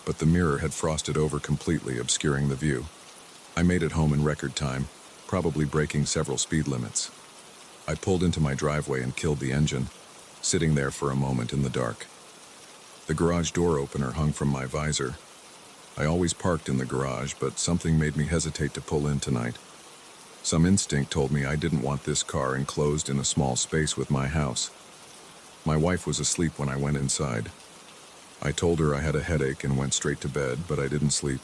but the mirror had frosted over completely, obscuring the view. I made it home in record time, probably breaking several speed limits. I pulled into my driveway and killed the engine, sitting there for a moment in the dark. The garage door opener hung from my visor. I always parked in the garage, but something made me hesitate to pull in tonight. Some instinct told me I didn't want this car enclosed in a small space with my house. My wife was asleep when I went inside. I told her I had a headache and went straight to bed, but I didn't sleep.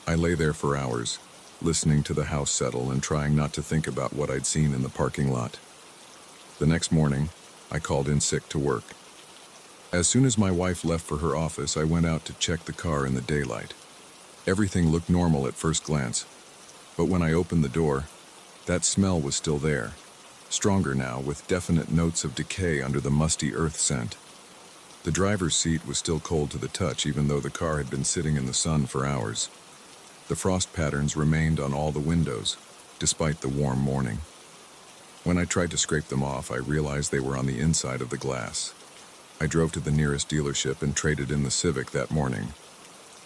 I lay there for hours, listening to the house settle and trying not to think about what I'd seen in the parking lot. The next morning, I called in sick to work. As soon as my wife left for her office, I went out to check the car in the daylight. Everything looked normal at first glance, but when I opened the door, that smell was still there, stronger now with definite notes of decay under the musty earth scent. The driver's seat was still cold to the touch even though the car had been sitting in the sun for hours. The frost patterns remained on all the windows, despite the warm morning. When I tried to scrape them off, I realized they were on the inside of the glass. I drove to the nearest dealership and traded in the Civic that morning.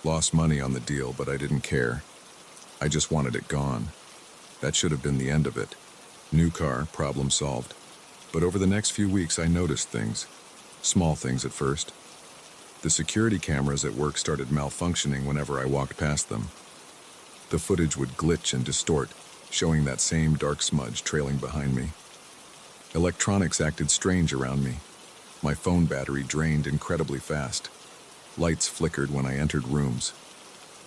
Lost money on the deal, but I didn't care. I just wanted it gone. That should have been the end of it. New car, problem solved. But over the next few weeks, I noticed things. Small things at first. The security cameras at work started malfunctioning whenever I walked past them. The footage would glitch and distort, showing that same dark smudge trailing behind me. Electronics acted strange around me. My phone battery drained incredibly fast. Lights flickered when I entered rooms.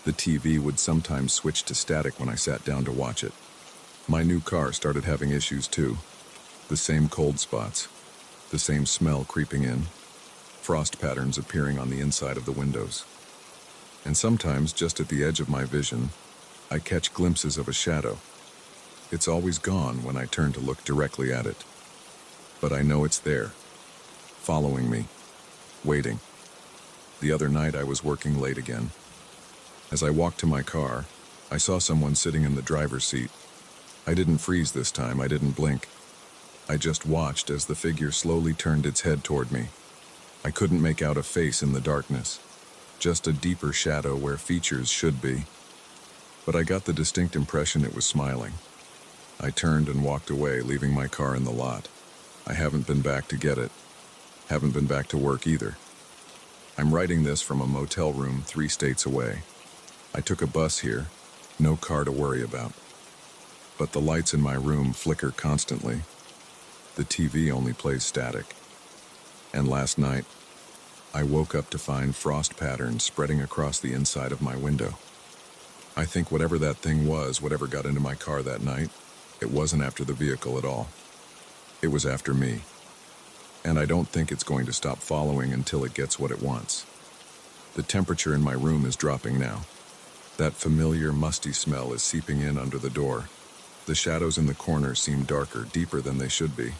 The TV would sometimes switch to static when I sat down to watch it. My new car started having issues too. The same cold spots, the same smell creeping in, frost patterns appearing on the inside of the windows. And sometimes, just at the edge of my vision, I catch glimpses of a shadow. It's always gone when I turn to look directly at it. But I know it's there, following me, waiting. The other night I was working late again. As I walked to my car, I saw someone sitting in the driver's seat. I didn't freeze this time, I didn't blink. I just watched as the figure slowly turned its head toward me. I couldn't make out a face in the darkness, just a deeper shadow where features should be. But I got the distinct impression it was smiling. I turned and walked away, leaving my car in the lot. I haven't been back to get it. Haven't been back to work either. I'm writing this from a motel room 3 states away. I took a bus here, no car to worry about. But the lights in my room flicker constantly. The TV only plays static. And last night, I woke up to find frost patterns spreading across the inside of my window. I think whatever that thing was, whatever got into my car that night, it wasn't after the vehicle at all. It was after me. And I don't think it's going to stop following until it gets what it wants. The temperature in my room is dropping now. That familiar, musty smell is seeping in under the door. The shadows in the corners seem darker, deeper than they should be.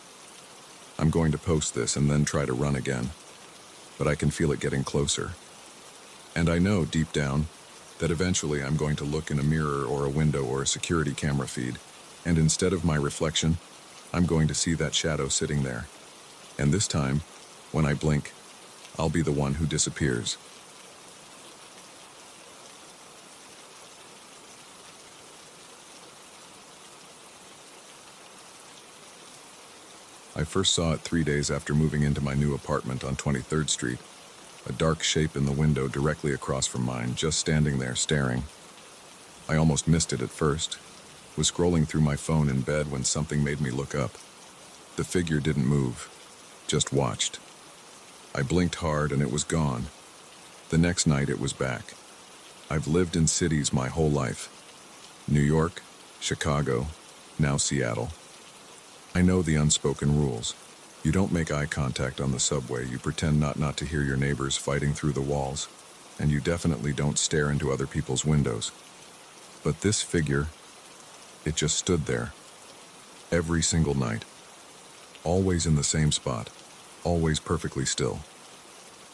I'm going to post this and then try to run again. But I can feel it getting closer. And I know, deep down, that eventually I'm going to look in a mirror or a window or a security camera feed, and instead of my reflection, I'm going to see that shadow sitting there. And this time, when I blink, I'll be the one who disappears. I first saw it 3 days after moving into my new apartment on 23rd Street, a dark shape in the window directly across from mine, just standing there staring. I almost missed it at first, was scrolling through my phone in bed when something made me look up. The figure didn't move, just watched. I blinked hard and it was gone. The next night it was back. I've lived in cities my whole life. New York, Chicago, now Seattle. I know the unspoken rules. You don't make eye contact on the subway, you pretend not to hear your neighbors fighting through the walls, and you definitely don't stare into other people's windows. But this figure, it just stood there. Every single night. Always in the same spot. Always perfectly still.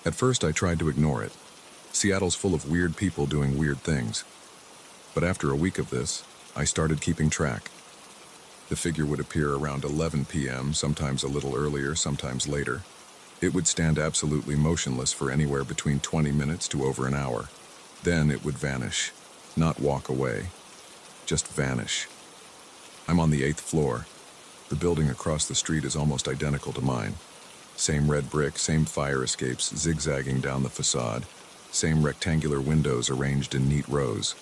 At first I tried to ignore it. Seattle's full of weird people doing weird things. But after a week of this, I started keeping track. The figure would appear around 11 p.m., sometimes a little earlier, sometimes later. It would stand absolutely motionless for anywhere between 20 minutes to over an hour. Then it would vanish. Not walk away. Just vanish. I'm on the 8th floor. The building across the street is almost identical to mine. Same red brick, same fire escapes zigzagging down the facade, same rectangular windows arranged in neat rows.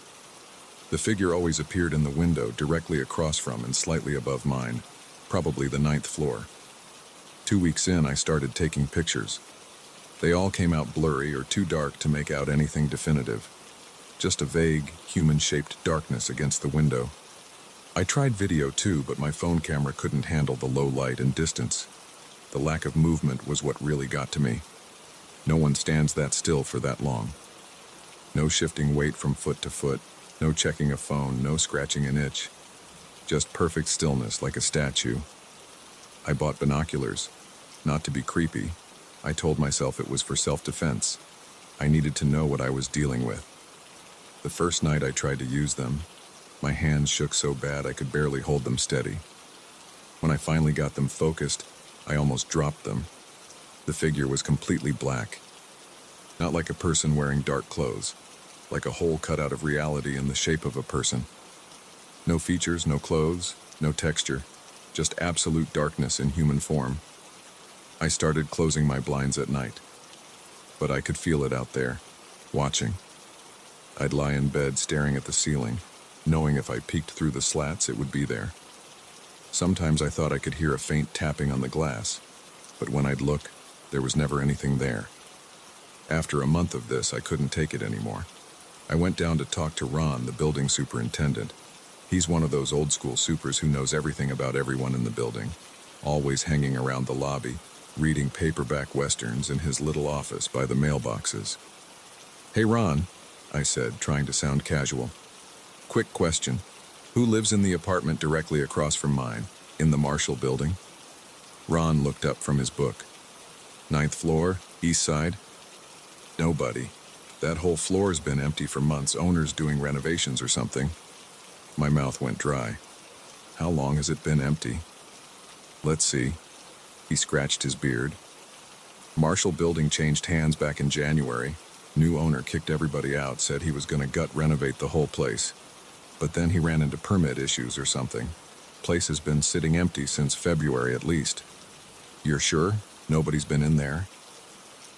The figure always appeared in the window directly across from and slightly above mine, probably the 9th floor. 2 weeks in, I started taking pictures. They all came out blurry or too dark to make out anything definitive. just a vague, human-shaped darkness against the window. I tried video too, but my phone camera couldn't handle the low light and distance. The lack of movement was what really got to me. No one stands that still for that long. No shifting weight from foot to foot, no checking a phone, no scratching an itch. Just perfect stillness like a statue. I bought binoculars, not to be creepy. I told myself it was for self-defense. I needed to know what I was dealing with. The first night I tried to use them, my hands shook so bad I could barely hold them steady. When I finally got them focused, I almost dropped them. The figure was completely black. Not like a person wearing dark clothes, like a hole cut out of reality in the shape of a person. No features, no clothes, no texture, just absolute darkness in human form. I started closing my blinds at night, but I could feel it out there, watching. I'd lie in bed staring at the ceiling, knowing if I peeked through the slats it would be there. Sometimes I thought I could hear a faint tapping on the glass, but when I'd look, there was never anything there. After a month of this, I couldn't take it anymore. I went down to talk to Ron, the building superintendent. He's one of those old school supers who knows everything about everyone in the building, always hanging around the lobby, reading paperback westerns in his little office by the mailboxes. "Hey Ron," I said, trying to sound casual. "Quick question. Who lives in the apartment directly across from mine, in the Marshall building?" Ron looked up from his book. "Ninth floor, east side?" "Nobody. That whole floor's been empty for months, owners doing renovations or something." My mouth went dry. "How long has it been empty?" "Let's see." He scratched his beard. "Marshall building changed hands back in January. New owner kicked everybody out, said he was gonna gut renovate the whole place. But then he ran into permit issues or something. Place has been sitting empty since February at least." "You're sure? Nobody's been in there?"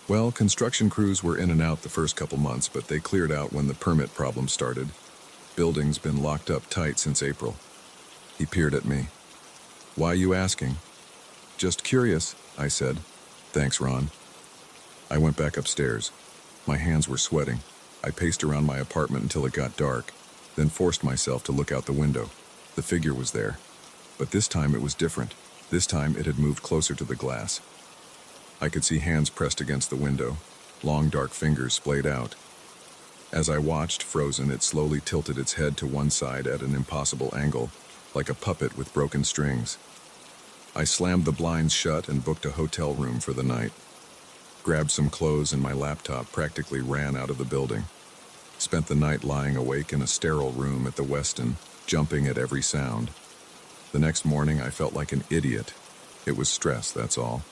"Well, construction crews were in and out the first couple months, but they cleared out when the permit problem started. Building's been locked up tight since April." He peered at me. "Why you asking?" "Just curious," I said. "Thanks, Ron." I went back upstairs. My hands were sweating. I paced around my apartment until it got dark, then forced myself to look out the window. The figure was there. But this time it was different. This time it had moved closer to the glass. I could see hands pressed against the window, long dark fingers splayed out. As I watched, frozen, it slowly tilted its head to one side at an impossible angle, like a puppet with broken strings. I slammed the blinds shut and booked a hotel room for the night. Grabbed some clothes and my laptop, practically ran out of the building. Spent the night lying awake in a sterile room at the Westin, jumping at every sound. The next morning I felt like an idiot. It was stress, that's all.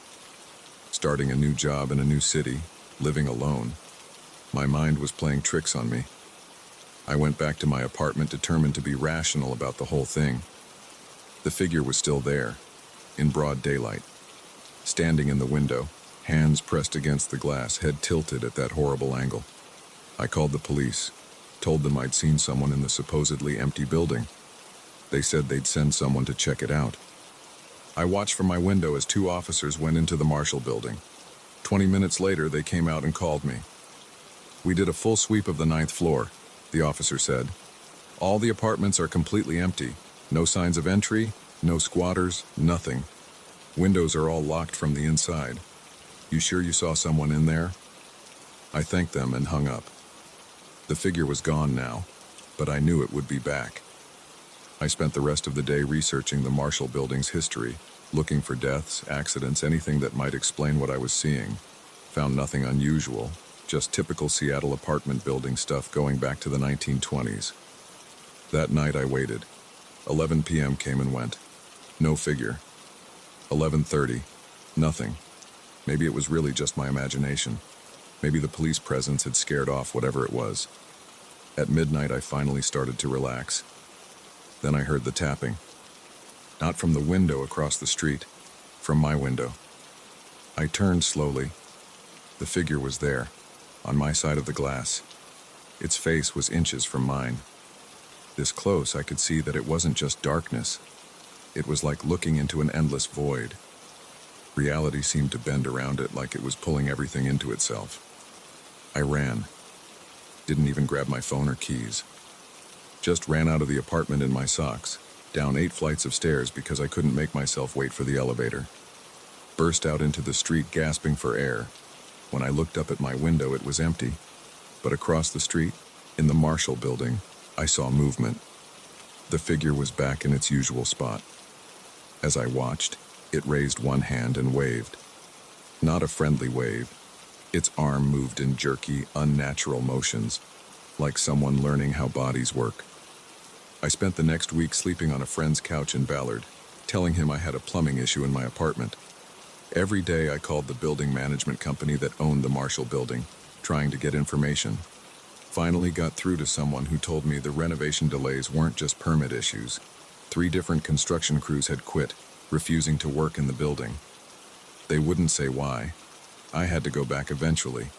Starting a new job in a new city, living alone. My mind was playing tricks on me. I went back to my apartment determined to be rational about the whole thing. The figure was still there, in broad daylight. Standing in the window, hands pressed against the glass, head tilted at that horrible angle. I called the police, told them I'd seen someone in the supposedly empty building. They said they'd send someone to check it out. I watched from my window as 2 officers went into the Marshall building. 20 minutes later, they came out and called me. "We did a full sweep of the 9th floor, the officer said. "All the apartments are completely empty. No signs of entry, no squatters, nothing. Windows are all locked from the inside. You sure you saw someone in there?" I thanked them and hung up. The figure was gone now, but I knew it would be back. I spent the rest of the day researching the Marshall building's history, looking for deaths, accidents, anything that might explain what I was seeing. Found nothing unusual, just typical Seattle apartment building stuff going back to the 1920s. That night I waited. 11 p.m. came and went. No figure. 11:30. Nothing. Maybe it was really just my imagination. Maybe the police presence had scared off whatever it was. At midnight I finally started to relax. Then I heard the tapping. Not from the window across the street, from my window. I turned slowly. The figure was there, on my side of the glass. Its face was inches from mine. This close, I could see that it wasn't just darkness. It was like looking into an endless void. Reality seemed to bend around it like it was pulling everything into itself. I ran. Didn't even grab my phone or keys. Just ran out of the apartment in my socks, down 8 flights of stairs because I couldn't make myself wait for the elevator. Burst out into the street gasping for air. When I looked up at my window, it was empty. But across the street, in the Marshall building, I saw movement. The figure was back in its usual spot. As I watched, it raised one hand and waved. Not a friendly wave. Its arm moved in jerky, unnatural motions, like someone learning how bodies work. I spent the next week sleeping on a friend's couch in Ballard, telling him I had a plumbing issue in my apartment. Every day I called the building management company that owned the Marshall building, trying to get information. Finally got through to someone who told me the renovation delays weren't just permit issues. 3 different construction crews had quit, refusing to work in the building. They wouldn't say why. I had to go back eventually.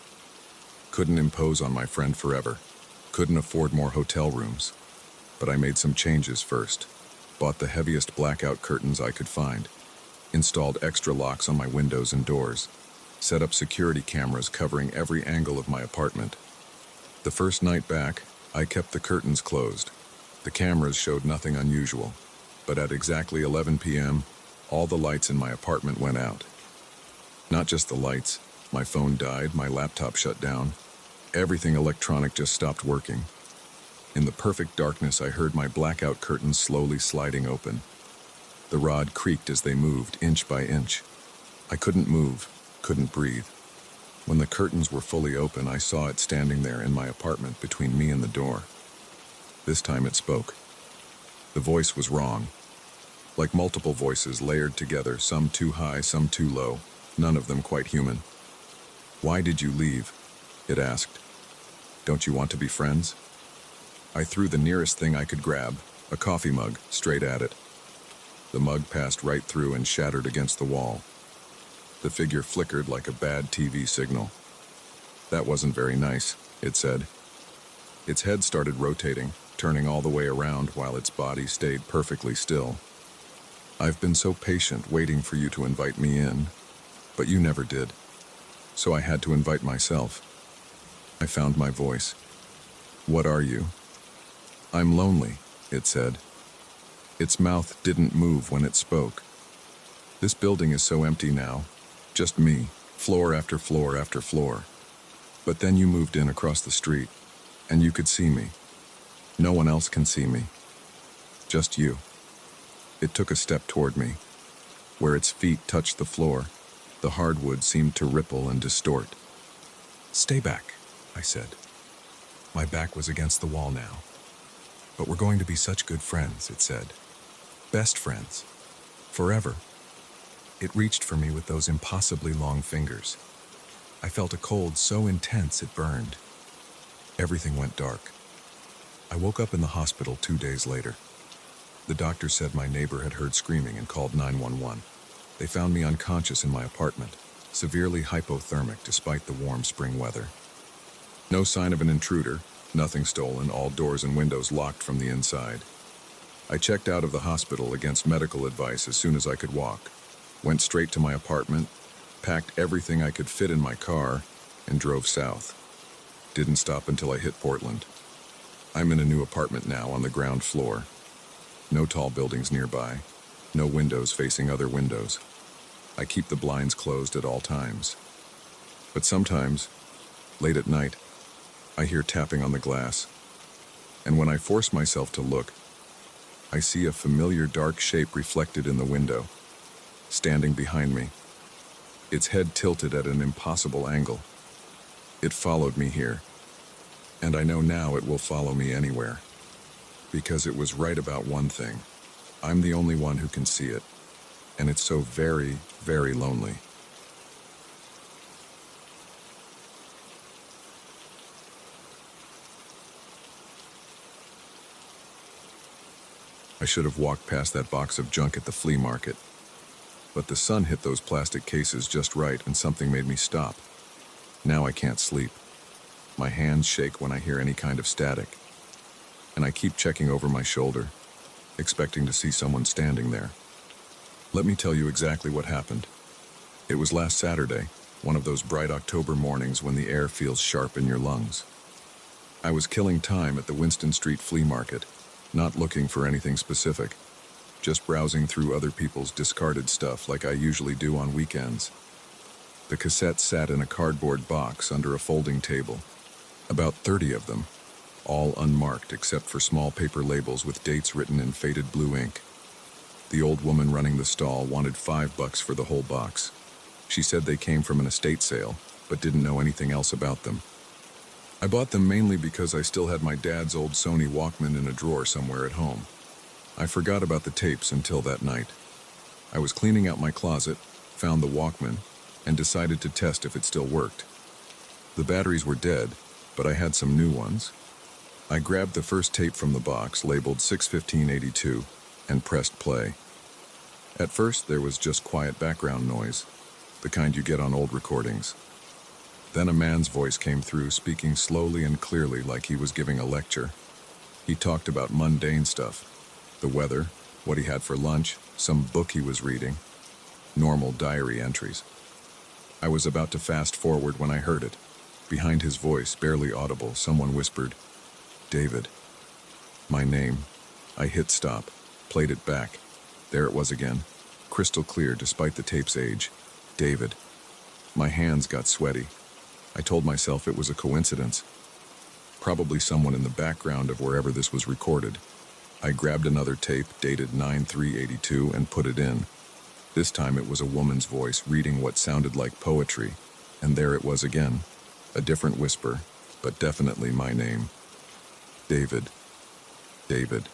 Couldn't impose on my friend forever. Couldn't afford more hotel rooms. But I made some changes first. Bought the heaviest blackout curtains I could find. Installed extra locks on my windows and doors. Set up security cameras covering every angle of my apartment. The first night back, I kept the curtains closed. The cameras showed nothing unusual. But at exactly 11 p.m., all the lights in my apartment went out. Not just the lights. My phone died, my laptop shut down. Everything electronic just stopped working. In the perfect darkness, I heard my blackout curtains slowly sliding open. The rod creaked as they moved, inch by inch. I couldn't move, couldn't breathe. When the curtains were fully open, I saw it standing there in my apartment between me and the door. This time it spoke. The voice was wrong. Like multiple voices layered together, some too high, some too low. None of them quite human. "Why did you leave?" it asked. "Don't you want to be friends?" I threw the nearest thing I could grab, a coffee mug, straight at it. The mug passed right through and shattered against the wall. The figure flickered like a bad TV signal. "That wasn't very nice," it said. Its head started rotating, turning all the way around while its body stayed perfectly still. "I've been so patient waiting for you to invite me in. But you never did. So I had to invite myself." I found my voice. "What are you?" "I'm lonely," it said. Its mouth didn't move when it spoke. "This building is so empty now. Just me, floor after floor after floor. But then you moved in across the street, and you could see me. No one else can see me. Just you." It took a step toward me. Where its feet touched the floor, the hardwood seemed to ripple and distort. "Stay back," I said. My back was against the wall now. "But we're going to be such good friends," it said. "Best friends. Forever." It reached for me with those impossibly long fingers. I felt a cold so intense it burned. Everything went dark. I woke up in the hospital 2 days later. The doctor said my neighbor had heard screaming and called 911. They found me unconscious in my apartment, severely hypothermic despite the warm spring weather. No sign of an intruder, nothing stolen, all doors and windows locked from the inside. I checked out of the hospital against medical advice as soon as I could walk, went straight to my apartment, packed everything I could fit in my car, and drove south. Didn't stop until I hit Portland. I'm in a new apartment now on the ground floor. No tall buildings nearby, no windows facing other windows. I keep the blinds closed at all times. But sometimes, late at night, I hear tapping on the glass. And when I force myself to look, I see a familiar dark shape reflected in the window, standing behind me. Its head tilted at an impossible angle. It followed me here. And I know now it will follow me anywhere. Because it was right about one thing. I'm the only one who can see it. And it's so very, very lonely. I should have walked past that box of junk at the flea market. But the sun hit those plastic cases just right and something made me stop. Now I can't sleep. My hands shake when I hear any kind of static. And I keep checking over my shoulder, expecting to see someone standing there. Let me tell you exactly what happened. It was last Saturday, one of those bright October mornings when the air feels sharp in your lungs. I was killing time at the Winston Street flea market, not looking for anything specific, just browsing through other people's discarded stuff like I usually do on weekends. The cassettes sat in a cardboard box under a folding table. About 30 of them, all unmarked except for small paper labels with dates written in faded blue ink. The old woman running the stall wanted $5 for the whole box. She said they came from an estate sale, but didn't know anything else about them. I bought them mainly because I still had my dad's old Sony Walkman in a drawer somewhere at home. I forgot about the tapes until that night. I was cleaning out my closet, found the Walkman, and decided to test if it still worked. The batteries were dead, but I had some new ones. I grabbed the first tape from the box, labeled 61582, and pressed play. At first, there was just quiet background noise, the kind you get on old recordings. Then a man's voice came through, speaking slowly and clearly like he was giving a lecture. He talked about mundane stuff, the weather, what he had for lunch, some book he was reading, normal diary entries. I was about to fast forward when I heard it. Behind his voice, barely audible, someone whispered, "David." My name. I hit stop, played it back. There it was again, crystal clear despite the tape's age. David. My hands got sweaty. I told myself it was a coincidence. Probably someone in the background of wherever this was recorded. I grabbed another tape dated 9/3/82 and put it in. This time it was a woman's voice reading what sounded like poetry, and there it was again, a different whisper, but definitely my name. David. David.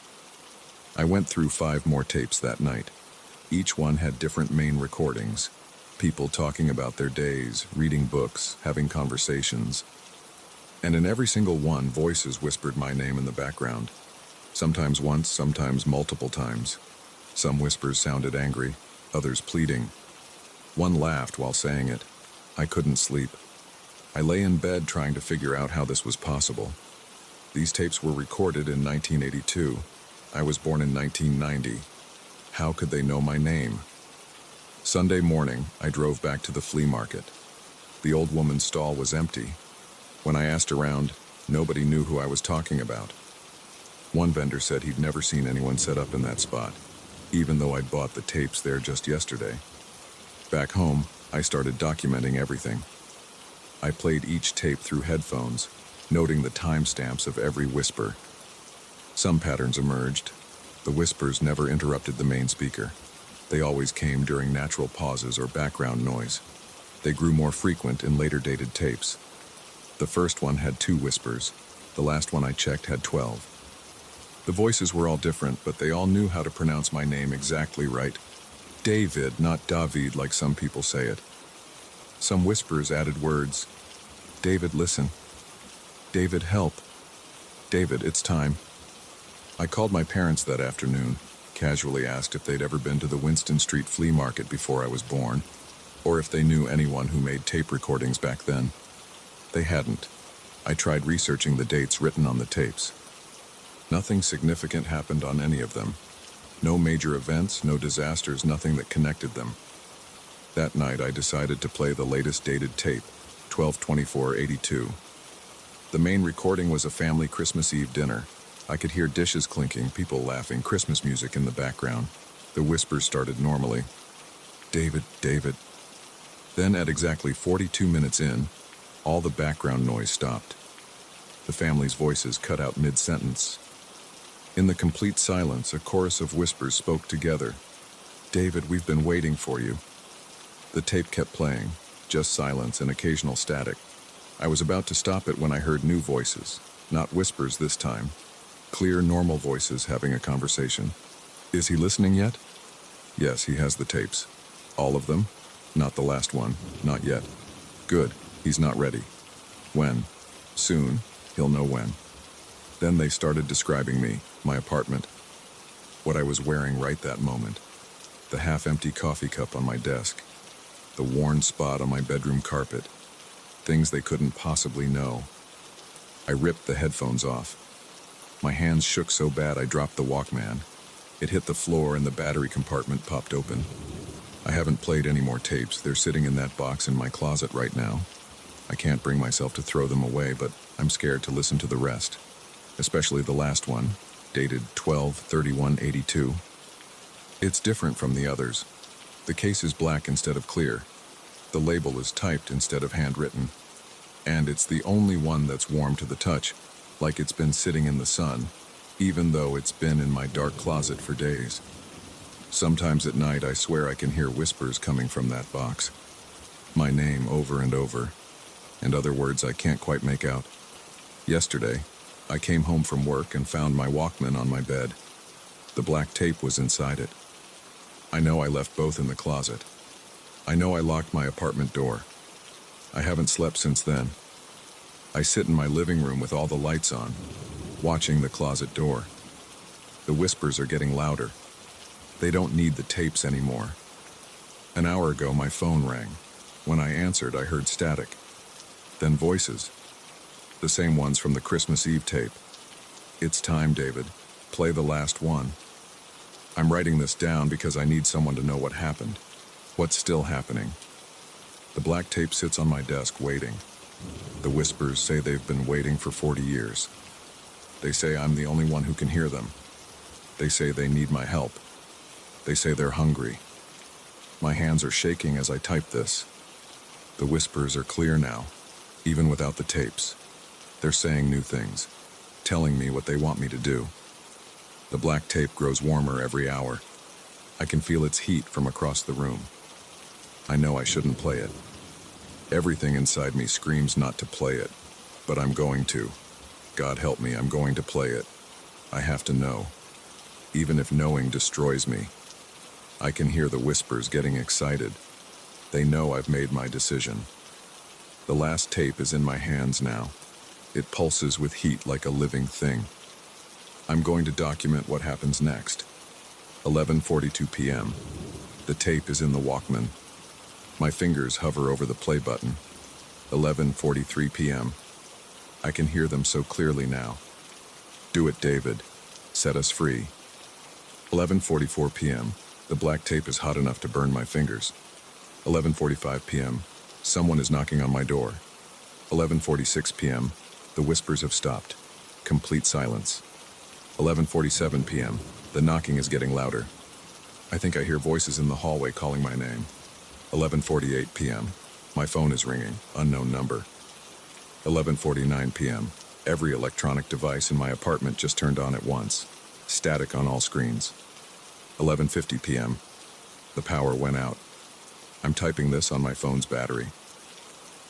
I went through 5 more tapes that night. Each one had different main recordings. People talking about their days, reading books, having conversations. And in every single one, voices whispered my name in the background. Sometimes once, sometimes multiple times. Some whispers sounded angry, others pleading. One laughed while saying it. I couldn't sleep. I lay in bed trying to figure out how this was possible. These tapes were recorded in 1982. I was born in 1990. How could they know my name? Sunday morning, I drove back to the flea market. The old woman's stall was empty. When I asked around, nobody knew who I was talking about. One vendor said he'd never seen anyone set up in that spot, even though I'd bought the tapes there just yesterday. Back home, I started documenting everything. I played each tape through headphones, noting the timestamps of every whisper. Some patterns emerged. The whispers never interrupted the main speaker. They always came during natural pauses or background noise. They grew more frequent in later dated tapes. The first one had 2 whispers. The last one I checked had 12. The voices were all different, but they all knew how to pronounce my name exactly right. David, not David like some people say it. Some whispers added words. David, listen. David, help. David, it's time. I called my parents that afternoon, casually asked if they'd ever been to the Winston Street flea market before I was born, or if they knew anyone who made tape recordings back then. They hadn't. I tried researching the dates written on the tapes. Nothing significant happened on any of them. No major events, no disasters, nothing that connected them. That night I decided to play the latest dated tape, 12/24/82. The main recording was a family Christmas Eve dinner. I could hear dishes clinking, people laughing, Christmas music in the background. The whispers started normally. David, David. Then at exactly 42 minutes in, all the background noise stopped. The family's voices cut out mid-sentence. In the complete silence, a chorus of whispers spoke together. David, we've been waiting for you. The tape kept playing, just silence and occasional static. I was about to stop it when I heard new voices, not whispers this time. Clear, normal voices having a conversation. Is he listening yet? Yes, he has the tapes. All of them? Not the last one. Not yet. Good. He's not ready. When? Soon. He'll know when. Then they started describing me, my apartment, what I was wearing right that moment, the half-empty coffee cup on my desk, the worn spot on my bedroom carpet, things they couldn't possibly know. I ripped the headphones off. My hands shook so bad I dropped the Walkman. It hit the floor and the battery compartment popped open. I haven't played any more tapes. They're sitting in that box in my closet right now. I can't bring myself to throw them away, but I'm scared to listen to the rest, especially the last one, dated 12/31/82. It's different from the others. The case is black instead of clear. The label is typed instead of handwritten. And it's the only one that's warm to the touch, like it's been sitting in the sun, even though it's been in my dark closet for days. Sometimes at night I swear I can hear whispers coming from that box. My name over and over, and other words I can't quite make out. Yesterday, I came home from work and found my Walkman on my bed. The black tape was inside it. I know I left both in the closet. I know I locked my apartment door. I haven't slept since then. I sit in my living room with all the lights on, watching the closet door. The whispers are getting louder. They don't need the tapes anymore. An hour ago, my phone rang. When I answered, I heard static. Then voices. The same ones from the Christmas Eve tape. It's time, David. Play the last one. I'm writing this down because I need someone to know what happened. What's still happening. The black tape sits on my desk waiting. The whispers say they've been waiting for 40 years. They say I'm the only one who can hear them. They say they need my help. They say they're hungry. My hands are shaking as I type this. The whispers are clear now, even without the tapes. They're saying new things, telling me what they want me to do. The black tape grows warmer every hour. I can feel its heat from across the room. I know I shouldn't play it. Everything inside me screams not to play it, but I'm going to. God help me, I'm going to play it. I have to know. Even if knowing destroys me. I can hear the whispers getting excited. They know I've made my decision. The last tape is in my hands now. It pulses with heat like a living thing. I'm going to document what happens next. 11:42 p.m. The tape is in the Walkman. My fingers hover over the play button. 11:43 p.m. I can hear them so clearly now. Do it, David. Set us free. 11:44 p.m. The black tape is hot enough to burn my fingers. 11:45 p.m. Someone is knocking on my door. 11:46 p.m. The whispers have stopped. Complete silence. 11:47 p.m. The knocking is getting louder. I think I hear voices in the hallway calling my name. 11:48 p.m. My phone is ringing. Unknown number. 11:49 p.m. Every electronic device in my apartment just turned on at once. Static on all screens. 11:50 p.m. The power went out. I'm typing this on my phone's battery.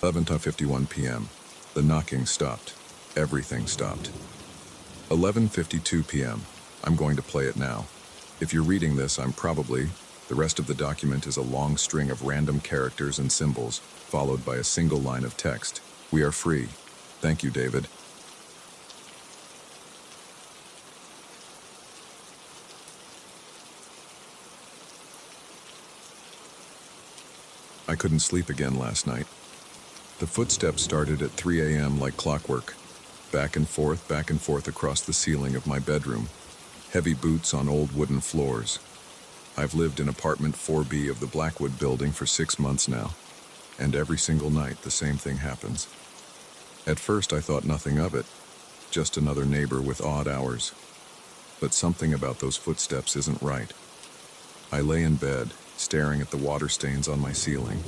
11:51 p.m. The knocking stopped. Everything stopped. 11:52 p.m. I'm going to play it now. If you're reading this, the rest of the document is a long string of random characters and symbols, followed by a single line of text. We are free. Thank you, David. I couldn't sleep again last night. The footsteps started at 3 a.m. like clockwork, back and forth across the ceiling of my bedroom, heavy boots on old wooden floors. I've lived in apartment 4B of the Blackwood building for 6 months now, and every single night the same thing happens. At first I thought nothing of it, just another neighbor with odd hours. But something about those footsteps isn't right. I lay in bed, staring at the water stains on my ceiling.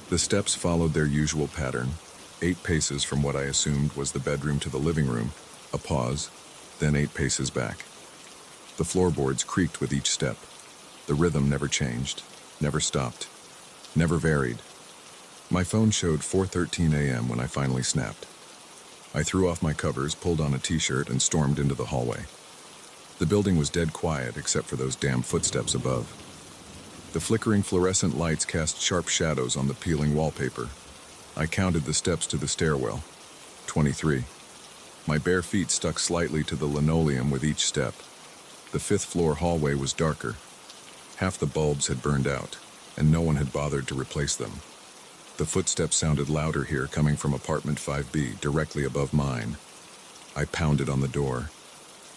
The steps followed their usual pattern, 8 paces from what I assumed was the bedroom to the living room, a pause, then 8 paces back. The floorboards creaked with each step. The rhythm never changed, never stopped, never varied. My phone showed 4:13 a.m. when I finally snapped. I threw off my covers, pulled on a t-shirt, and stormed into the hallway. The building was dead quiet except for those damn footsteps above. The flickering fluorescent lights cast sharp shadows on the peeling wallpaper. I counted the steps to the stairwell. 23. My bare feet stuck slightly to the linoleum with each step. The 5th floor hallway was darker. Half the bulbs had burned out, and no one had bothered to replace them. The footsteps sounded louder here, coming from apartment 5B, directly above mine. I pounded on the door.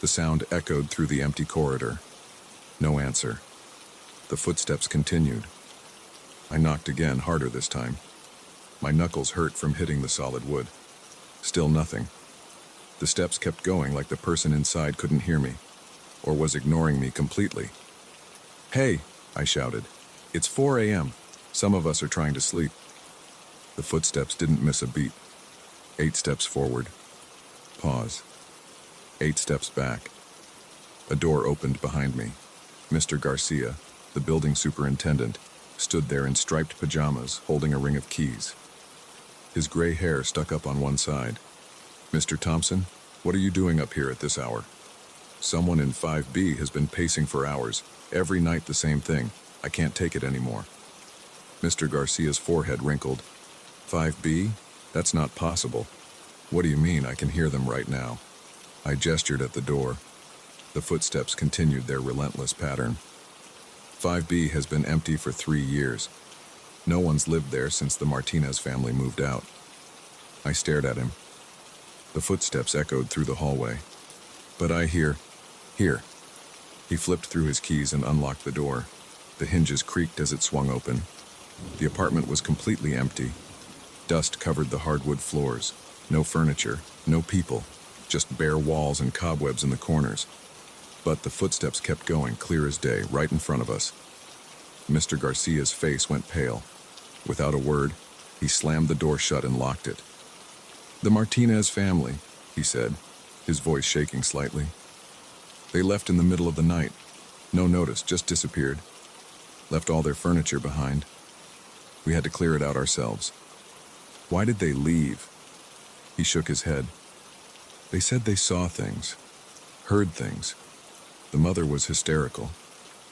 The sound echoed through the empty corridor. No answer. The footsteps continued. I knocked again, harder this time. My knuckles hurt from hitting the solid wood. Still nothing. The steps kept going like the person inside couldn't hear me, or was ignoring me completely. "Hey," I shouted. "It's 4 a.m. Some of us are trying to sleep." The footsteps didn't miss a beat. 8 steps forward. Pause. 8 steps back. A door opened behind me. Mr. Garcia, the building superintendent, stood there in striped pajamas, holding a ring of keys. His gray hair stuck up on one side. "Mr. Thompson, what are you doing up here at this hour?" "Someone in 5B has been pacing for hours. Every night the same thing. I can't take it anymore." Mr. Garcia's forehead wrinkled. 5B? That's not possible. "What do you mean? I can hear them right now." I gestured at the door. The footsteps continued their relentless pattern. 5B has been empty for 3 years. No one's lived there since the Martinez family moved out. I stared at him. The footsteps echoed through the hallway. "But I hear... Here." He flipped through his keys and unlocked the door. The hinges creaked as it swung open. The apartment was completely empty. Dust covered the hardwood floors. No furniture, no people, just bare walls and cobwebs in the corners. But the footsteps kept going, clear as day, right in front of us. Mr. Garcia's face went pale. Without a word, he slammed the door shut and locked it. "The Martinez family," he said, his voice shaking slightly. "They left in the middle of the night. No notice, just disappeared. Left all their furniture behind. We had to clear it out ourselves." "Why did they leave?" He shook his head. "They said they saw things, heard things. The mother was hysterical.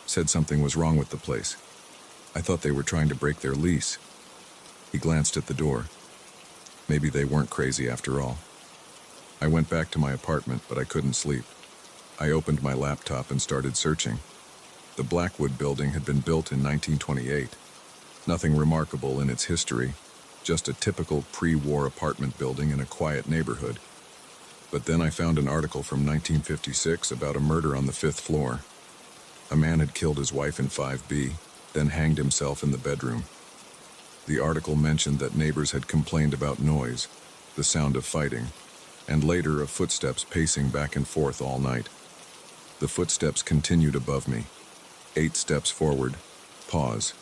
Said something was wrong with the place. I thought they were trying to break their lease." He glanced at the door. Maybe they weren't crazy after all. I went back to my apartment, but I couldn't sleep. I opened my laptop and started searching. The Blackwood building had been built in 1928. Nothing remarkable in its history, just a typical pre-war apartment building in a quiet neighborhood. But then I found an article from 1956 about a murder on the 5th floor. A man had killed his wife in 5B, then hanged himself in the bedroom. The article mentioned that neighbors had complained about noise, the sound of fighting, and later of footsteps pacing back and forth all night. The footsteps continued above me. 8 steps forward. Pause.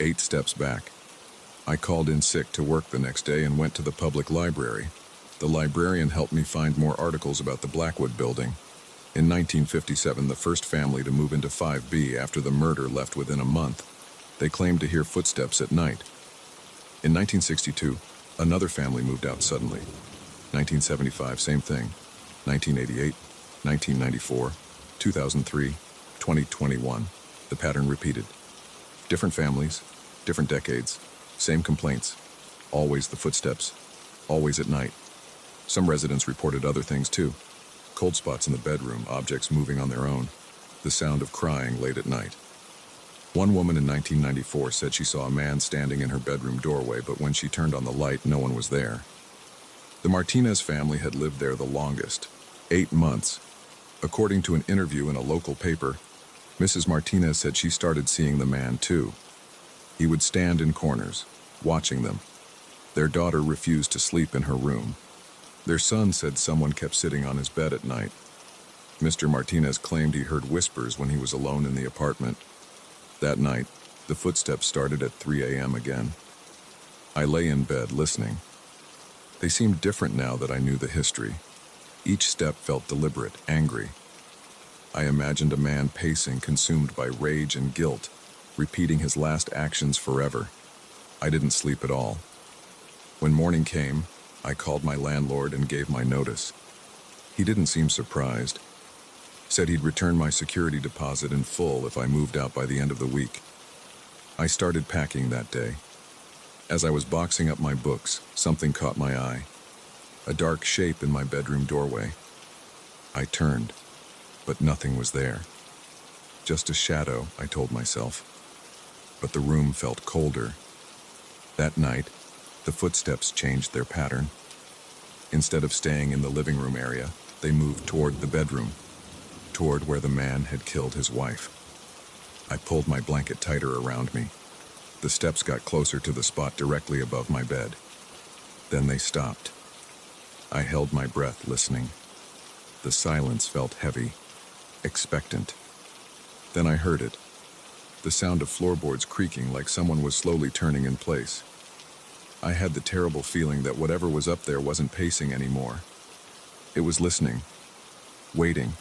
8 steps back. I called in sick to work the next day and went to the public library. The librarian helped me find more articles about the Blackwood building. In 1957, the first family to move into 5B after the murder left within a month. They claimed to hear footsteps at night. In 1962, another family moved out suddenly. 1975, same thing. 1988, 1994, 2003, 2021. The pattern repeated. Different families, different decades, same complaints. Always the footsteps, always at night. Some residents reported other things too. Cold spots in the bedroom, objects moving on their own, the sound of crying late at night. One woman in 1994 said she saw a man standing in her bedroom doorway, but when she turned on the light, no one was there. The Martinez family had lived there the longest, 8 months. According to an interview in a local paper, Mrs. Martinez said she started seeing the man too. He would stand in corners, watching them. Their daughter refused to sleep in her room. Their son said someone kept sitting on his bed at night. Mr. Martinez claimed he heard whispers when he was alone in the apartment. That night, the footsteps started at 3 a.m. again. I lay in bed listening. They seemed different now that I knew the history. Each step felt deliberate, angry. I imagined a man pacing, consumed by rage and guilt, repeating his last actions forever. I didn't sleep at all. When morning came, I called my landlord and gave my notice. He didn't seem surprised. Said he'd return my security deposit in full if I moved out by the end of the week. I started packing that day. As I was boxing up my books, something caught my eye. A dark shape in my bedroom doorway. I turned, but nothing was there. Just a shadow, I told myself. But the room felt colder. That night, the footsteps changed their pattern. Instead of staying in the living room area, they moved toward the bedroom, toward where the man had killed his wife. I pulled my blanket tighter around me. The steps got closer to the spot directly above my bed. Then they stopped. I held my breath, listening. The silence felt heavy, expectant. Then I heard it, the sound of floorboards creaking like someone was slowly turning in place. I had the terrible feeling that whatever was up there wasn't pacing anymore. It was listening, waiting.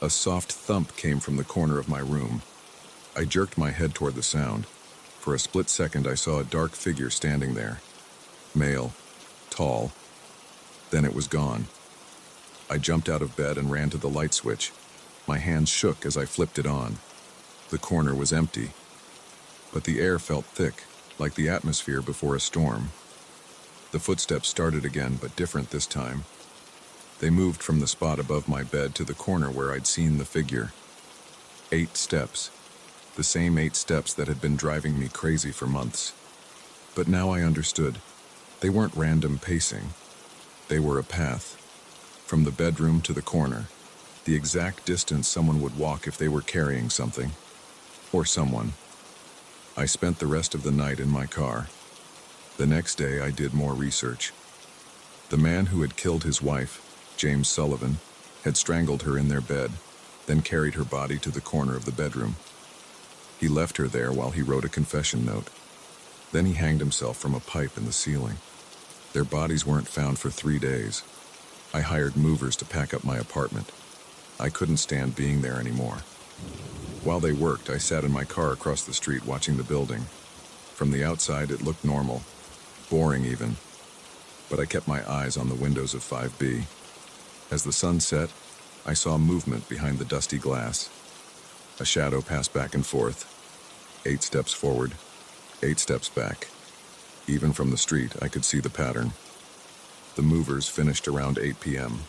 A soft thump came from the corner of my room. I jerked my head toward the sound. For a split second, I saw a dark figure standing there. Male, tall. Then it was gone. I jumped out of bed and ran to the light switch. My hands shook as I flipped it on. The corner was empty, but the air felt thick, like the atmosphere before a storm. The footsteps started again, but different this time. They moved from the spot above my bed to the corner where I'd seen the figure. 8 steps. The same 8 steps that had been driving me crazy for months. But now I understood. They weren't random pacing. They were a path. From the bedroom to the corner. The exact distance someone would walk if they were carrying something. Or someone. I spent the rest of the night in my car. The next day I did more research. The man who had killed his wife, James Sullivan, had strangled her in their bed, then carried her body to the corner of the bedroom. He left her there while he wrote a confession note. Then he hanged himself from a pipe in the ceiling. Their bodies weren't found for 3 days. I hired movers to pack up my apartment. I couldn't stand being there anymore. While they worked, I sat in my car across the street watching the building. From the outside, it looked normal, boring even. But I kept my eyes on the windows of 5B. As the sun set, I saw movement behind the dusty glass. A shadow passed back and forth. 8 steps forward, 8 steps back. Even from the street, I could see the pattern. The movers finished around 8 p.m.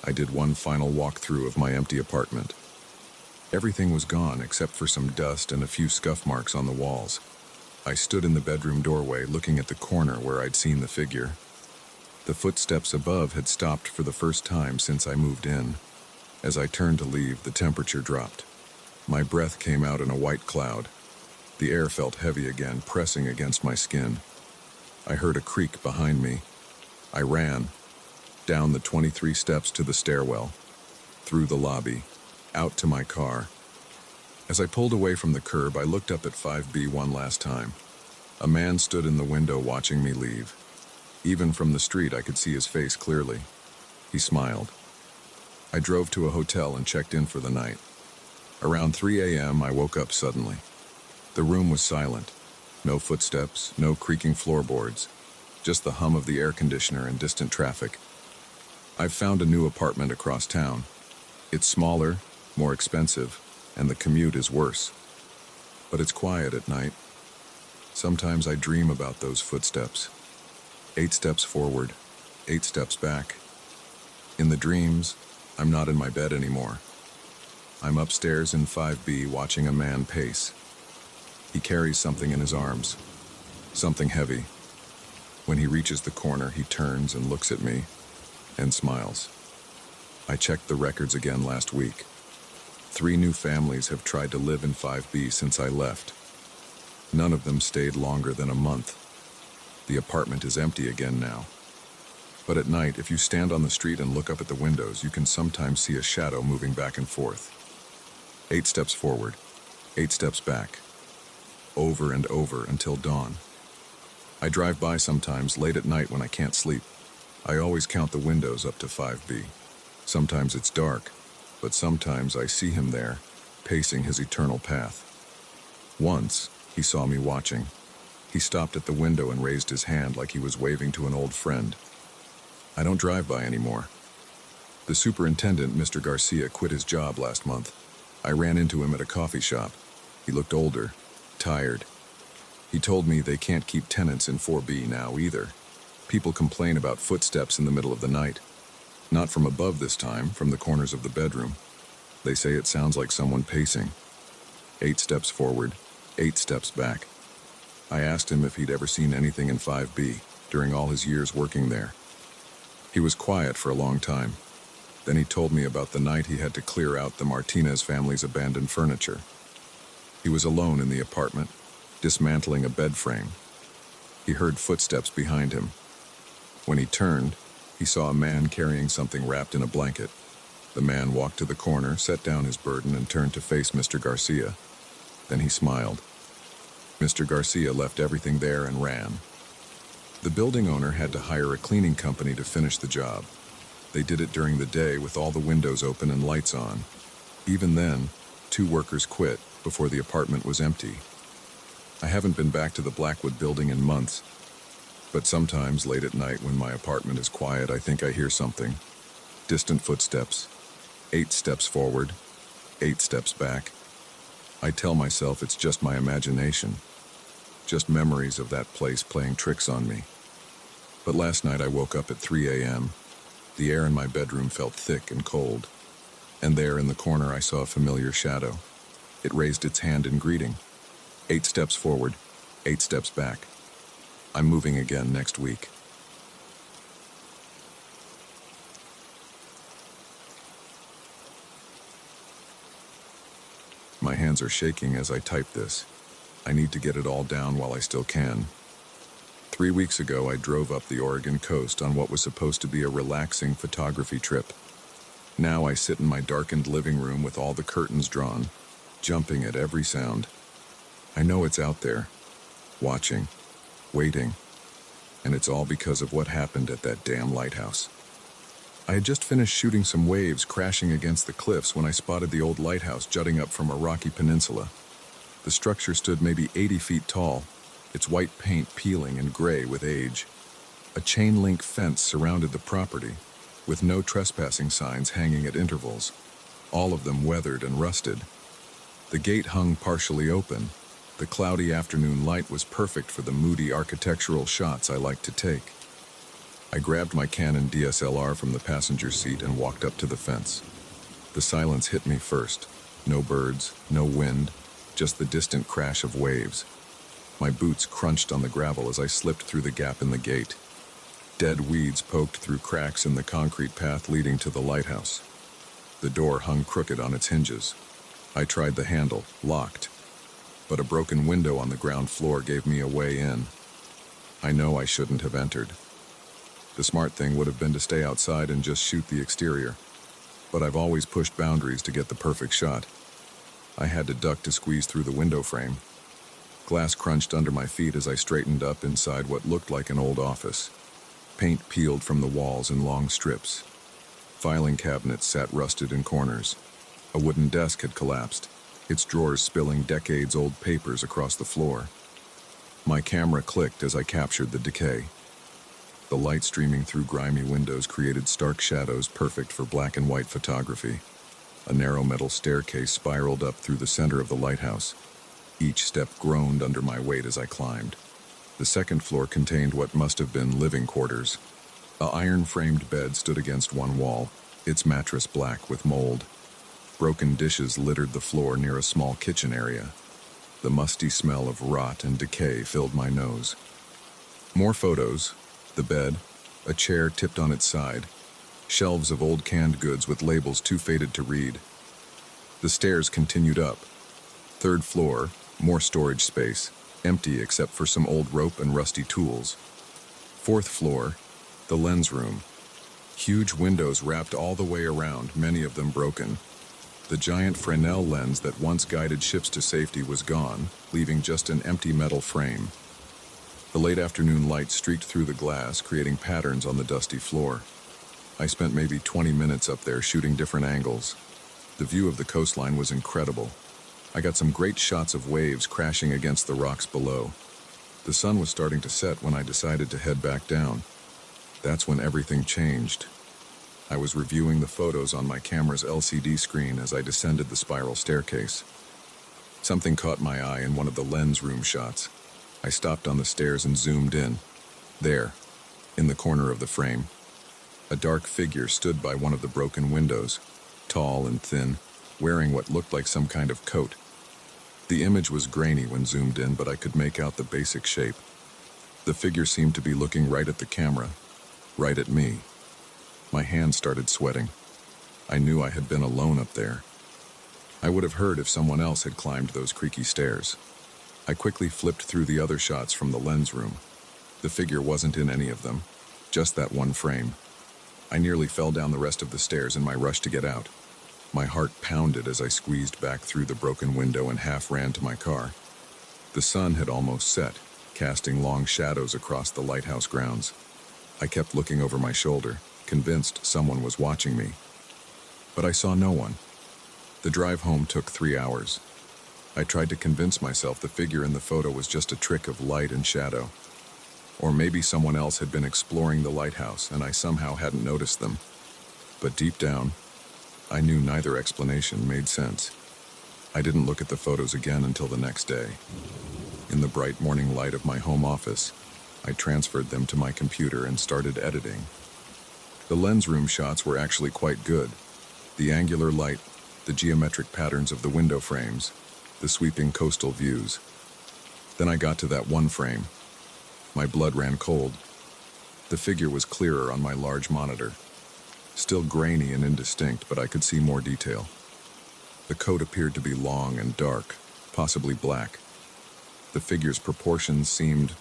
I did one final walkthrough of my empty apartment. Everything was gone except for some dust and a few scuff marks on the walls. I stood in the bedroom doorway looking at the corner where I'd seen the figure. The footsteps above had stopped for the first time since I moved in. As I turned to leave, the temperature dropped. My breath came out in a white cloud. The air felt heavy again, pressing against my skin. I heard a creak behind me. I ran, down the 23 steps to the stairwell, through the lobby, out to my car. As I pulled away from the curb, I looked up at 5B one last time. A man stood in the window watching me leave. Even from the street, I could see his face clearly. He smiled. I drove to a hotel and checked in for the night. Around 3 a.m., I woke up suddenly. The room was silent. No footsteps, no creaking floorboards, just the hum of the air conditioner and distant traffic. I've found a new apartment across town. It's smaller, more expensive, and the commute is worse. But it's quiet at night. Sometimes I dream about those footsteps. 8 steps forward, 8 steps back. In the dreams, I'm not in my bed anymore. I'm upstairs in 5B watching a man pace. He carries something in his arms, something heavy. When he reaches the corner, he turns and looks at me and smiles. I checked the records again last week. 3 new families have tried to live in 5B since I left. None of them stayed longer than a month. The apartment is empty again now. But at night, if you stand on the street and look up at the windows, you can sometimes see a shadow moving back and forth. 8 steps forward, 8 steps back. Over and over until dawn. I drive by sometimes late at night when I can't sleep. I always count the windows up to 5B. Sometimes it's dark, but sometimes I see him there, pacing his eternal path. Once, he saw me watching. He stopped at the window and raised his hand like he was waving to an old friend. I don't drive by anymore. The superintendent, Mr. Garcia, quit his job last month. I ran into him at a coffee shop. He looked older, tired. He told me they can't keep tenants in 4B now either. People complain about footsteps in the middle of the night. Not from above this time, from the corners of the bedroom. They say it sounds like someone pacing. 8 steps forward, 8 steps back. I asked him if he'd ever seen anything in 5B during all his years working there. He was quiet for a long time. Then he told me about the night he had to clear out the Martinez family's abandoned furniture. He was alone in the apartment, dismantling a bed frame. He heard footsteps behind him. When he turned, he saw a man carrying something wrapped in a blanket. The man walked to the corner, set down his burden, and turned to face Mr. Garcia. Then he smiled. Mr. Garcia left everything there and ran. The building owner had to hire a cleaning company to finish the job. They did it during the day with all the windows open and lights on. Even then, 2 workers quit before the apartment was empty. I haven't been back to the Blackwood building in months, but sometimes late at night when my apartment is quiet, I think I hear something. Distant footsteps. 8 steps forward, 8 steps back. I tell myself it's just my imagination, just memories of that place playing tricks on me. But last night I woke up at 3 a.m. The air in my bedroom felt thick and cold, and there in the corner I saw a familiar shadow. It raised its hand in greeting. 8 steps forward, 8 steps back. I'm moving again next week. My hands are shaking as I type this. I need to get it all down while I still can. 3 weeks ago, I drove up the Oregon coast on what was supposed to be a relaxing photography trip. Now I sit in my darkened living room with all the curtains drawn, jumping at every sound. I know it's out there, watching, waiting, and it's all because of what happened at that damn lighthouse. I had just finished shooting some waves crashing against the cliffs when I spotted the old lighthouse jutting up from a rocky peninsula. The structure stood maybe 80 feet tall, its white paint peeling and gray with age. A chain-link fence surrounded the property, with no trespassing signs hanging at intervals, all of them weathered and rusted. The gate hung partially open. The cloudy afternoon light was perfect for the moody architectural shots I like to take. I grabbed my Canon DSLR from the passenger seat and walked up to the fence. The silence hit me first. No birds, no wind, just the distant crash of waves. My boots crunched on the gravel as I slipped through the gap in the gate. Dead weeds poked through cracks in the concrete path leading to the lighthouse. The door hung crooked on its hinges. I tried the handle, locked, but a broken window on the ground floor gave me a way in. I know I shouldn't have entered. The smart thing would have been to stay outside and just shoot the exterior, but I've always pushed boundaries to get the perfect shot. I had to duck to squeeze through the window frame. Glass crunched under my feet as I straightened up inside what looked like an old office. Paint peeled from the walls in long strips. Filing cabinets sat rusted in corners. A wooden desk had collapsed, its drawers spilling decades-old papers across the floor. My camera clicked as I captured the decay. The light streaming through grimy windows created stark shadows perfect for black and white photography. A narrow metal staircase spiraled up through the center of the lighthouse. Each step groaned under my weight as I climbed. The second floor contained what must have been living quarters. A iron-framed bed stood against one wall, its mattress black with mold. Broken dishes littered the floor near a small kitchen area. The musty smell of rot and decay filled my nose. More photos. The bed, a chair tipped on its side, shelves of old canned goods with labels too faded to read. The stairs continued up. 3rd floor, more storage space, empty except for some old rope and rusty tools. 4th floor, the lens room. Huge windows wrapped all the way around, many of them broken. The giant Fresnel lens that once guided ships to safety was gone, leaving just an empty metal frame. The late afternoon light streaked through the glass, creating patterns on the dusty floor. I spent maybe 20 minutes up there shooting different angles. The view of the coastline was incredible. I got some great shots of waves crashing against the rocks below. The sun was starting to set when I decided to head back down. That's when everything changed. I was reviewing the photos on my camera's LCD screen as I descended the spiral staircase. Something caught my eye in one of the lens room shots. I stopped on the stairs and zoomed in. There, in the corner of the frame, a dark figure stood by one of the broken windows, tall and thin, wearing what looked like some kind of coat. The image was grainy when zoomed in, but I could make out the basic shape. The figure seemed to be looking right at the camera, right at me. My hands started sweating. I knew I had been alone up there. I would have heard if someone else had climbed those creaky stairs. I quickly flipped through the other shots from the lens room. The figure wasn't in any of them, just that one frame. I nearly fell down the rest of the stairs in my rush to get out. My heart pounded as I squeezed back through the broken window and half ran to my car. The sun had almost set, casting long shadows across the lighthouse grounds. I kept looking over my shoulder, convinced someone was watching me. But I saw no one. The drive home took 3 hours. I tried to convince myself the figure in the photo was just a trick of light and shadow. Or maybe someone else had been exploring the lighthouse and I somehow hadn't noticed them. But deep down, I knew neither explanation made sense. I didn't look at the photos again until the next day. In the bright morning light of my home office, I transferred them to my computer and started editing. The lens room shots were actually quite good. The angular light, the geometric patterns of the window frames, the sweeping coastal views. Then I got to that one frame. My blood ran cold. The figure was clearer on my large monitor. Still grainy and indistinct, but I could see more detail. The coat appeared to be long and dark, possibly black. The figure's proportions seemed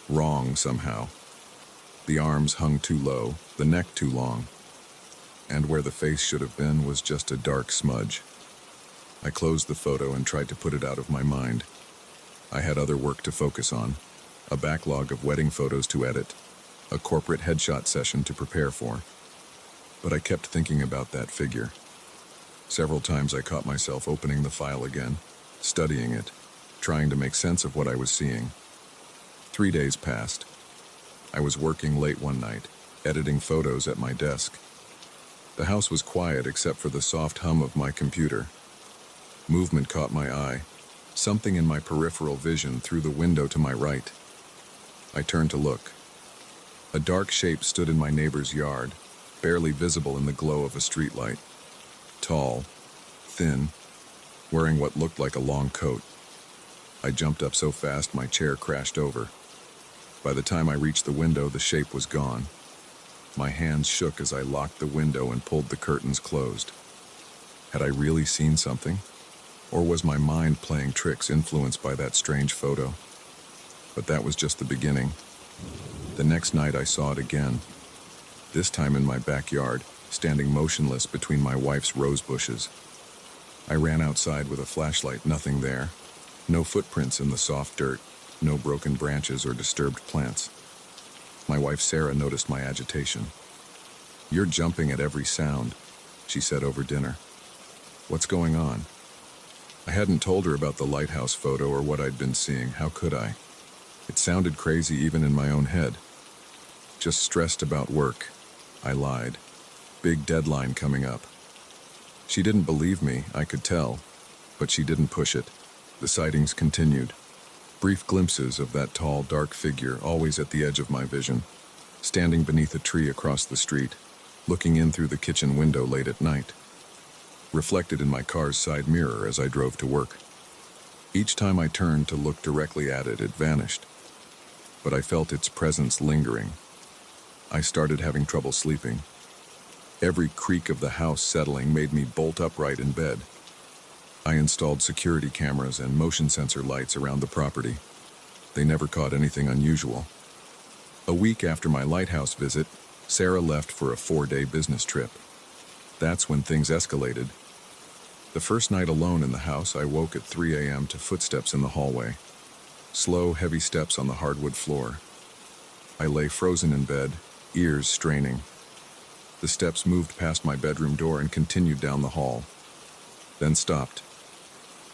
wrong somehow. The arms hung too low, the neck too long, and where the face should have been was just a dark smudge. I closed the photo and tried to put it out of my mind. I had other work to focus on, a backlog of wedding photos to edit, a corporate headshot session to prepare for. But I kept thinking about that figure. Several times I caught myself opening the file again, studying it, trying to make sense of what I was seeing. 3 days passed. I was working late one night, editing photos at my desk. The house was quiet except for the soft hum of my computer. Movement caught my eye, something in my peripheral vision through the window to my right. I turned to look. A dark shape stood in my neighbor's yard, barely visible in the glow of a streetlight. Tall, thin, wearing what looked like a long coat. I jumped up so fast my chair crashed over. By the time I reached the window, the shape was gone. My hands shook as I locked the window and pulled the curtains closed. Had I really seen something? Or was my mind playing tricks influenced by that strange photo? But that was just the beginning. The next night I saw it again. This time in my backyard, standing motionless between my wife's rose bushes. I ran outside with a flashlight, nothing there. No footprints in the soft dirt, no broken branches or disturbed plants. My wife Sarah noticed my agitation. "You're jumping at every sound," she said over dinner. "What's going on?" I hadn't told her about the lighthouse photo or what I'd been seeing. How could I? It sounded crazy even in my own head. "Just stressed about work," I lied. "Big deadline coming up." She didn't believe me, I could tell, but she didn't push it. The sightings continued. Brief glimpses of that tall, dark figure always at the edge of my vision, standing beneath a tree across the street, looking in through the kitchen window late at night. Reflected in my car's side mirror as I drove to work. Each time I turned to look directly at it, it vanished. But I felt its presence lingering. I started having trouble sleeping. Every creak of the house settling made me bolt upright in bed. I installed security cameras and motion sensor lights around the property. They never caught anything unusual. A week after my lighthouse visit, Sarah left for a 4-day business trip. That's when things escalated. The first night alone in the house, I woke at 3 a.m. to footsteps in the hallway. Slow, heavy steps on the hardwood floor. I lay frozen in bed, ears straining. The steps moved past my bedroom door and continued down the hall, then stopped.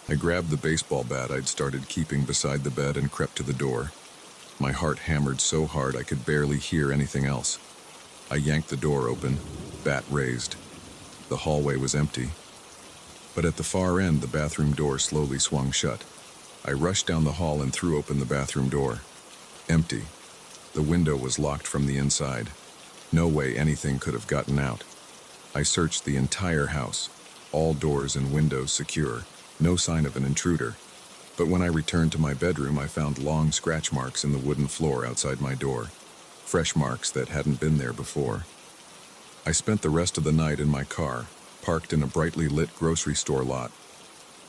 I grabbed the baseball bat I'd started keeping beside the bed and crept to the door. My heart hammered so hard I could barely hear anything else. I yanked the door open, bat raised. The hallway was empty. But at the far end, the bathroom door slowly swung shut. I rushed down the hall and threw open the bathroom door. Empty. The window was locked from the inside. No way anything could have gotten out. I searched the entire house, all doors and windows secure, no sign of an intruder. But when I returned to my bedroom, I found long scratch marks in the wooden floor outside my door, fresh marks that hadn't been there before. I spent the rest of the night in my car, parked in a brightly lit grocery store lot.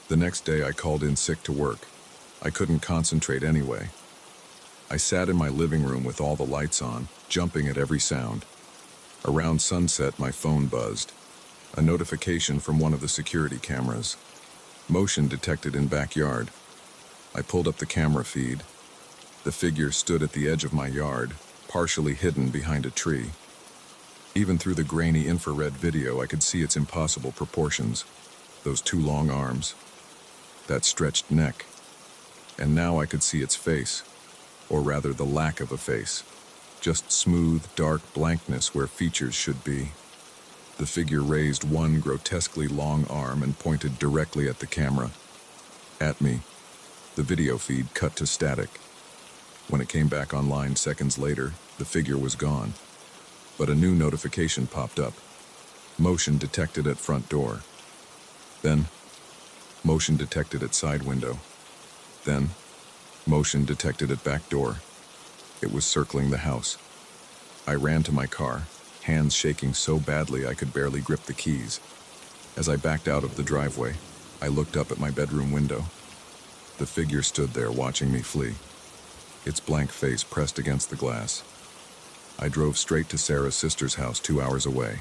The next day I called in sick to work. I couldn't concentrate anyway. I sat in my living room with all the lights on, jumping at every sound. Around sunset, my phone buzzed. A notification from one of the security cameras. Motion detected in backyard. I pulled up the camera feed. The figure stood at the edge of my yard, partially hidden behind a tree. Even through the grainy infrared video, I could see its impossible proportions. Those two long arms. That stretched neck. And now I could see its face. Or rather, the lack of a face. Just smooth, dark blankness where features should be. The figure raised one grotesquely long arm and pointed directly at the camera. At me. The video feed cut to static. When it came back online seconds later, the figure was gone. But a new notification popped up. Motion detected at front door. Then, motion detected at side window. Then, motion detected at back door. It was circling the house. I ran to my car, hands shaking so badly I could barely grip the keys. As I backed out of the driveway, I looked up at my bedroom window. The figure stood there watching me flee, its blank face pressed against the glass. I drove straight to Sarah's sister's house 2 hours away.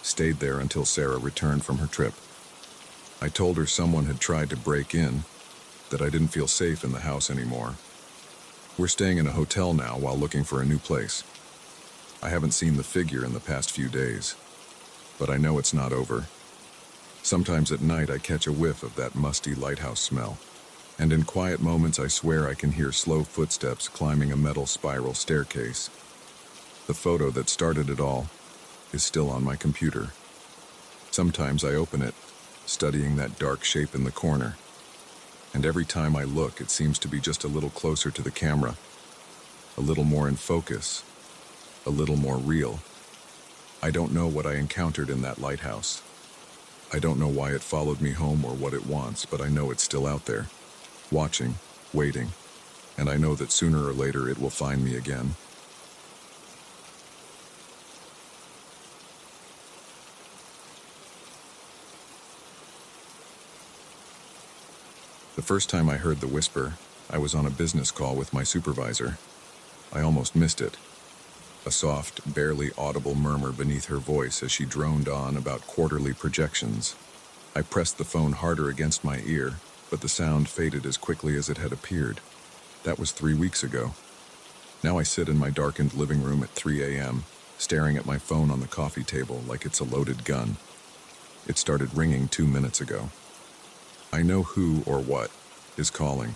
Stayed there until Sarah returned from her trip. I told her someone had tried to break in, that I didn't feel safe in the house anymore. We're staying in a hotel now while looking for a new place. I haven't seen the figure in the past few days, but I know it's not over. Sometimes at night I catch a whiff of that musty lighthouse smell, and in quiet moments I swear I can hear slow footsteps climbing a metal spiral staircase. The photo that started it all is still on my computer. Sometimes I open it, studying that dark shape in the corner. And every time I look, it seems to be just a little closer to the camera, a little more in focus, a little more real. I don't know what I encountered in that lighthouse. I don't know why it followed me home or what it wants, but I know it's still out there, watching, waiting, and I know that sooner or later it will find me again. The first time I heard the whisper, I was on a business call with my supervisor. I almost missed it. A soft, barely audible murmur beneath her voice as she droned on about quarterly projections. I pressed the phone harder against my ear, but the sound faded as quickly as it had appeared. That was 3 weeks ago. Now I sit in my darkened living room at 3 a.m., staring at my phone on the coffee table like it's a loaded gun. It started ringing 2 minutes ago. I know who or what is calling.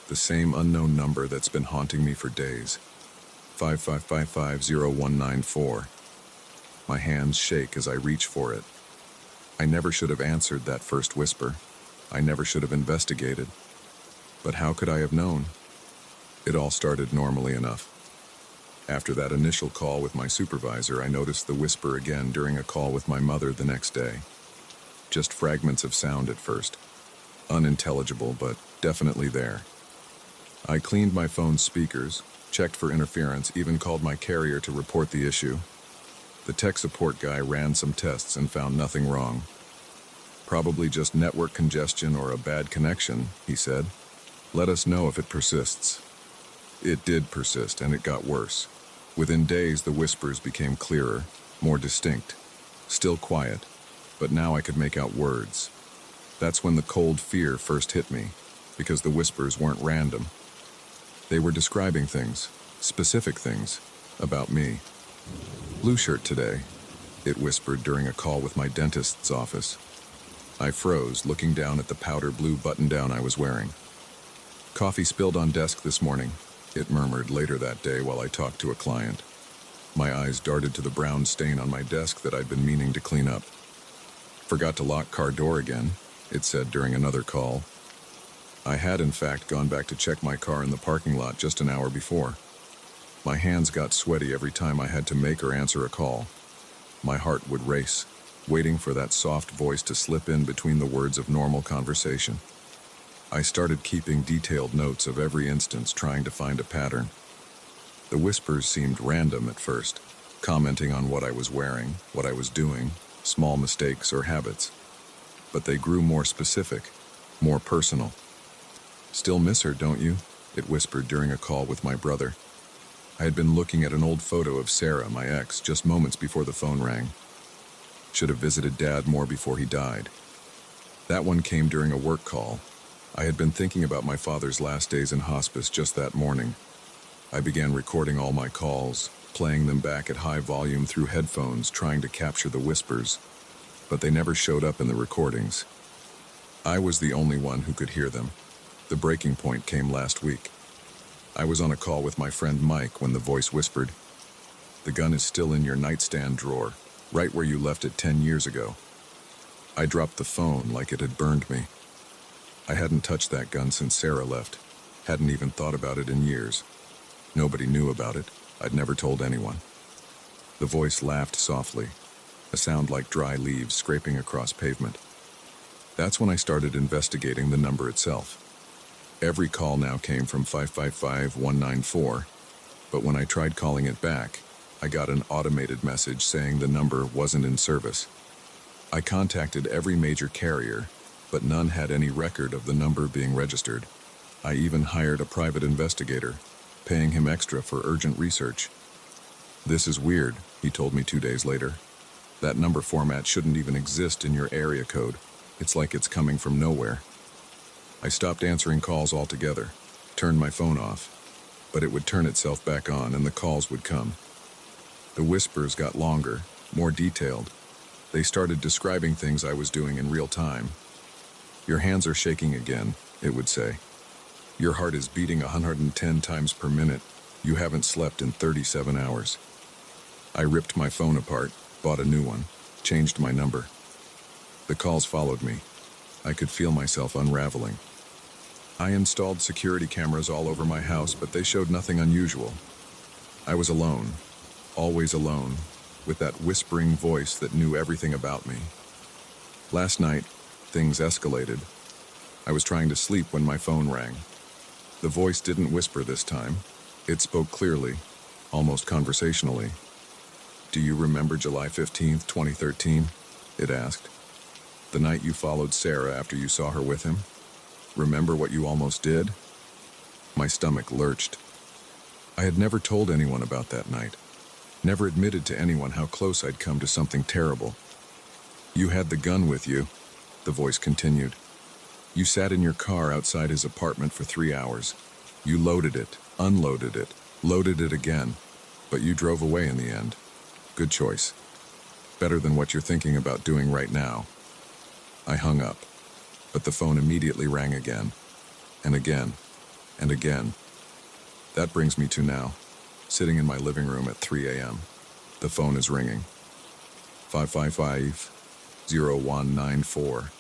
The same unknown number that's been haunting me for days. 55550194. My hands shake as I reach for it. I never should have answered that first whisper. I never should have investigated. But how could I have known? It all started normally enough. After that initial call with my supervisor, I noticed the whisper again during a call with my mother the next day. Just fragments of sound at first. Unintelligible, but definitely there. I cleaned my phone's speakers, checked for interference, even called my carrier to report the issue. The tech support guy ran some tests and found nothing wrong. Probably just network congestion or a bad connection, he said. Let us know if it persists. It did persist, and it got worse. Within days, the whispers became clearer, more distinct. Still quiet, but now I could make out words. That's when the cold fear first hit me, because the whispers weren't random. They were describing things, specific things, about me. Blue shirt today, it whispered during a call with my dentist's office. I froze, looking down at the powder blue button-down I was wearing. Coffee spilled on desk this morning, it murmured later that day while I talked to a client. My eyes darted to the brown stain on my desk that I'd been meaning to clean up. Forgot to lock car door again, it said during another call. I had, in fact, gone back to check my car in the parking lot just an hour before. My hands got sweaty every time I had to make or answer a call. My heart would race, waiting for that soft voice to slip in between the words of normal conversation. I started keeping detailed notes of every instance, trying to find a pattern. The whispers seemed random at first, commenting on what I was wearing, what I was doing, small mistakes or habits. But they grew more specific, more personal. Still miss her, don't you? it whispered during a call with my brother. I had been looking at an old photo of Sarah, my ex, just moments before the phone rang. Should have visited Dad more before he died. That one came during a work call. I had been thinking about my father's last days in hospice just that morning. I began recording all my calls, playing them back at high volume through headphones, trying to capture the whispers, but they never showed up in the recordings. I was the only one who could hear them. The breaking point came last week. I was on a call with my friend Mike when the voice whispered, "The gun is still in your nightstand drawer, right where you left it 10 years ago." I dropped the phone like it had burned me. I hadn't touched that gun since Sarah left, hadn't even thought about it in years. Nobody knew about it. I'd never told anyone. The voice laughed softly, a sound like dry leaves scraping across pavement. That's when I started investigating the number itself. Every call now came from 555-194, but when I tried calling it back, I got an automated message saying the number wasn't in service. I contacted every major carrier, but none had any record of the number being registered. I even hired a private investigator, paying him extra for urgent research. "This is weird," he told me 2 days later. "That number format shouldn't even exist in your area code. It's like it's coming from nowhere." I stopped answering calls altogether, turned my phone off, but it would turn itself back on and the calls would come. The whispers got longer, more detailed. They started describing things I was doing in real time. "Your hands are shaking again," it would say. "Your heart is beating 110 times per minute. You haven't slept in 37 hours. I ripped my phone apart, bought a new one, changed my number. The calls followed me. I could feel myself unraveling. I installed security cameras all over my house, but they showed nothing unusual. I was alone, always alone, with that whispering voice that knew everything about me. Last night, things escalated. I was trying to sleep when my phone rang. The voice didn't whisper this time. It spoke clearly, almost conversationally. "Do you remember July 15th, 2013? It asked. "The night you followed Sarah after you saw her with him? Remember what you almost did?" My stomach lurched. I had never told anyone about that night. Never admitted to anyone how close I'd come to something terrible. "You had the gun with you," the voice continued. "You sat in your car outside his apartment for 3 hours. You loaded it, unloaded it, loaded it again, but you drove away in the end. Good choice. Better than what you're thinking about doing right now." I hung up, but the phone immediately rang again, and again, and again. That brings me to now, sitting in my living room at 3 a.m. The phone is ringing. 555-0194.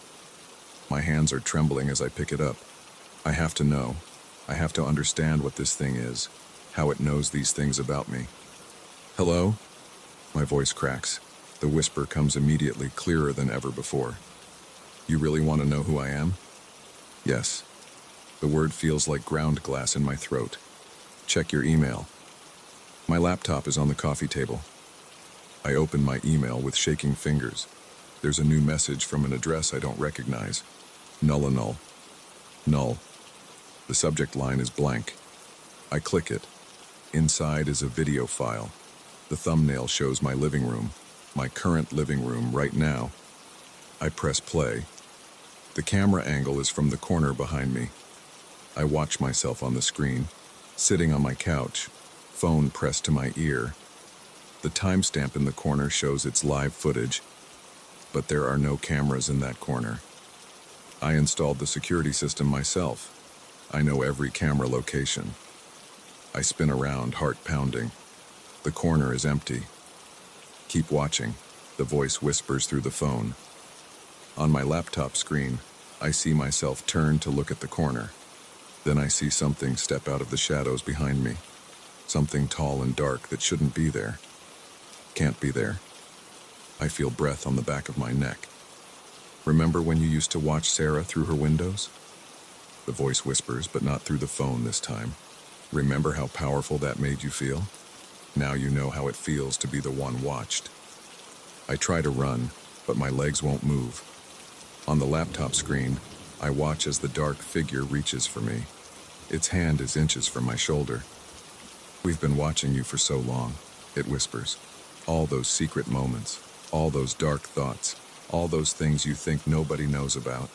My hands are trembling as I pick it up. I have to know. I have to understand what this thing is, how it knows these things about me. "Hello?" My voice cracks. The whisper comes immediately, clearer than ever before. "You really want to know who I am?" "Yes." The word feels like ground glass in my throat. "Check your email." My laptop is on the coffee table. I open my email with shaking fingers. There's a new message from an address I don't recognize. Null. Null. The subject line is blank. I click it. Inside is a video file. The thumbnail shows my living room, my current living room right now. I press play. The camera angle is from the corner behind me. I watch myself on the screen, sitting on my couch, phone pressed to my ear. The timestamp in the corner shows it's live footage, but there are no cameras in that corner. I installed the security system myself. I know every camera location. I spin around, heart pounding. The corner is empty. "Keep watching," the voice whispers through the phone. On my laptop screen, I see myself turn to look at the corner. Then I see something step out of the shadows behind me. Something tall and dark that shouldn't be there. Can't be there. I feel breath on the back of my neck. "Remember when you used to watch Sarah through her windows?" The voice whispers, but not through the phone this time. "Remember how powerful that made you feel? Now you know how it feels to be the one watched." I try to run, but my legs won't move. On the laptop screen, I watch as the dark figure reaches for me. Its hand is inches from my shoulder. "We've been watching you for so long," it whispers. "All those secret moments, all those dark thoughts, all those things you think nobody knows about."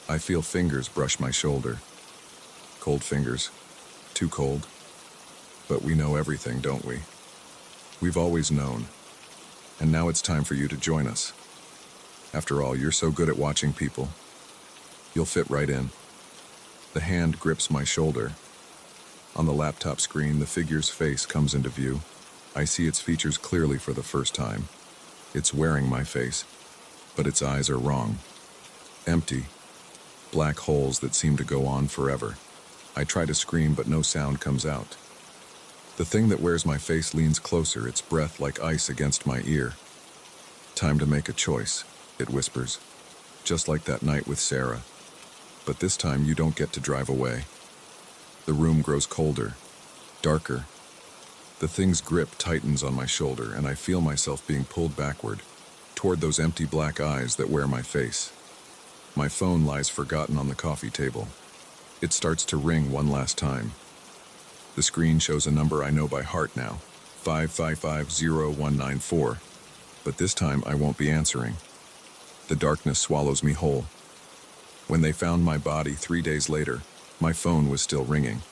I feel fingers brush my shoulder. Cold fingers. Too cold. But we know everything, don't we? We've always known. And now it's time for you to join us. After all, you're so good at watching people. You'll fit right in. The hand grips my shoulder. On the laptop screen, the figure's face comes into view. I see its features clearly for the first time. It's wearing my face, but its eyes are wrong. Empty. Black holes that seem to go on forever. I try to scream, but no sound comes out. The thing that wears my face leans closer, its breath like ice against my ear. "Time to make a choice," it whispers. "Just like that night with Sarah. But this time you don't get to drive away." The room grows colder, darker. The thing's grip tightens on my shoulder, and I feel myself being pulled backward, toward those empty black eyes that wear my face. My phone lies forgotten on the coffee table. It starts to ring one last time. The screen shows a number I know by heart now, 5550194. But this time I won't be answering. The darkness swallows me whole. When they found my body 3 days later, my phone was still ringing.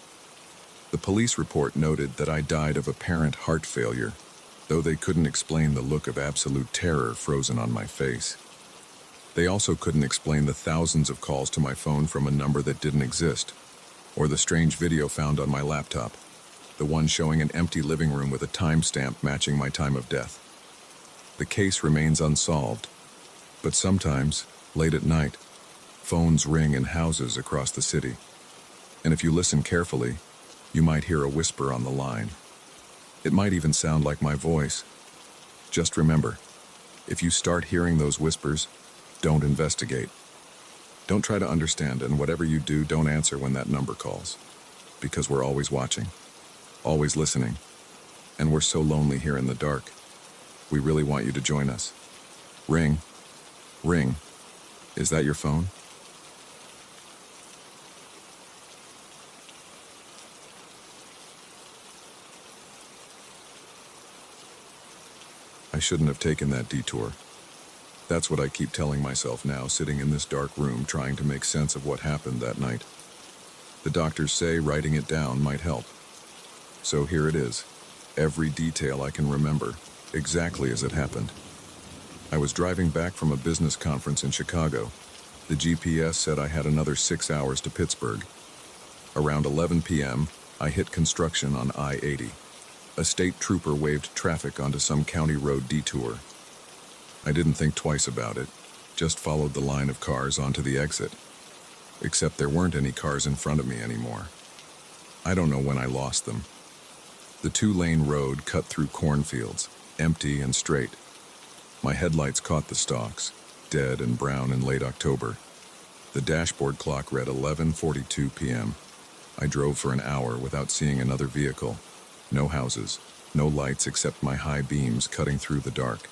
The police report noted that I died of apparent heart failure, though they couldn't explain the look of absolute terror frozen on my face. They also couldn't explain the thousands of calls to my phone from a number that didn't exist, or the strange video found on my laptop, the one showing an empty living room with a timestamp matching my time of death. The case remains unsolved, but sometimes, late at night, phones ring in houses across the city. And if you listen carefully, you might hear a whisper on the line. It might even sound like my voice. Just remember, if you start hearing those whispers, don't investigate. Don't try to understand, and whatever you do, don't answer when that number calls. Because we're always watching, always listening, and we're so lonely here in the dark. We really want you to join us. Ring. Ring. Is that your phone? I shouldn't have taken that detour. That's what I keep telling myself now, sitting in this dark room trying to make sense of what happened that night. The doctors say writing it down might help. So here it is, every detail I can remember, exactly as it happened. I was driving back from a business conference in Chicago. The GPS said I had another 6 hours to Pittsburgh. Around 11 p.m., I hit construction on I-80. A state trooper waved traffic onto some county road detour. I didn't think twice about it, just followed the line of cars onto the exit. Except there weren't any cars in front of me anymore. I don't know when I lost them. The 2-lane road cut through cornfields, empty and straight. My headlights caught the stalks, dead and brown in late October. The dashboard clock read 11:42 p.m. I drove for an hour without seeing another vehicle. No houses, no lights except my high beams cutting through the dark.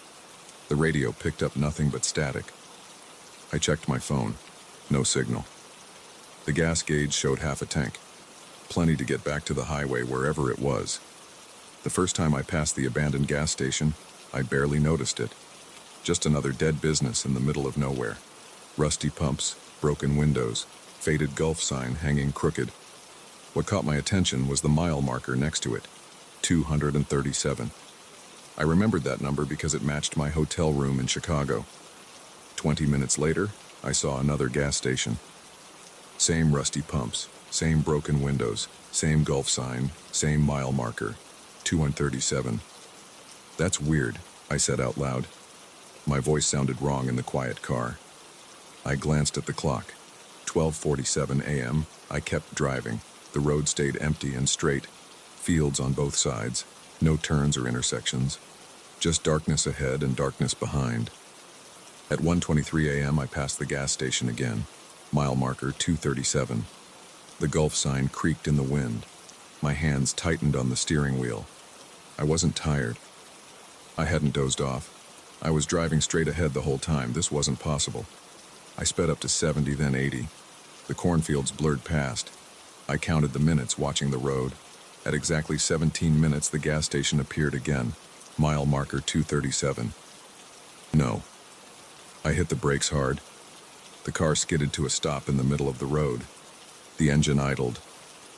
The radio picked up nothing but static. I checked my phone. No signal. The gas gauge showed half a tank. Plenty to get back to the highway wherever it was. The first time I passed the abandoned gas station, I barely noticed it. Just another dead business in the middle of nowhere. Rusty pumps, broken windows, faded Gulf sign hanging crooked. What caught my attention was the mile marker next to it, 237. I remembered that number because it matched my hotel room in Chicago. 20 minutes later, I saw another gas station. Same rusty pumps, same broken windows, same Gulf sign, same mile marker, 237. "That's weird," I said out loud. My voice sounded wrong in the quiet car. I glanced at the clock. 12:47 a.m. I kept driving. The road stayed empty and straight. Fields on both sides. No turns or intersections. Just darkness ahead and darkness behind. At 1:23 a.m. I passed the gas station again. Mile marker 237. The Gulf sign creaked in the wind. My hands tightened on the steering wheel. I wasn't tired. I hadn't dozed off. I was driving straight ahead the whole time. This wasn't possible. I sped up to 70, then 80. The cornfields blurred past. I counted the minutes watching the road. At exactly 17 minutes, the gas station appeared again. Mile marker 237. No. I hit the brakes hard. The car skidded to a stop in the middle of the road. The engine idled.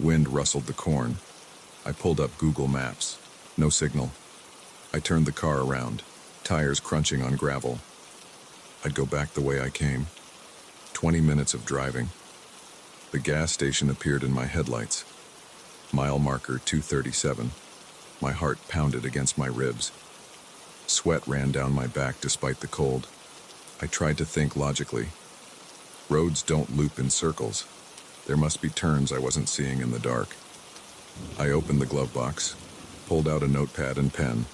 Wind rustled the corn. I pulled up Google Maps. No signal. I turned the car around, tires crunching on gravel. I'd go back the way I came. 20 minutes of driving. The gas station appeared in my headlights. Mile marker 237. My heart pounded against my ribs. Sweat ran down my back despite the cold. I tried to think logically. Roads don't loop in circles. There must be turns I wasn't seeing in the dark. I opened the glove box, pulled out a notepad and pen.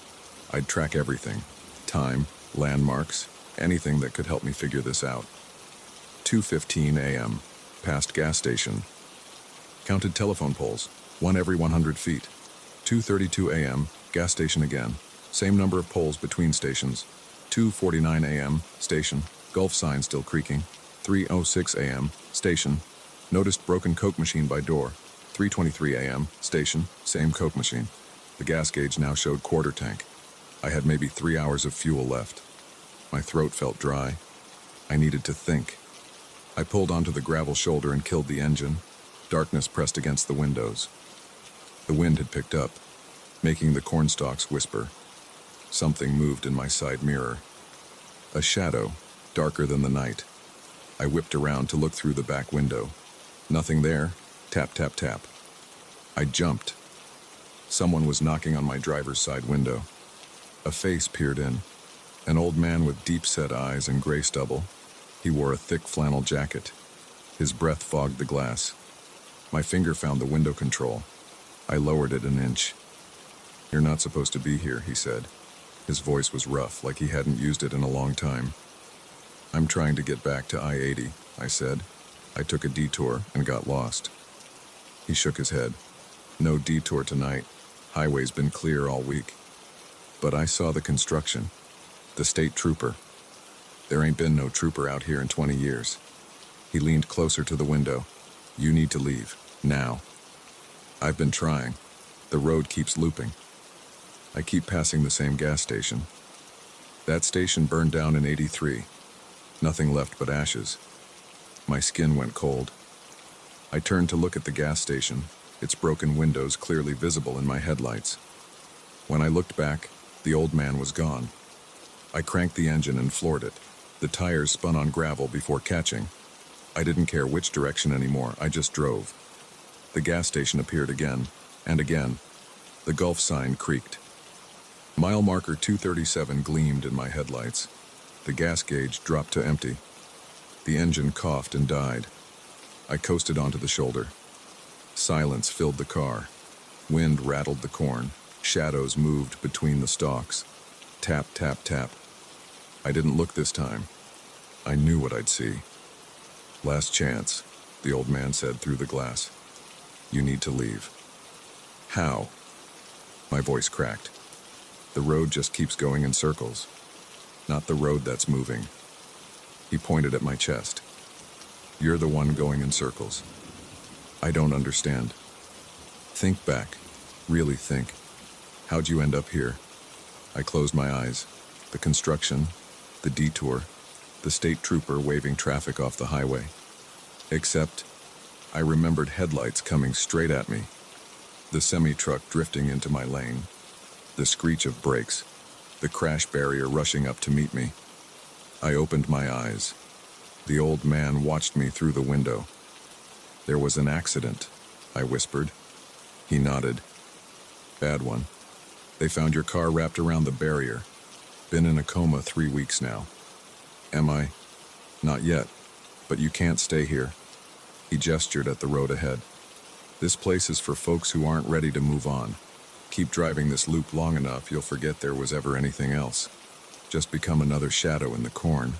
I'd track everything. Time, landmarks, anything that could help me figure this out. 2:15 a.m. Past gas station. Counted telephone poles, one every 100 feet. 2:32 a.m. Gas station again. Same number of poles between stations. 2:49 a.m. Station. Gulf sign still creaking. 3:06 a.m. Station. Noticed broken Coke machine by door. 3:23 a.m. Station. Same Coke machine. The gas gauge now showed quarter tank. I had maybe 3 hours of fuel left. My throat felt dry. I needed to think. I pulled onto the gravel shoulder and killed the engine. Darkness pressed against the windows. The wind had picked up, making the cornstalks whisper. Something moved in my side mirror. A shadow, darker than the night. I whipped around to look through the back window. Nothing there. Tap, tap, tap. I jumped. Someone was knocking on my driver's side window. A face peered in. An old man with deep-set eyes and gray stubble. He wore a thick flannel jacket. His breath fogged the glass. My finger found the window control. I lowered it an inch. "You're not supposed to be here," he said. His voice was rough, like he hadn't used it in a long time. "I'm trying to get back to I-80, I said. "I took a detour and got lost." He shook his head. "No detour tonight. Highway's been clear all week." But I saw the construction. The state trooper. There ain't been no trooper out here in 20 years. He leaned closer to the window. "You need to leave. Now." "I've been trying. The road keeps looping. I keep passing the same gas station. That station burned down in '83. Nothing left but ashes." My skin went cold. I turned to look at the gas station, its broken windows clearly visible in my headlights. When I looked back, the old man was gone. I cranked the engine and floored it. The tires spun on gravel before catching. I didn't care which direction anymore, I just drove. The gas station appeared again, and again. The Gulf sign creaked. Mile marker 237 gleamed in my headlights. The gas gauge dropped to empty. The engine coughed and died. I coasted onto the shoulder. Silence filled the car. Wind rattled the corn. Shadows moved between the stalks. Tap, tap, tap. I didn't look this time. I knew what I'd see. "Last chance," the old man said through the glass. "You need to leave." "How?" My voice cracked. "The road just keeps going in circles. Not the road that's moving." He pointed at my chest. "You're the one going in circles. I don't understand. Think back. Really think. How'd you end up here?" I closed my eyes. The construction, the detour, the state trooper waving traffic off the highway. Except, I remembered headlights coming straight at me. The semi-truck drifting into my lane. The screech of brakes. The crash barrier rushing up to meet me. I opened my eyes. The old man watched me through the window. "There was an accident," I whispered. He nodded. "Bad one. They found your car wrapped around the barrier. Been in a coma 3 weeks now." "Am I?" "Not yet, but you can't stay here." He gestured at the road ahead. "This place is for folks who aren't ready to move on. Keep driving this loop long enough, you'll forget there was ever anything else. Just become another shadow in the corn."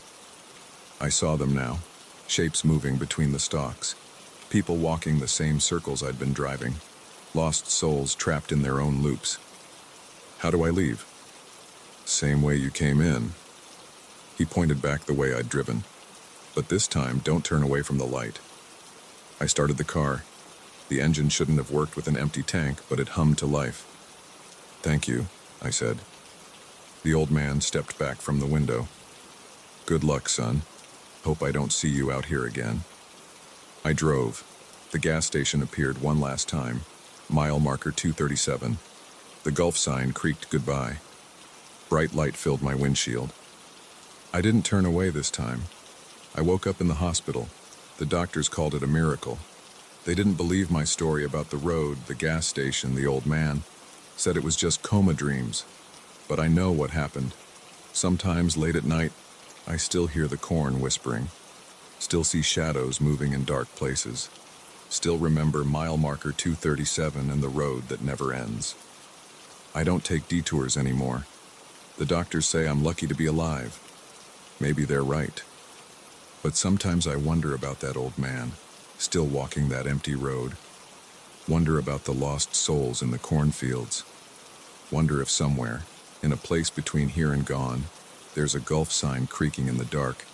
I saw them now, shapes moving between the stalks. People walking the same circles I'd been driving. Lost souls trapped in their own loops. "How do I leave?" "Same way you came in." He pointed back the way I'd driven. "But this time, don't turn away from the light." I started the car. The engine shouldn't have worked with an empty tank, but it hummed to life. "Thank you," I said. The old man stepped back from the window. "Good luck, son. Hope I don't see you out here again." I drove. The gas station appeared one last time. Mile marker 237. The Gulf sign creaked goodbye. Bright light filled my windshield. I didn't turn away this time. I woke up in the hospital. The doctors called it a miracle. They didn't believe my story about the road, the gas station, the old man. Said it was just coma dreams. But I know what happened. Sometimes late at night, I still hear the corn whispering. Still see shadows moving in dark places. Still remember mile marker 237 and the road that never ends. I don't take detours anymore. The doctors say I'm lucky to be alive. Maybe they're right. But sometimes I wonder about that old man, still walking that empty road. Wonder about the lost souls in the cornfields. Wonder if somewhere, in a place between here and gone, there's a Gulf sign creaking in the dark,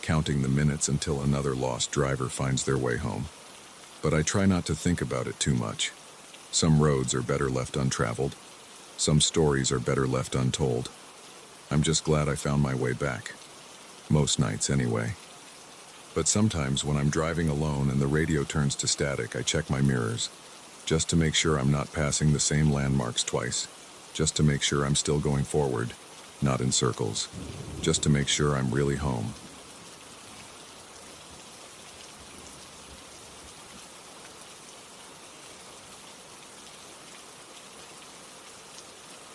counting the minutes until another lost driver finds their way home. But I try not to think about it too much. Some roads are better left untraveled. Some stories are better left untold. I'm just glad I found my way back. Most nights, anyway. But sometimes when I'm driving alone and the radio turns to static, I check my mirrors, just to make sure I'm not passing the same landmarks twice, just to make sure I'm still going forward, not in circles, just to make sure I'm really home.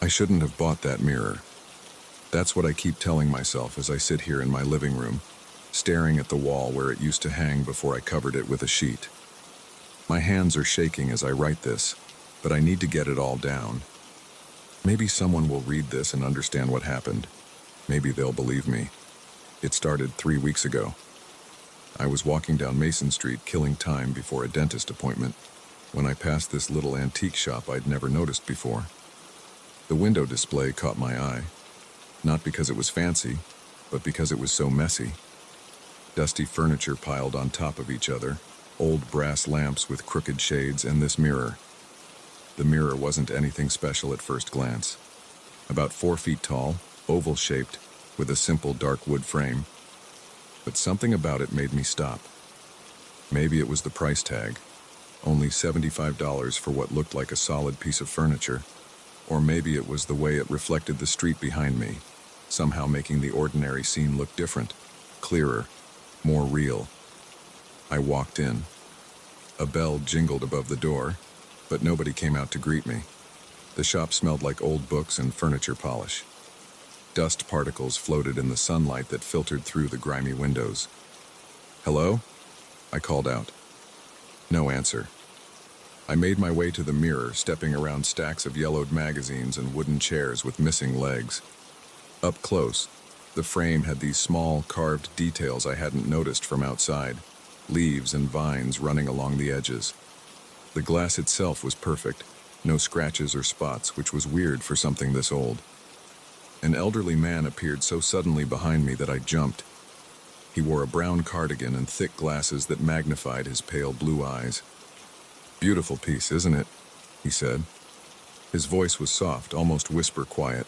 I shouldn't have bought that mirror. That's what I keep telling myself as I sit here in my living room, staring at the wall where it used to hang before I covered it with a sheet. My hands are shaking as I write this, but I need to get it all down. Maybe someone will read this and understand what happened. Maybe they'll believe me. It started 3 weeks ago. I was walking down Mason Street, killing time before a dentist appointment, when I passed this little antique shop I'd never noticed before. The window display caught my eye, not because it was fancy, but because it was so messy. Dusty furniture piled on top of each other, old brass lamps with crooked shades, and this mirror. The mirror wasn't anything special at first glance. About 4 feet tall, oval-shaped, with a simple dark wood frame. But something about it made me stop. Maybe it was the price tag, only $75 for what looked like a solid piece of furniture. Or maybe it was the way it reflected the street behind me, somehow making the ordinary scene look different, clearer, more real. I walked in. A bell jingled above the door, but nobody came out to greet me. The shop smelled like old books and furniture polish. Dust particles floated in the sunlight that filtered through the grimy windows. "Hello?" I called out. No answer. I made my way to the mirror, stepping around stacks of yellowed magazines and wooden chairs with missing legs. Up close, the frame had these small, carved details I hadn't noticed from outside, leaves and vines running along the edges. The glass itself was perfect, no scratches or spots, which was weird for something this old. An elderly man appeared so suddenly behind me that I jumped. He wore a brown cardigan and thick glasses that magnified his pale blue eyes. "Beautiful piece, isn't it?" he said. His voice was soft, almost whisper quiet.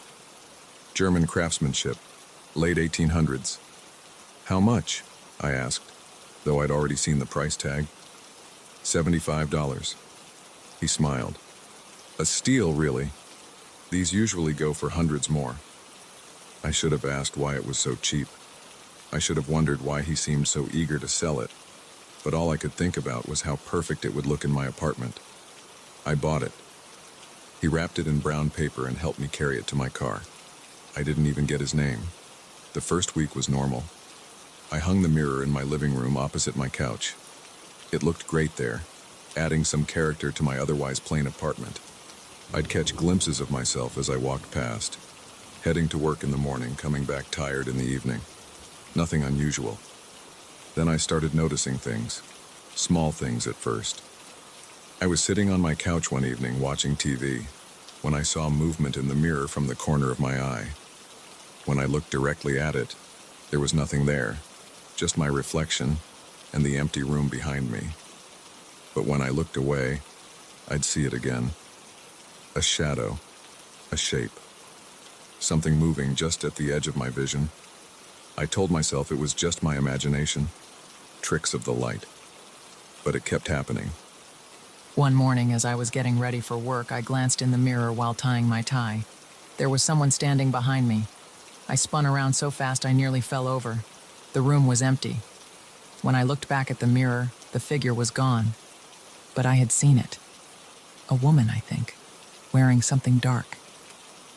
"German craftsmanship, late 1800s. "How much?" I asked, though I'd already seen the price tag. $75. He smiled. "A steal, really. These usually go for hundreds more." I should have asked why it was so cheap. I should have wondered why he seemed so eager to sell it. But all I could think about was how perfect it would look in my apartment. I bought it. He wrapped it in brown paper and helped me carry it to my car. I didn't even get his name. The first week was normal. I hung the mirror in my living room opposite my couch. It looked great there, adding some character to my otherwise plain apartment. I'd catch glimpses of myself as I walked past, heading to work in the morning, coming back tired in the evening. Nothing unusual. Then I started noticing things, small things at first. I was sitting on my couch one evening watching TV when I saw movement in the mirror from the corner of my eye. When I looked directly at it, there was nothing there, just my reflection and the empty room behind me. But when I looked away, I'd see it again. A shadow, a shape, something moving just at the edge of my vision. I told myself it was just my imagination, tricks of the light. But it kept happening. One morning, as I was getting ready for work, I glanced in the mirror while tying my tie. There was someone standing behind me. I spun around so fast I nearly fell over. The room was empty. When I looked back at the mirror, the figure was gone. But I had seen it. A woman, I think, wearing something dark.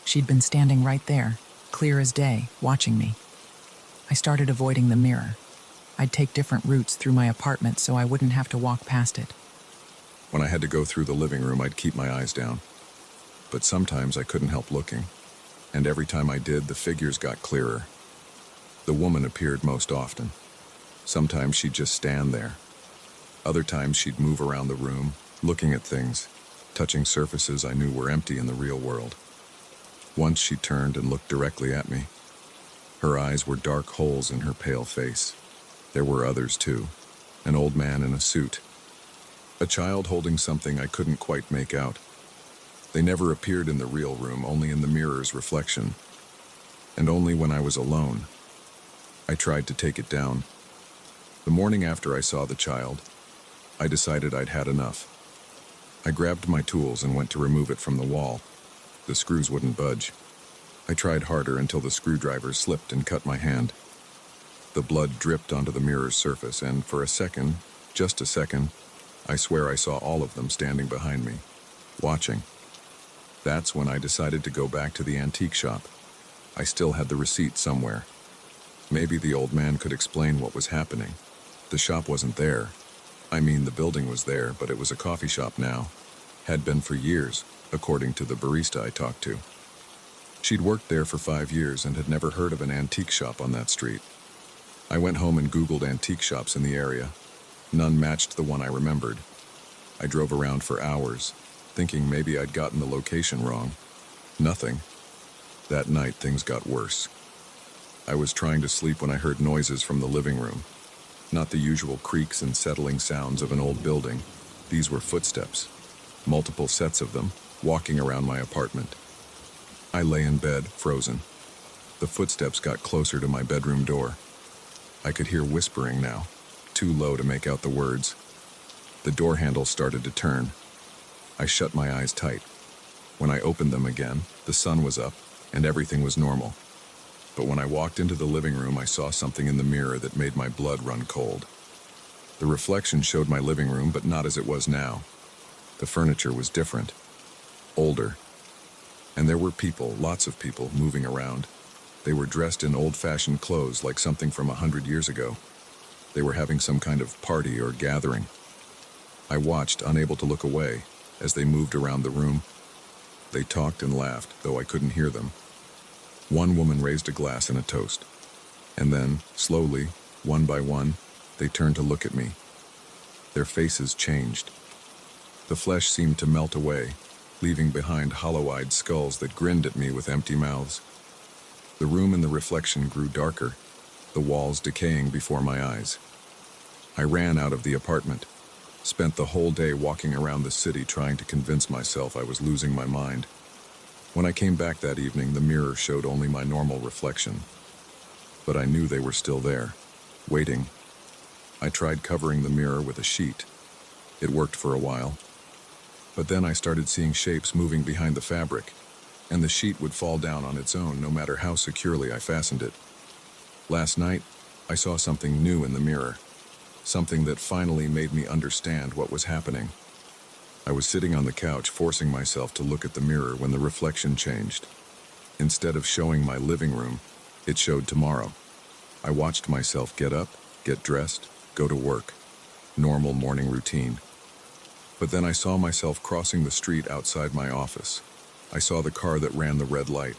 She'd been standing right there, clear as day, watching me. I started avoiding the mirror. I'd take different routes through my apartment so I wouldn't have to walk past it. When I had to go through the living room, I'd keep my eyes down. But sometimes I couldn't help looking. And every time I did, the figures got clearer. The woman appeared most often. Sometimes she'd just stand there. Other times she'd move around the room, looking at things, touching surfaces I knew were empty in the real world. Once she turned and looked directly at me. Her eyes were dark holes in her pale face. There were others too. An old man in a suit. A child holding something I couldn't quite make out. They never appeared in the real room, only in the mirror's reflection. And only when I was alone. I tried to take it down. The morning after I saw the child, I decided I'd had enough. I grabbed my tools and went to remove it from the wall. The screws wouldn't budge. I tried harder until the screwdriver slipped and cut my hand. The blood dripped onto the mirror's surface, and for a second, just a second, I swear I saw all of them standing behind me, watching. That's when I decided to go back to the antique shop. I still had the receipt somewhere. Maybe the old man could explain what was happening. The shop wasn't there. I mean, the building was there, but it was a coffee shop now. Had been for years, according to the barista I talked to. She'd worked there for 5 years and had never heard of an antique shop on that street. I went home and Googled antique shops in the area. None matched the one I remembered. I drove around for hours, thinking maybe I'd gotten the location wrong. Nothing. That night, things got worse. I was trying to sleep when I heard noises from the living room. Not the usual creaks and settling sounds of an old building. These were footsteps, multiple sets of them, walking around my apartment. I lay in bed, frozen. The footsteps got closer to my bedroom door. I could hear whispering now, too low to make out the words. The door handle started to turn. I shut my eyes tight. When I opened them again, the sun was up, and everything was normal. But when I walked into the living room, I saw something in the mirror that made my blood run cold. The reflection showed my living room, but not as it was now. The furniture was different, older. And there were people, lots of people, moving around. They were dressed in old-fashioned clothes like something from 100 years ago. They were having some kind of party or gathering. I watched, unable to look away, as they moved around the room. They talked and laughed, though I couldn't hear them. One woman raised a glass and a toast. And then, slowly, one by one, they turned to look at me. Their faces changed. The flesh seemed to melt away, leaving behind hollow-eyed skulls that grinned at me with empty mouths. The room in the reflection grew darker, the walls decaying before my eyes. I ran out of the apartment, spent the whole day walking around the city trying to convince myself I was losing my mind. When I came back that evening, the mirror showed only my normal reflection. But I knew they were still there, waiting. I tried covering the mirror with a sheet. It worked for a while. But then I started seeing shapes moving behind the fabric, and the sheet would fall down on its own no matter how securely I fastened it. Last night, I saw something new in the mirror, something that finally made me understand what was happening. I was sitting on the couch, forcing myself to look at the mirror when the reflection changed. Instead of showing my living room, it showed tomorrow. I watched myself get up, get dressed, go to work. Normal morning routine. But then I saw myself crossing the street outside my office. I saw the car that ran the red light.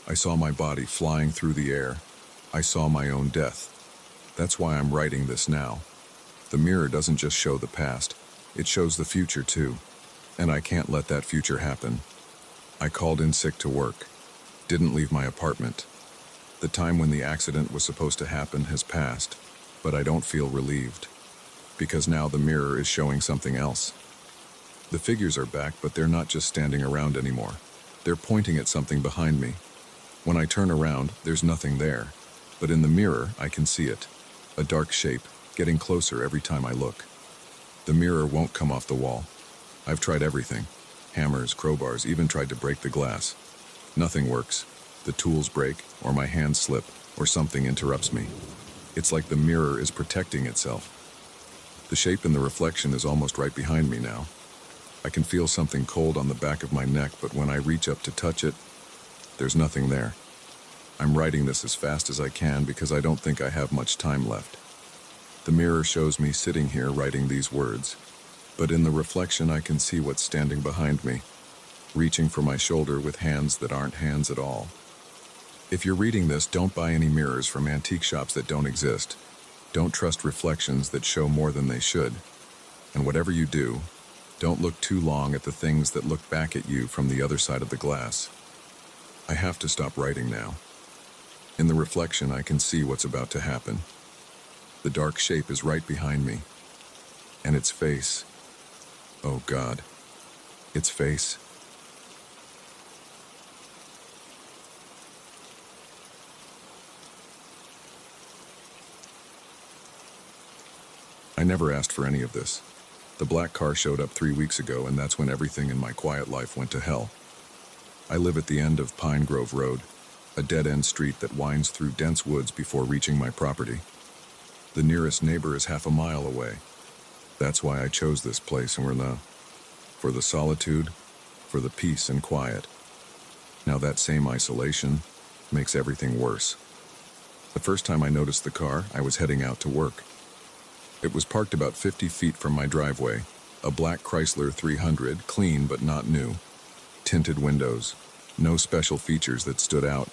I saw my body flying through the air. I saw my own death. That's why I'm writing this now. The mirror doesn't just show the past, it shows the future too. And I can't let that future happen. I called in sick to work. Didn't leave my apartment. The time when the accident was supposed to happen has passed, but I don't feel relieved. because now the mirror is showing something else. The figures are back, but they're not just standing around anymore. They're pointing at something behind me. When I turn around, there's nothing there. But in the mirror, I can see it. A dark shape, getting closer every time I look. The mirror won't come off the wall. I've tried everything. Hammers, crowbars, even tried to break the glass. Nothing works. The tools break, or my hands slip, or something interrupts me. It's like the mirror is protecting itself. The shape in the reflection is almost right behind me now. I can feel something cold on the back of my neck, but when I reach up to touch it, there's nothing there. I'm writing this as fast as I can because I don't think I have much time left. The mirror shows me sitting here writing these words, but in the reflection I can see what's standing behind me, reaching for my shoulder with hands that aren't hands at all. If you're reading this, don't buy any mirrors from antique shops that don't exist. Don't trust reflections that show more than they should. And whatever you do, don't look too long at the things that look back at you from the other side of the glass. I have to stop writing now. In the reflection, I can see what's about to happen. The dark shape is right behind me. And its face. Oh God. Its face. I never asked for any of this. The black car showed up 3 weeks ago, and that's when everything in my quiet life went to hell. I live at the end of Pine Grove Road, a dead-end street that winds through dense woods before reaching my property. The nearest neighbor is half a mile away. That's why I chose this place, and for the solitude, for the peace and quiet. Now that same isolation makes everything worse. The first time I noticed the car, I was heading out to work. It was parked about 50 feet from my driveway, a black Chrysler 300, clean but not new. Tinted windows, no special features that stood out.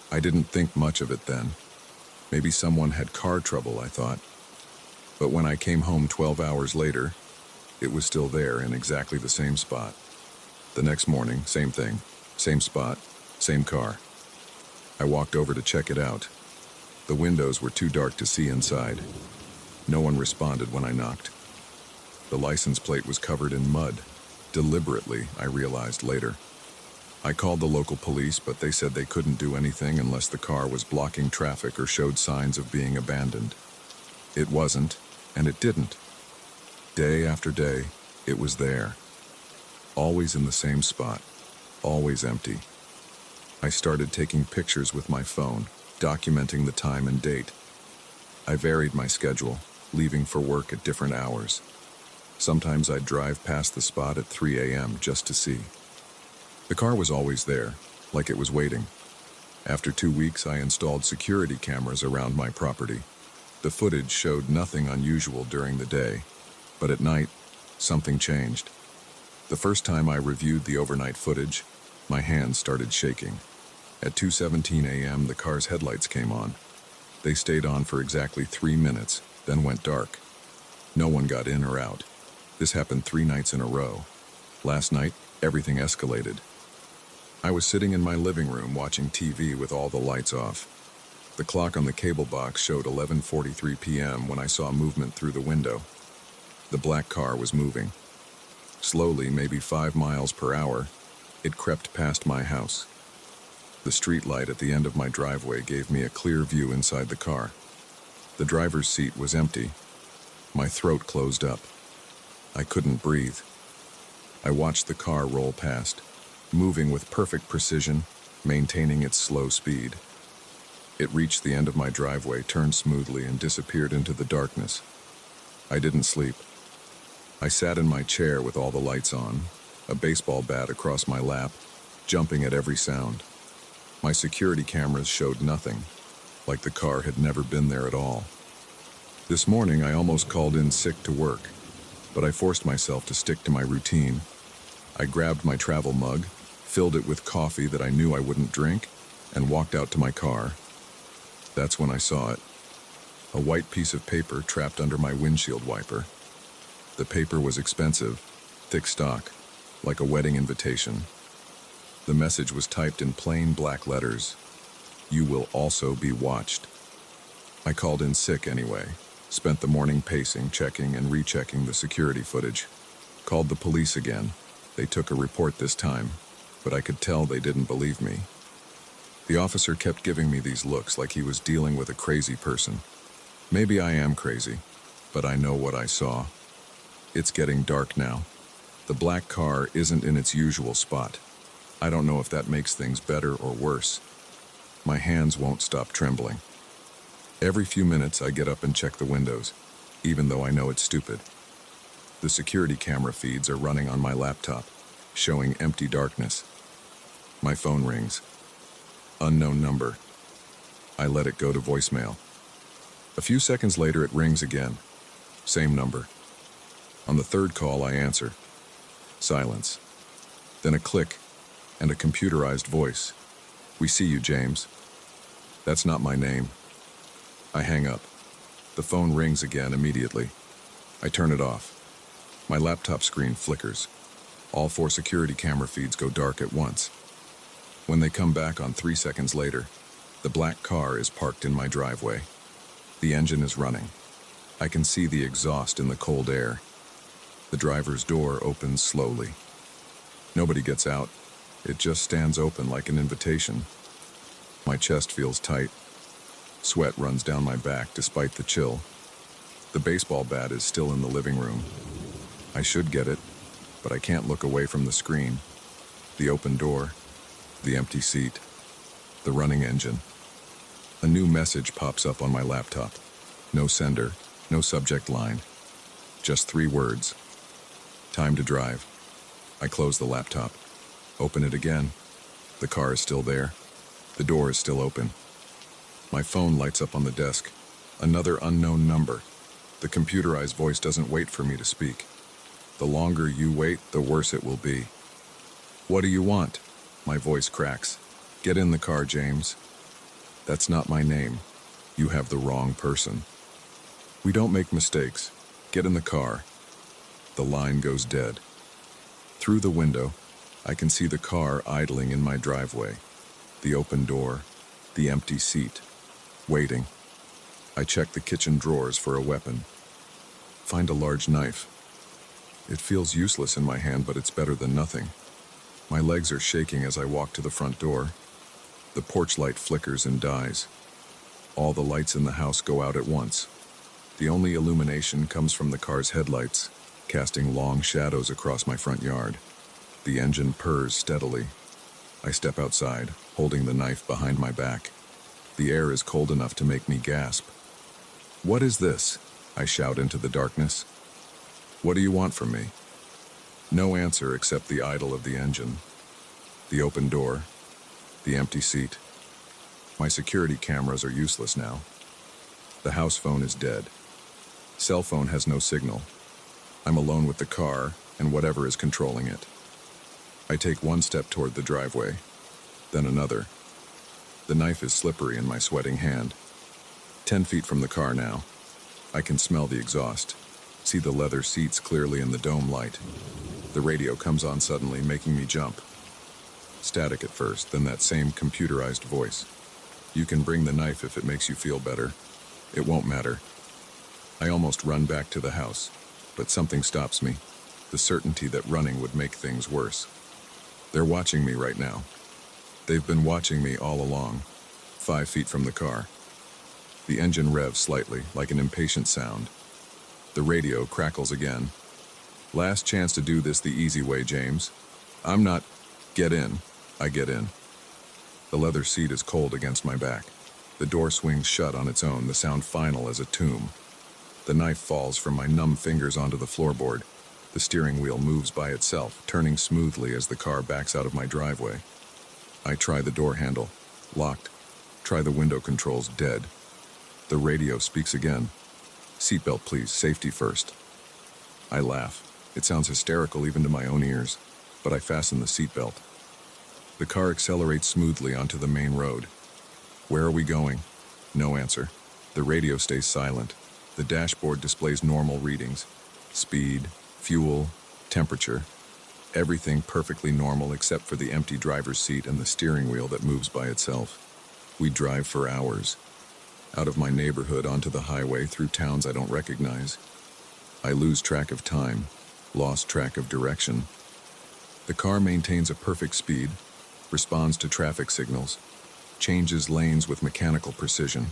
I didn't think much of it then. Maybe someone had car trouble, I thought. But when I came home 12 hours later, it was still there in exactly the same spot. The next morning, same thing, same spot, same car. I walked over to check it out. The windows were too dark to see inside. No one responded when I knocked. The license plate was covered in mud. Deliberately, I realized later. I called the local police, but they said they couldn't do anything unless the car was blocking traffic or showed signs of being abandoned. It wasn't, and it didn't. Day after day, it was there. Always in the same spot, always empty. I started taking pictures with my phone, documenting the time and date. I varied my schedule, leaving for work at different hours. Sometimes I'd drive past the spot at 3 a.m. just to see. The car was always there, like it was waiting. After 2 weeks, I installed security cameras around my property. The footage showed nothing unusual during the day, but at night, something changed. The first time I reviewed the overnight footage, my hands started shaking. At 2:17 a.m., the car's headlights came on. They stayed on for exactly 3 minutes, then went dark. No one got in or out. This happened 3 nights in a row. Last night, everything escalated. I was sitting in my living room watching TV with all the lights off. The clock on the cable box showed 11:43 p.m. when I saw movement through the window. The black car was moving. Slowly, maybe 5 miles per hour, it crept past my house. The street light at the end of my driveway gave me a clear view inside the car. The driver's seat was empty. My throat closed up. I couldn't breathe. I watched the car roll past, moving with perfect precision, maintaining its slow speed. It reached the end of my driveway, turned smoothly, and disappeared into the darkness. I didn't sleep. I sat in my chair with all the lights on, a baseball bat across my lap, jumping at every sound. My security cameras showed nothing, like the car had never been there at all. This morning, I almost called in sick to work, but I forced myself to stick to my routine. I grabbed my travel mug, filled it with coffee that I knew I wouldn't drink, and walked out to my car. That's when I saw it. A white piece of paper trapped under my windshield wiper. The paper was expensive, thick stock, like a wedding invitation. The message was typed in plain black letters. You will also be watched. I called in sick anyway, Spent the morning pacing, checking and rechecking the security footage. Called the police again. They took a report this time, but I could tell they didn't believe me. The officer kept giving me these looks like he was dealing with a crazy person. Maybe I am crazy, but I know what I saw. It's getting dark now. The black car isn't in its usual spot. I don't know if that makes things better or worse. My hands won't stop trembling. Every few minutes I get up and check the windows, even though I know it's stupid. The security camera feeds are running on my laptop, showing empty darkness. My phone rings. Unknown number. I let it go to voicemail. A few seconds later it rings again. Same number. On the third call I answer. Silence. Then a click and a computerized voice. "We see you, James." That's not my name. I hang up. The phone rings again immediately. I turn it off. My laptop screen flickers. All 4 security camera feeds go dark at once. When they come back on 3 seconds later, the black car is parked in my driveway. The engine is running. I can see the exhaust in the cold air. The driver's door opens slowly. Nobody gets out. It just stands open like an invitation. My chest feels tight. Sweat runs down my back despite the chill. The baseball bat is still in the living room. I should get it, but I can't look away from the screen. The open door, the empty seat, the running engine. A new message pops up on my laptop. No sender, no subject line. Just 3 words. Time to drive. I close the laptop. Open it again. The car is still there. The door is still open. My phone lights up on the desk. Another unknown number. The computerized voice doesn't wait for me to speak. The longer you wait, the worse it will be. "What do you want?" My voice cracks. "Get in the car, James." That's not my name. You have the wrong person. "We don't make mistakes. Get in the car." The line goes dead. Through the window, I can see the car idling in my driveway. The open door, the empty seat. Waiting. I check the kitchen drawers for a weapon. Find a large knife. It feels useless in my hand, but it's better than nothing. My legs are shaking as I walk to the front door. The porch light flickers and dies. All the lights in the house go out at once. The only illumination comes from the car's headlights, casting long shadows across my front yard. The engine purrs steadily. I step outside, holding the knife behind my back. The air is cold enough to make me gasp. "What is this?" I shout into the darkness. "What do you want from me?" No answer except the idle of the engine, the open door, the empty seat. My security cameras are useless now. The house phone is dead. Cell phone has no signal. I'm alone with the car and whatever is controlling it. I take 1 step toward the driveway, then another. The knife is slippery in my sweating hand. 10 feet from the car now. I can smell the exhaust, see the leather seats clearly in the dome light. The radio comes on suddenly, making me jump. Static at first, then that same computerized voice. "You can bring the knife if it makes you feel better. It won't matter." I almost run back to the house, but something stops me, the certainty that running would make things worse. They're watching me right now. They've been watching me all along, 5 feet from the car. The engine revs slightly, like an impatient sound. The radio crackles again. "Last chance to do this the easy way, James. I'm not..." "Get in." I get in. The leather seat is cold against my back. The door swings shut on its own, the sound final as a tomb. The knife falls from my numb fingers onto the floorboard. The steering wheel moves by itself, turning smoothly as the car backs out of my driveway. I try the door handle. Locked. Try the window controls. Dead. The radio speaks again. "Seatbelt, please. Safety first." I laugh. It sounds hysterical even to my own ears, but I fasten the seatbelt. The car accelerates smoothly onto the main road. "Where are we going?" No answer. The radio stays silent. The dashboard displays normal readings. Speed, fuel, temperature. Everything perfectly normal except for the empty driver's seat and the steering wheel that moves by itself. We drive for hours. out of my neighborhood onto the highway through towns I don't recognize. I lose track of time, lost track of direction. The car maintains a perfect speed, responds to traffic signals, changes lanes with mechanical precision.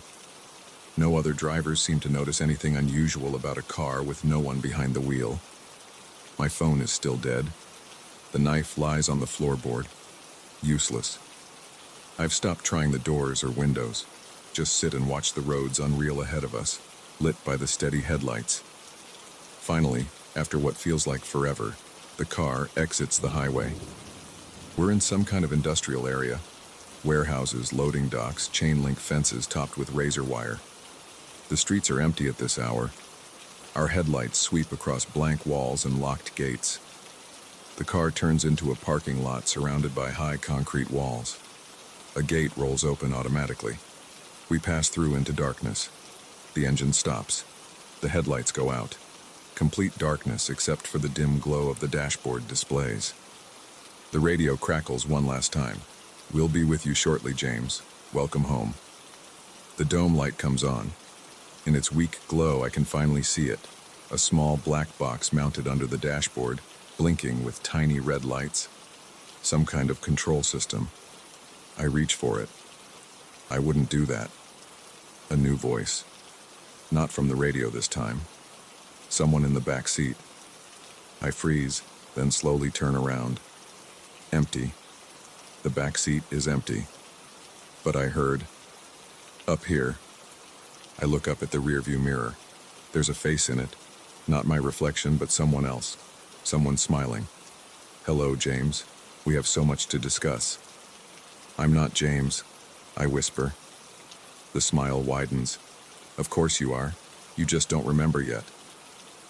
No other drivers seem to notice anything unusual about a car with no one behind the wheel. My phone is still dead. The knife lies on the floorboard. Useless. I've stopped trying the doors or windows. Just sit and watch the roads unreal ahead of us, lit by the steady headlights. Finally, after what feels like forever, the car exits the highway. We're in some kind of industrial area. Warehouses, loading docks, chain-link fences topped with razor wire. The streets are empty at this hour. Our headlights sweep across blank walls and locked gates. The car turns into a parking lot surrounded by high concrete walls. A gate rolls open automatically. We pass through into darkness. The engine stops. The headlights go out. Complete darkness except for the dim glow of the dashboard displays. The radio crackles one last time. "We'll be with you shortly, James. Welcome home." The dome light comes on. In its weak glow, I can finally see it. A small black box mounted under the dashboard, blinking with tiny red lights. Some kind of control system. I reach for it. I wouldn't do that. A new voice. Not from the radio this time. Someone in the back seat. I freeze, then slowly turn around. Empty. The back seat is empty. But I heard, "Up here." I look up at the rearview mirror. There's a face in it. Not my reflection, but someone else. Someone smiling. "Hello, James. We have so much to discuss." "I'm not James," I whisper. The smile widens. "Of course you are. You just don't remember yet.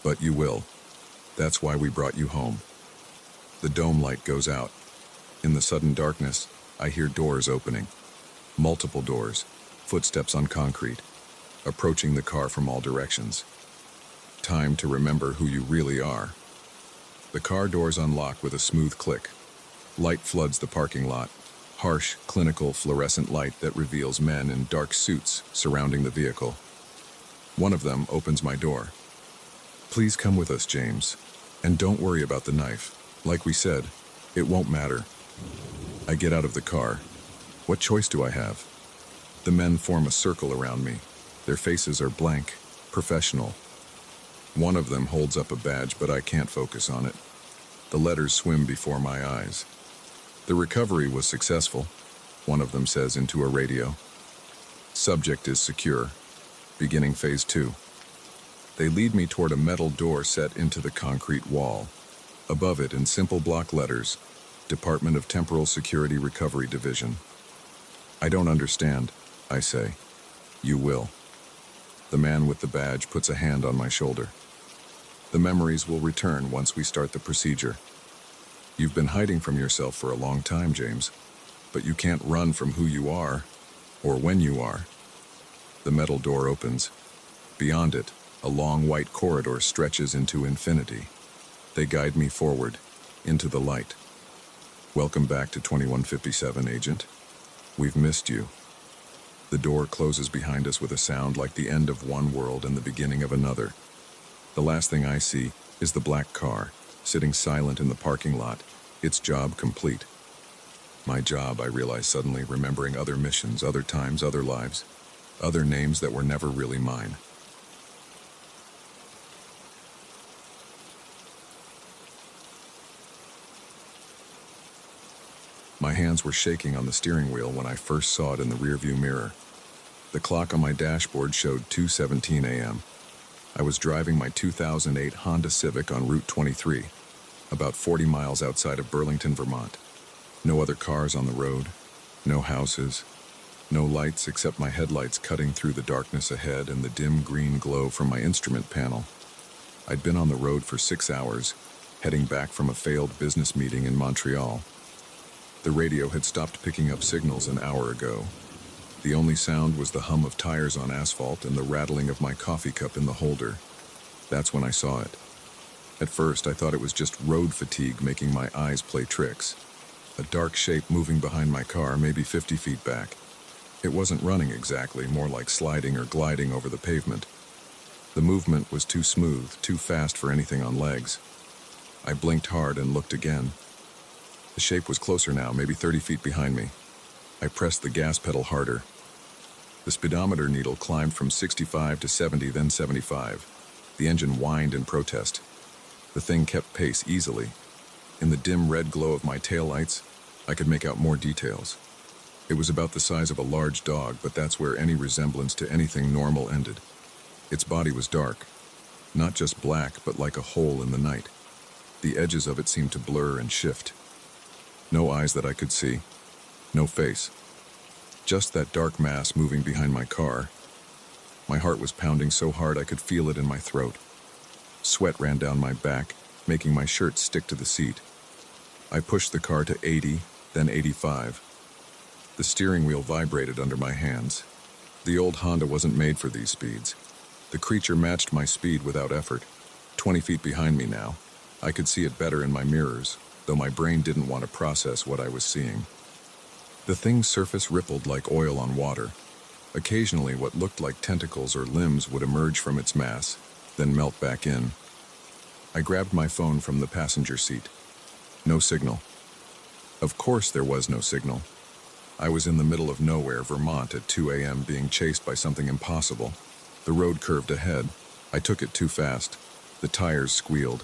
But you will. That's why we brought you home." The dome light goes out. In the sudden darkness, I hear doors opening. Multiple doors, footsteps on concrete, approaching the car from all directions. Time to remember who you really are. The car doors unlock with a smooth click. Light floods the parking lot. Harsh, clinical, fluorescent light that reveals men in dark suits surrounding the vehicle. One of them opens my door. "Please come with us, James. And don't worry about the knife. Like we said, it won't matter." I get out of the car. What choice do I have? The men form a circle around me. Their faces are blank, professional. One of them holds up a badge, but I can't focus on it. The letters swim before my eyes. "The recovery was successful," one of them says into a radio. "Subject is secure. Beginning phase 2. They lead me toward a metal door set into the concrete wall. Above it, in simple block letters, Department of Temporal Security Recovery Division. "I don't understand," I say. "You will." The man with the badge puts a hand on my shoulder. "The memories will return once we start the procedure. You've been hiding from yourself for a long time, James, but you can't run from who you are, or when you are." The metal door opens. Beyond it, a long white corridor stretches into infinity. They guide me forward, into the light. "Welcome back to 2157, Agent. We've missed you." The door closes behind us with a sound like the end of one world and the beginning of another. The last thing I see is the black car, sitting silent in the parking lot, its job complete. My job, I realize suddenly, remembering other missions, other times, other lives, other names that were never really mine. My hands were shaking on the steering wheel when I first saw it in the rearview mirror. The clock on my dashboard showed 2:17 a.m. I was driving my 2008 Honda Civic on Route 23, about 40 miles outside of Burlington, Vermont. No other cars on the road, no houses, no lights except my headlights cutting through the darkness ahead and the dim green glow from my instrument panel. I'd been on the road for 6 hours, heading back from a failed business meeting in Montreal. The radio had stopped picking up signals an hour ago. The only sound was the hum of tires on asphalt and the rattling of my coffee cup in the holder. That's when I saw it. At first, I thought it was just road fatigue making my eyes play tricks. A dark shape moving behind my car, maybe 50 feet back. It wasn't running exactly, more like sliding or gliding over the pavement. The movement was too smooth, too fast for anything on legs. I blinked hard and looked again. The shape was closer now, maybe 30 feet behind me. I pressed the gas pedal harder. The speedometer needle climbed from 65 to 70, then 75. The engine whined in protest. The thing kept pace easily. In the dim red glow of my taillights, I could make out more details. It was about the size of a large dog, but that's where any resemblance to anything normal ended. Its body was dark, not just black, but like a hole in the night. The edges of it seemed to blur and shift. No eyes that I could see, no face. Just that dark mass moving behind my car. My heart was pounding so hard I could feel it in my throat. Sweat ran down my back, making my shirt stick to the seat. I pushed the car to 80, then 85. The steering wheel vibrated under my hands. The old Honda wasn't made for these speeds. The creature matched my speed without effort. 20 feet behind me now. I could see it better in my mirrors, though my brain didn't want to process what I was seeing. The thing's surface rippled like oil on water. Occasionally, what looked like tentacles or limbs would emerge from its mass, then melt back in. I grabbed my phone from the passenger seat. No signal. Of course there was no signal. I was in the middle of nowhere, Vermont, at 2 a.m. being chased by something impossible. The road curved ahead. I took it too fast. The tires squealed.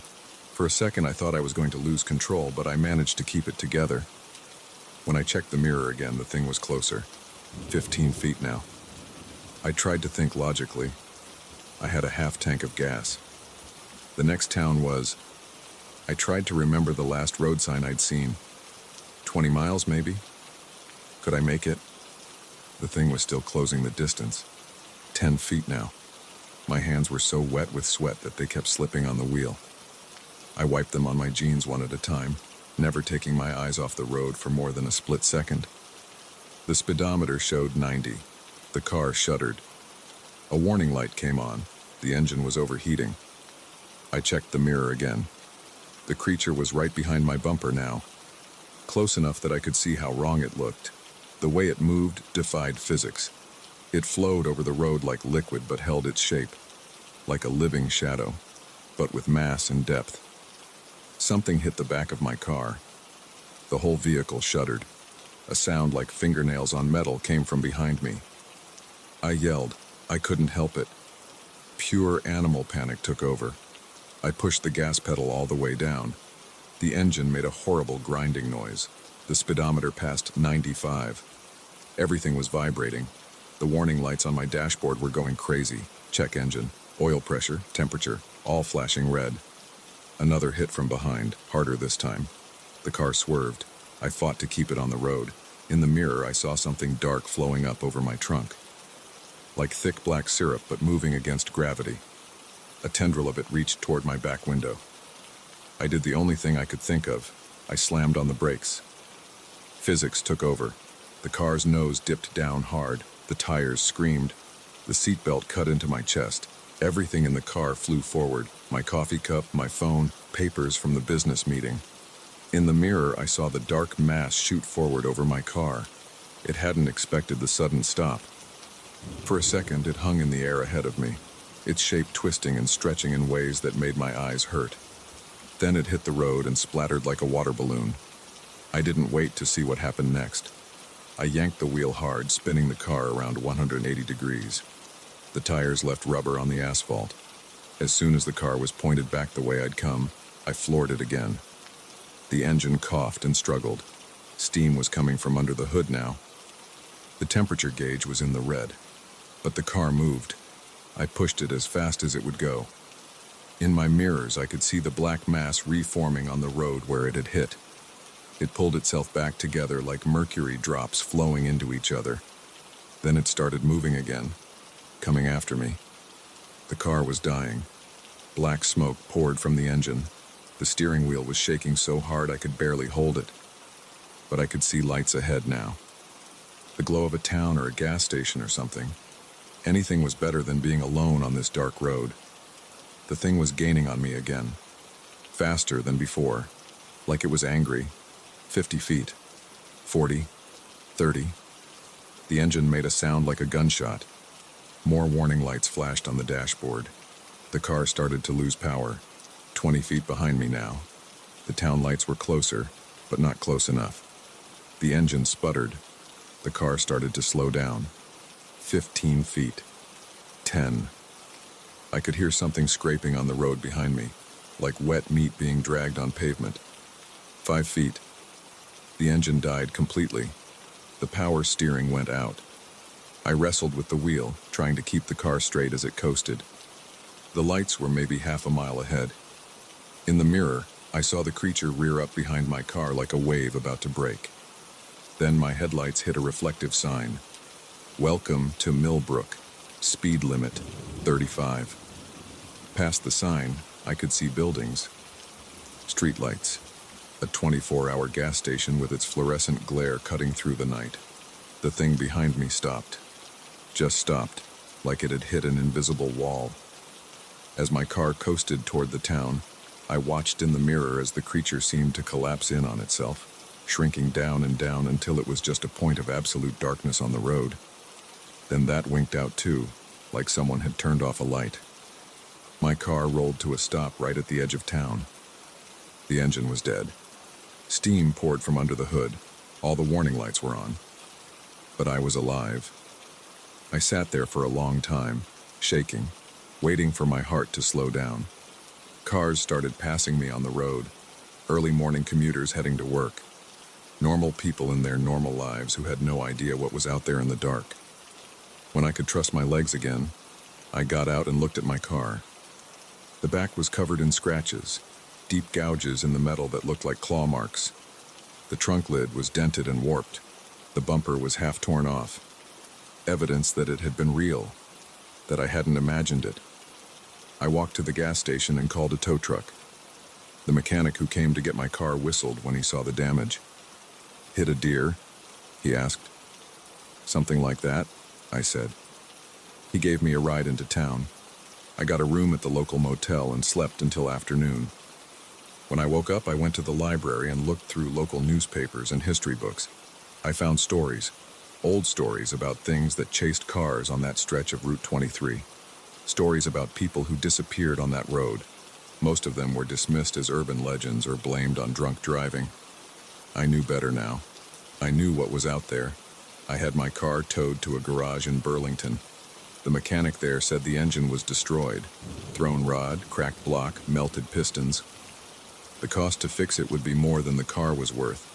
For a second I thought I was going to lose control, but I managed to keep it together. When I checked the mirror again, the thing was closer. 15 feet now. I tried to think logically. I had a half tank of gas. The next town was... I tried to remember the last road sign I'd seen. 20 miles, maybe? Could I make it? The thing was still closing the distance. 10 feet now. My hands were so wet with sweat that they kept slipping on the wheel. I wiped them on my jeans one at a time, never taking my eyes off the road for more than a split second. The speedometer showed 90. The car shuddered. A warning light came on. The engine was overheating. I checked the mirror again. The creature was right behind my bumper now, close enough that I could see how wrong it looked. The way it moved defied physics. It flowed over the road like liquid but held its shape, like a living shadow, but with mass and depth. Something hit the back of my car. The whole vehicle shuddered. A sound like fingernails on metal came from behind me. I yelled. I couldn't help it. Pure animal panic took over. I pushed the gas pedal all the way down. The engine made a horrible grinding noise. The speedometer passed 95. Everything was vibrating. The warning lights on my dashboard were going crazy. Check engine, oil pressure, temperature, all flashing red. Another hit from behind, harder this time. The car swerved. I fought to keep it on the road. In the mirror, I saw something dark flowing up over my trunk. Like thick black syrup, but moving against gravity. A tendril of it reached toward my back window. I did the only thing I could think of. I slammed on the brakes. Physics took over. The car's nose dipped down hard. The tires screamed. The seatbelt cut into my chest. Everything in the car flew forward. My coffee cup, my phone, papers from the business meeting. In the mirror, I saw the dark mass shoot forward over my car. It hadn't expected the sudden stop. For a second, it hung in the air ahead of me, its shape twisting and stretching in ways that made my eyes hurt. Then it hit the road and splattered like a water balloon. I didn't wait to see what happened next. I yanked the wheel hard, spinning the car around 180 degrees. The tires left rubber on the asphalt. As soon as the car was pointed back the way I'd come, I floored it again. The engine coughed and struggled. Steam was coming from under the hood now. The temperature gauge was in the red, but the car moved. I pushed it as fast as it would go. In my mirrors, I could see the black mass reforming on the road where it had hit. It pulled itself back together like mercury drops flowing into each other. Then it started moving again, coming after me. The car was dying. Black smoke poured from the engine. The steering wheel was shaking so hard I could barely hold it. But I could see lights ahead now. The glow of a town or a gas station or something. Anything was better than being alone on this dark road. The thing was gaining on me again. Faster than before. Like it was angry. 50 feet. 40. 30. The engine made a sound like a gunshot. More warning lights flashed on the dashboard. The car started to lose power. 20 feet behind me now. The town lights were closer, but not close enough. The engine sputtered. The car started to slow down. 15 feet. 10. I could hear something scraping on the road behind me, like wet meat being dragged on pavement. 5 feet. The engine died completely. The power steering went out. I wrestled with the wheel, trying to keep the car straight as it coasted. The lights were maybe half a mile ahead. In the mirror, I saw the creature rear up behind my car like a wave about to break. Then my headlights hit a reflective sign. Welcome to Millbrook. Speed limit, 35. Past the sign, I could see buildings. Streetlights. A 24-hour gas station with its fluorescent glare cutting through the night. The thing behind me stopped. Just stopped, like it had hit an invisible wall. As my car coasted toward the town, I watched in the mirror as the creature seemed to collapse in on itself, shrinking down and down until it was just a point of absolute darkness on the road. Then that winked out too, like someone had turned off a light. My car rolled to a stop right at the edge of town. The engine was dead. Steam poured from under the hood. All the warning lights were on. But I was alive. I sat there for a long time, shaking, waiting for my heart to slow down. Cars started passing me on the road. Early morning commuters heading to work. Normal people in their normal lives who had no idea what was out there in the dark. When I could trust my legs again, I got out and looked at my car. The back was covered in scratches, deep gouges in the metal that looked like claw marks. The trunk lid was dented and warped. The bumper was half torn off. Evidence that it had been real, that I hadn't imagined it. I walked to the gas station and called a tow truck. The mechanic who came to get my car whistled when he saw the damage. "Hit a deer?" he asked. "Something like that," I said. He gave me a ride into town. I got a room at the local motel and slept until afternoon. When I woke up, I went to the library and looked through local newspapers and history books. I found stories, old stories about things that chased cars on that stretch of Route 23. Stories about people who disappeared on that road. Most of them were dismissed as urban legends or blamed on drunk driving. I knew better now. I knew what was out there. I had my car towed to a garage in Burlington. The mechanic there said the engine was destroyed. Thrown rod, cracked block, melted pistons. The cost to fix it would be more than the car was worth.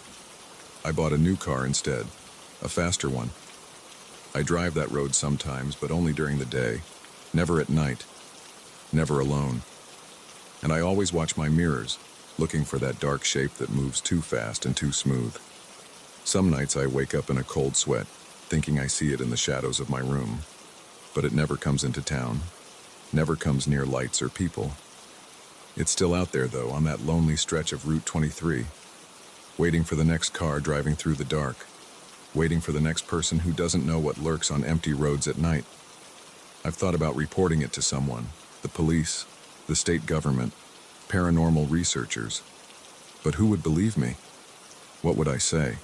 I bought a new car instead, a faster one. I drive that road sometimes, but only during the day. Never at night. Never alone. And I always watch my mirrors, looking for that dark shape that moves too fast and too smooth. Some nights I wake up in a cold sweat, thinking I see it in the shadows of my room. But it never comes into town, never comes near lights or people. It's still out there, though, on that lonely stretch of Route 23, waiting for the next car driving through the dark, waiting for the next person who doesn't know what lurks on empty roads at night. I've thought about reporting it to someone, the police, the state government, paranormal researchers. But who would believe me? What would I say?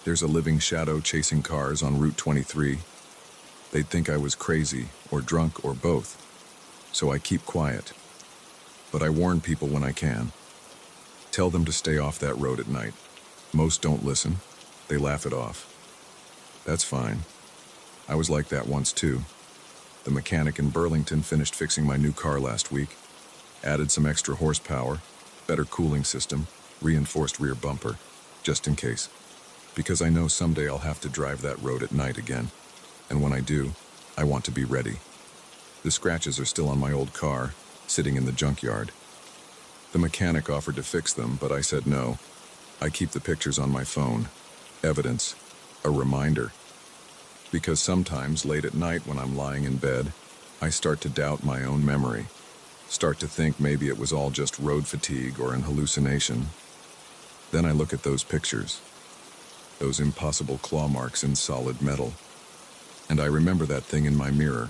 There's a living shadow chasing cars on Route 23. They'd think I was crazy, or drunk, or both. So I keep quiet. But I warn people when I can. Tell them to stay off that road at night. Most don't listen. They laugh it off. That's fine. I was like that once too. The mechanic in Burlington finished fixing my new car last week. Added some extra horsepower, better cooling system, reinforced rear bumper, just in case. Because I know someday I'll have to drive that road at night again. And when I do, I want to be ready. The scratches are still on my old car, sitting in the junkyard. The mechanic offered to fix them, but I said no. I keep the pictures on my phone. Evidence. A reminder. Because sometimes, late at night when I'm lying in bed, I start to doubt my own memory. Start to think maybe it was all just road fatigue or an hallucination. Then I look at those pictures. Those impossible claw marks in solid metal. And I remember that thing in my mirror,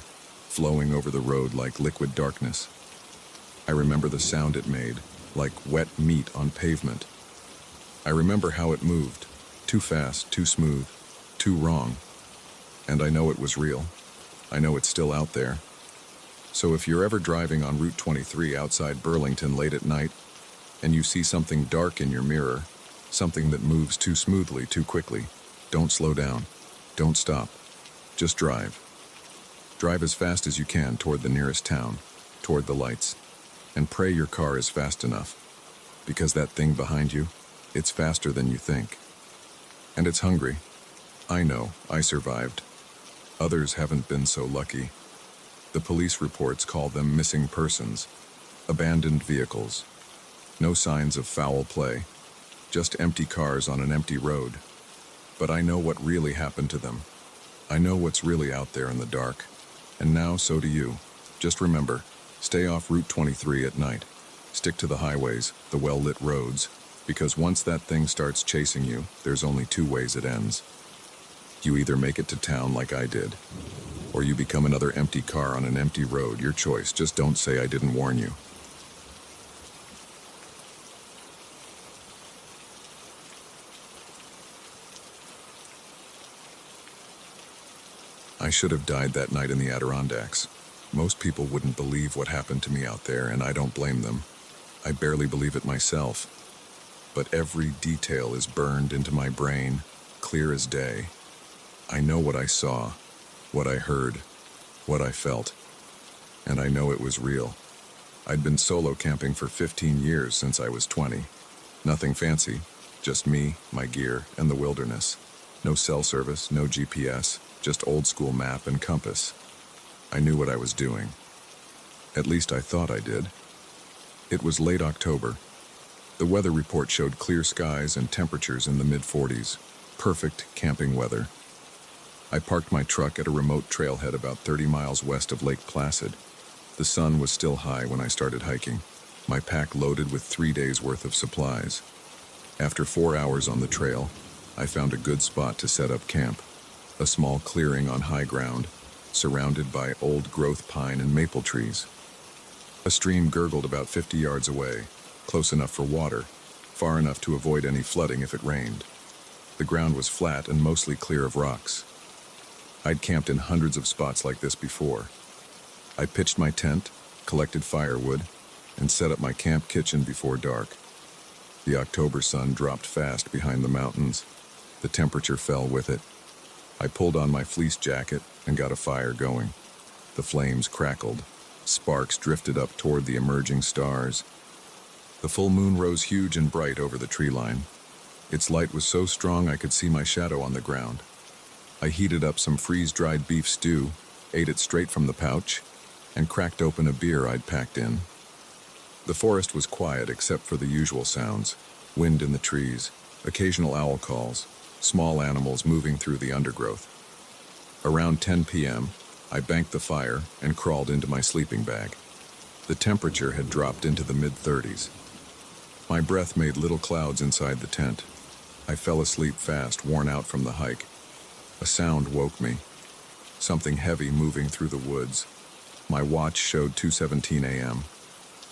flowing over the road like liquid darkness. I remember the sound it made, like wet meat on pavement. I remember how it moved, too fast, too smooth, too wrong. And I know it was real. I know it's still out there. So if you're ever driving on Route 23 outside Burlington late at night, and you see something dark in your mirror, something that moves too smoothly, too quickly, don't slow down. Don't stop. Just drive. Drive as fast as you can toward the nearest town, toward the lights, and pray your car is fast enough. Because that thing behind you, it's faster than you think. And it's hungry. I know, I survived. Others haven't been so lucky. The police reports call them missing persons, abandoned vehicles. No signs of foul play, just empty cars on an empty road. But I know what really happened to them. I know what's really out there in the dark. And now so do you. Just remember, stay off Route 23 at night. Stick to the highways, the well-lit roads, because once that thing starts chasing you, there's only two ways it ends. You either make it to town like I did, or you become another empty car on an empty road. Your choice. Just don't say I didn't warn you. I should have died that night in the Adirondacks. Most people wouldn't believe what happened to me out there, and I don't blame them. I barely believe it myself. But every detail is burned into my brain, clear as day. I know what I saw, what I heard, what I felt. And I know it was real. I'd been solo camping for 15 years since I was 20. Nothing fancy, just me, my gear, and the wilderness. No cell service, no GPS, just old-school map and compass. I knew what I was doing. At least I thought I did. It was late October. The weather report showed clear skies and temperatures in the mid-40s. Perfect camping weather. I parked my truck at a remote trailhead about 30 miles west of Lake Placid. The sun was still high when I started hiking, my pack loaded with 3 days' worth of supplies. After 4 hours on the trail, I found a good spot to set up camp. A small clearing on high ground, surrounded by old-growth pine and maple trees. A stream gurgled about 50 yards away, close enough for water, far enough to avoid any flooding if it rained. The ground was flat and mostly clear of rocks. I'd camped in hundreds of spots like this before. I pitched my tent, collected firewood, and set up my camp kitchen before dark. The October sun dropped fast behind the mountains. The temperature fell with it. I pulled on my fleece jacket and got a fire going. The flames crackled. Sparks drifted up toward the emerging stars. The full moon rose huge and bright over the tree line. Its light was so strong I could see my shadow on the ground. I heated up some freeze-dried beef stew, ate it straight from the pouch, and cracked open a beer I'd packed in. The forest was quiet except for the usual sounds: wind in the trees, occasional owl calls, small animals moving through the undergrowth. Around 10 p.m., I banked the fire and crawled into my sleeping bag. The temperature had dropped into the mid-30s. My breath made little clouds inside the tent. I fell asleep fast, worn out from the hike. A sound woke me. Something heavy moving through the woods. My watch showed 2:17 a.m.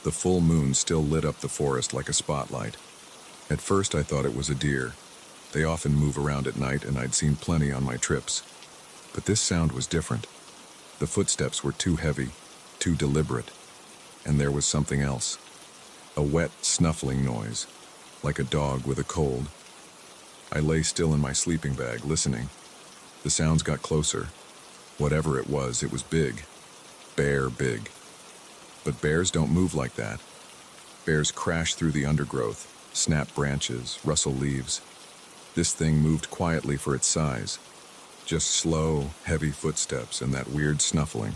The full moon still lit up the forest like a spotlight. At first I thought it was a deer. They often move around at night, and I'd seen plenty on my trips. But this sound was different. The footsteps were too heavy, too deliberate. And there was something else. A wet, snuffling noise, like a dog with a cold. I lay still in my sleeping bag, listening. The sounds got closer. Whatever it was big. Bear big. But bears don't move like that. Bears crash through the undergrowth, snap branches, rustle leaves. This thing moved quietly for its size. Just slow, heavy footsteps and that weird snuffling.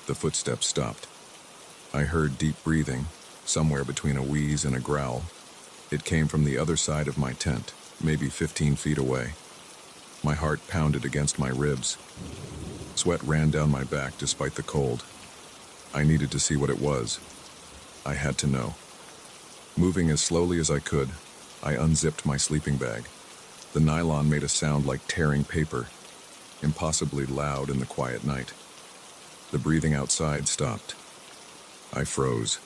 The footsteps stopped. I heard deep breathing, somewhere between a wheeze and a growl. It came from the other side of my tent, maybe 15 feet away. My heart pounded against my ribs. Sweat ran down my back despite the cold. I needed to see what it was. I had to know. Moving as slowly as I could, I unzipped my sleeping bag. The nylon made a sound like tearing paper, impossibly loud in the quiet night. The breathing outside stopped. I froze.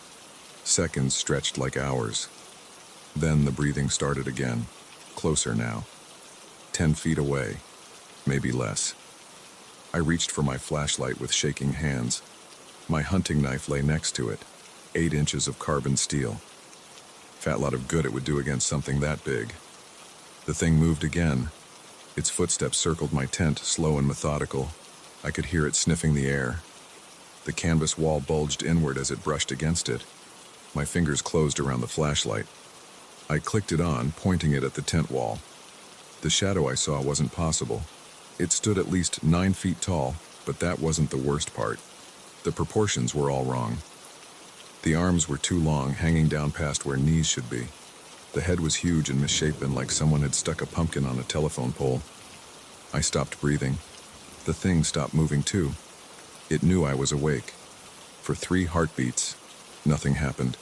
Seconds stretched like hours. Then the breathing started again, closer now. 10 feet away, maybe less. I reached for my flashlight with shaking hands. My hunting knife lay next to it, 8 inches of carbon steel. Fat lot of good it would do against something that big. The thing moved again. Its footsteps circled my tent, slow and methodical. I could hear it sniffing the air. The canvas wall bulged inward as it brushed against it. My fingers closed around the flashlight. I clicked it on, pointing it at the tent wall. The shadow I saw wasn't possible. It stood at least 9 feet tall, but that wasn't the worst part. The proportions were all wrong. The arms were too long, hanging down past where knees should be. The head was huge and misshapen, like someone had stuck a pumpkin on a telephone pole. I stopped breathing. The thing stopped moving too. It knew I was awake. For 3 heartbeats, nothing happened.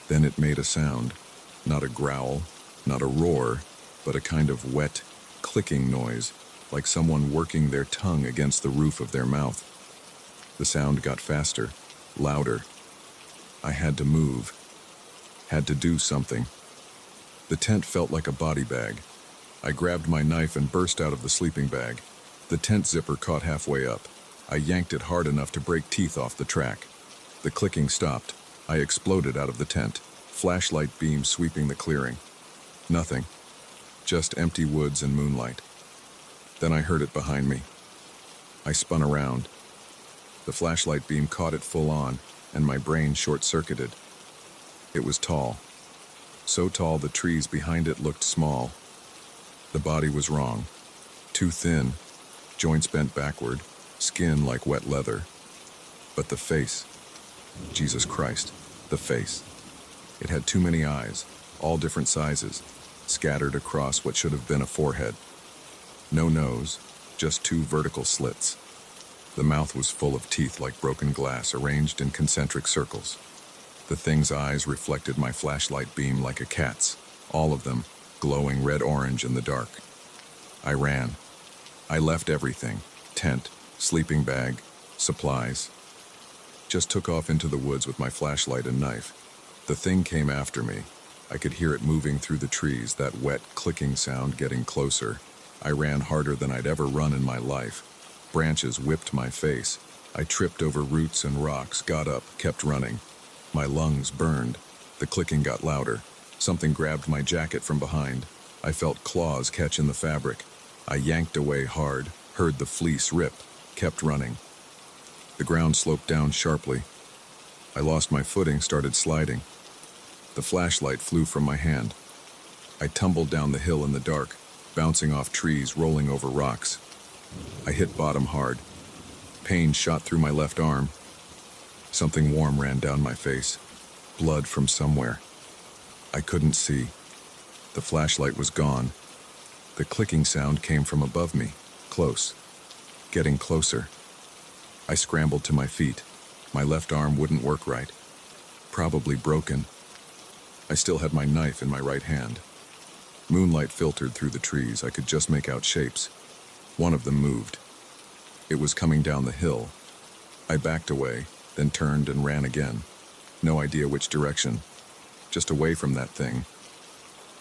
Then it made a sound. Not a growl, not a roar, but a kind of wet, clicking noise, like someone working their tongue against the roof of their mouth. The sound got faster, louder. I had to move. Had to do something. The tent felt like a body bag. I grabbed my knife and burst out of the sleeping bag. The tent zipper caught halfway up. I yanked it hard enough to break teeth off the track. The clicking stopped. I exploded out of the tent, flashlight beam sweeping the clearing. Nothing. Just empty woods and moonlight. Then I heard it behind me. I spun around. The flashlight beam caught it full on, and my brain short-circuited. It was tall. So tall the trees behind it looked small. The body was wrong. Too thin, joints bent backward, skin like wet leather. But the face, Jesus Christ, the face. It had too many eyes, all different sizes, scattered across what should have been a forehead. No nose, just 2 vertical slits. The mouth was full of teeth like broken glass, arranged in concentric circles. The thing's eyes reflected my flashlight beam like a cat's, all of them glowing red-orange in the dark. I ran. I left everything, tent, sleeping bag, supplies. Just took off into the woods with my flashlight and knife. The thing came after me. I could hear it moving through the trees, that wet, clicking sound getting closer. I ran harder than I'd ever run in my life. Branches whipped my face. I tripped over roots and rocks, got up, kept running. My lungs burned. The clicking got louder. Something grabbed my jacket from behind. I felt claws catch in the fabric. I yanked away hard, heard the fleece rip, kept running. The ground sloped down sharply. I lost my footing, started sliding. The flashlight flew from my hand. I tumbled down the hill in the dark, bouncing off trees, rolling over rocks. I hit bottom hard. Pain shot through my left arm. Something warm ran down my face. Blood from somewhere. I couldn't see. The flashlight was gone. The clicking sound came from above me, close, getting closer. I scrambled to my feet. My left arm wouldn't work right. Probably broken. I still had my knife in my right hand. Moonlight filtered through the trees. I could just make out shapes. One of them moved. It was coming down the hill. I backed away, then turned and ran again. No idea which direction. Just away from that thing.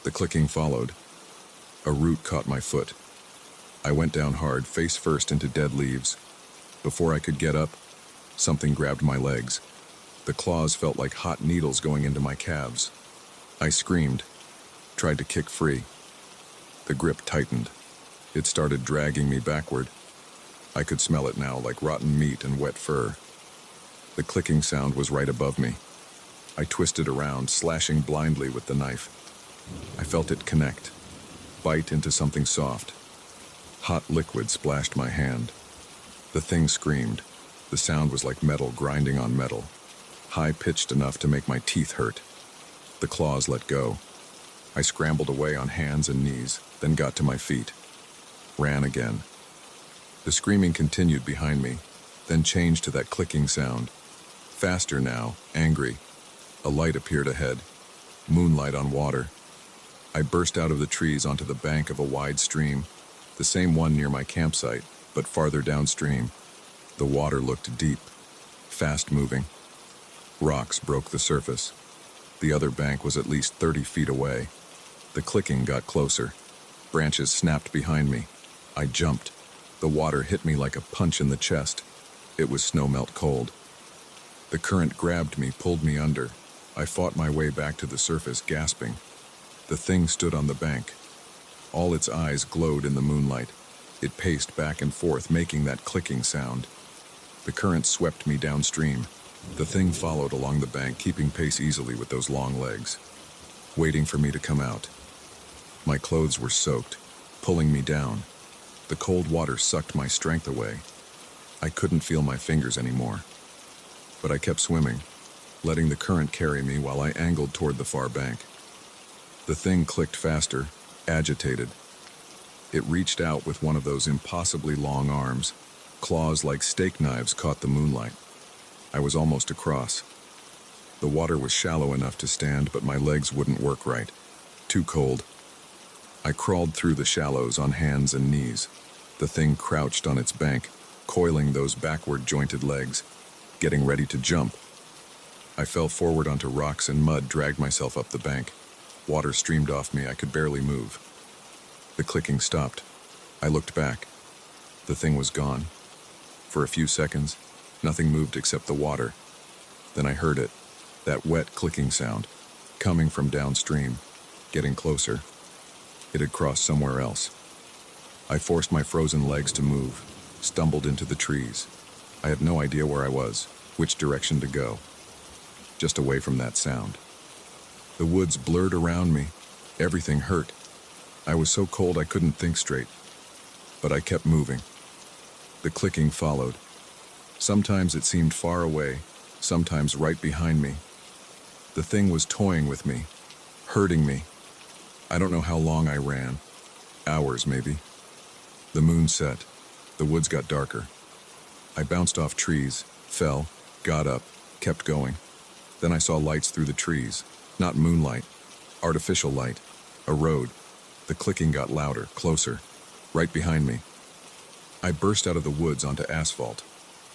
The clicking followed. A root caught my foot. I went down hard, face first into dead leaves. Before I could get up, something grabbed my legs. The claws felt like hot needles going into my calves. I screamed, tried to kick free. The grip tightened. It started dragging me backward. I could smell it now, like rotten meat and wet fur. The clicking sound was right above me. I twisted around, slashing blindly with the knife. I felt it connect, bite into something soft. Hot liquid splashed my hand. The thing screamed. The sound was like metal grinding on metal, high-pitched enough to make my teeth hurt. The claws let go. I scrambled away on hands and knees, then got to my feet. Ran again. The screaming continued behind me, then changed to that clicking sound. Faster now, angry. A light appeared ahead. Moonlight on water. I burst out of the trees onto the bank of a wide stream, the same one near my campsite, but farther downstream. The water looked deep, fast-moving. Rocks broke the surface. The other bank was at least 30 feet away. The clicking got closer. Branches snapped behind me. I jumped. The water hit me like a punch in the chest. It was snow-melt cold. The current grabbed me, pulled me under. I fought my way back to the surface, gasping. The thing stood on the bank. All its eyes glowed in the moonlight. It paced back and forth, making that clicking sound. The current swept me downstream. The thing followed along the bank, keeping pace easily with those long legs, waiting for me to come out. My clothes were soaked, pulling me down. The cold water sucked my strength away. I couldn't feel my fingers anymore. But I kept swimming, letting the current carry me while I angled toward the far bank. The thing clicked faster, agitated. It reached out with one of those impossibly long arms. Claws like steak knives caught the moonlight. I was almost across. The water was shallow enough to stand, but my legs wouldn't work right. Too cold. I crawled through the shallows on hands and knees. The thing crouched on its bank, coiling those backward-jointed legs, getting ready to jump. I fell forward onto rocks and mud, dragged myself up the bank. Water streamed off me. I could barely move. The clicking stopped. I looked back. The thing was gone. For a few seconds, nothing moved except the water. Then I heard it, that wet clicking sound, coming from downstream, getting closer. It had crossed somewhere else. I forced my frozen legs to move, stumbled into the trees. I had no idea where I was, which direction to go. Just away from that sound. The woods blurred around me. Everything hurt. I was so cold I couldn't think straight. But I kept moving. The clicking followed. Sometimes it seemed far away, sometimes right behind me. The thing was toying with me, hurting me. I don't know how long I ran. Hours, maybe. The moon set. The woods got darker. I bounced off trees, fell, got up, kept going. Then I saw lights through the trees. Not moonlight, artificial light. A road. The clicking got louder, closer, right behind me. I burst out of the woods onto asphalt.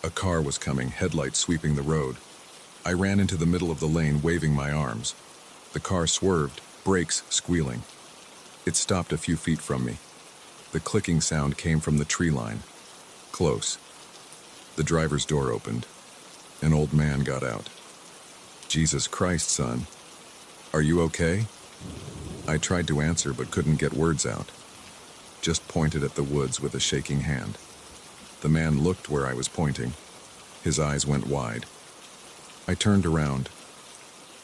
A car was coming, headlights sweeping the road. I ran into the middle of the lane, waving my arms. The car swerved, brakes squealing. It stopped a few feet from me. The clicking sound came from the tree line. Close. The driver's door opened. An old man got out. "Jesus Christ, son. Are you okay?" I tried to answer but couldn't get words out. Just pointed at the woods with a shaking hand. The man looked where I was pointing. His eyes went wide. I turned around.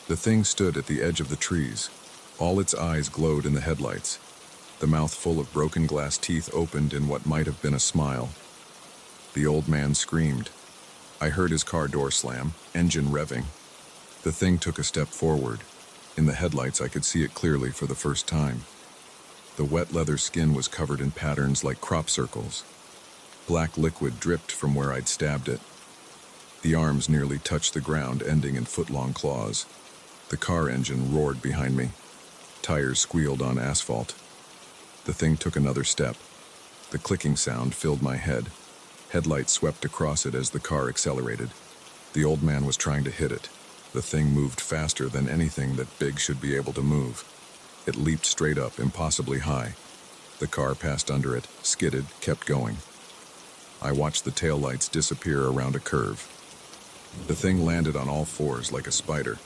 The thing stood at the edge of the trees. All its eyes glowed in the headlights. The mouth full of broken glass teeth opened in what might have been a smile. The old man screamed. I heard his car door slam, engine revving. The thing took a step forward. In the headlights, I could see it clearly for the first time. The wet leather skin was covered in patterns like crop circles. Black liquid dripped from where I'd stabbed it. The arms nearly touched the ground, ending in foot-long claws. The car engine roared behind me. Tires squealed on asphalt. The thing took another step. The clicking sound filled my head. Headlights swept across it as the car accelerated. The old man was trying to hit it. The thing moved faster than anything that big should be able to move. It leaped straight up, impossibly high. The car passed under it, skidded, kept going. I watched the taillights disappear around a curve. The thing landed on all fours like a spider.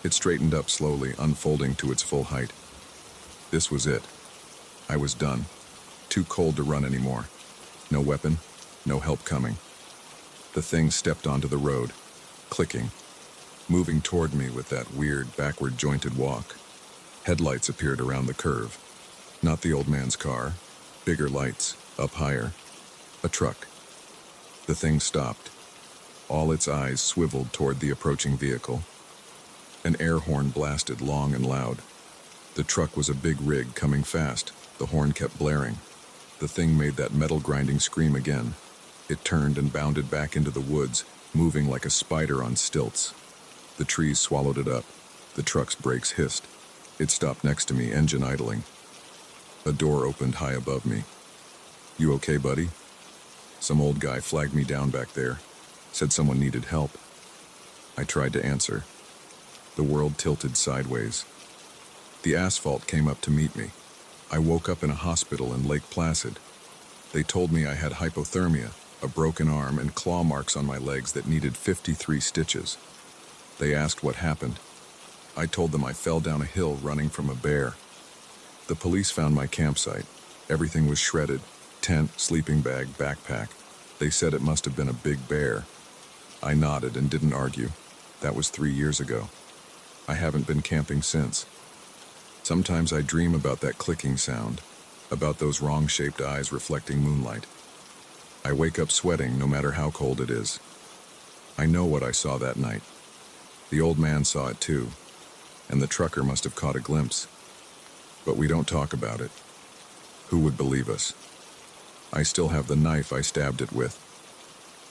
It straightened up slowly, unfolding to its full height. This was it. I was done. Too cold to run anymore. No weapon, no help coming. The thing stepped onto the road, clicking, moving toward me with that weird, backward-jointed walk. Headlights appeared around the curve. Not the old man's car. Bigger lights, up higher. A truck. The thing stopped. All its eyes swiveled toward the approaching vehicle. An air horn blasted long and loud. The truck was a big rig coming fast. The horn kept blaring. The thing made that metal-grinding scream again. It turned and bounded back into the woods, moving like a spider on stilts. The trees swallowed it up. The truck's brakes hissed. It stopped next to me, engine idling. A door opened high above me. "You okay, buddy?" Some old guy flagged me down back there. Said someone needed help. I tried to answer. The world tilted sideways. The asphalt came up to meet me. I woke up in a hospital in Lake Placid. They told me I had hypothermia, a broken arm, and claw marks on my legs that needed 53 stitches. They asked what happened. I told them I fell down a hill running from a bear. The police found my campsite. Everything was shredded: tent, sleeping bag, backpack. They said it must have been a big bear. I nodded and didn't argue. That was 3 years ago. I haven't been camping since. Sometimes I dream about that clicking sound, about those wrong-shaped eyes reflecting moonlight. I wake up sweating no matter how cold it is. I know what I saw that night. The old man saw it too, and the trucker must have caught a glimpse. But we don't talk about it. Who would believe us? I still have the knife I stabbed it with.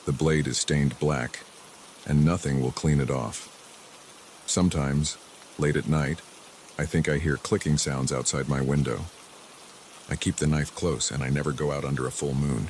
The blade is stained black, and nothing will clean it off. Sometimes, late at night, I think I hear clicking sounds outside my window. I keep the knife close, and I never go out under a full moon.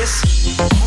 this.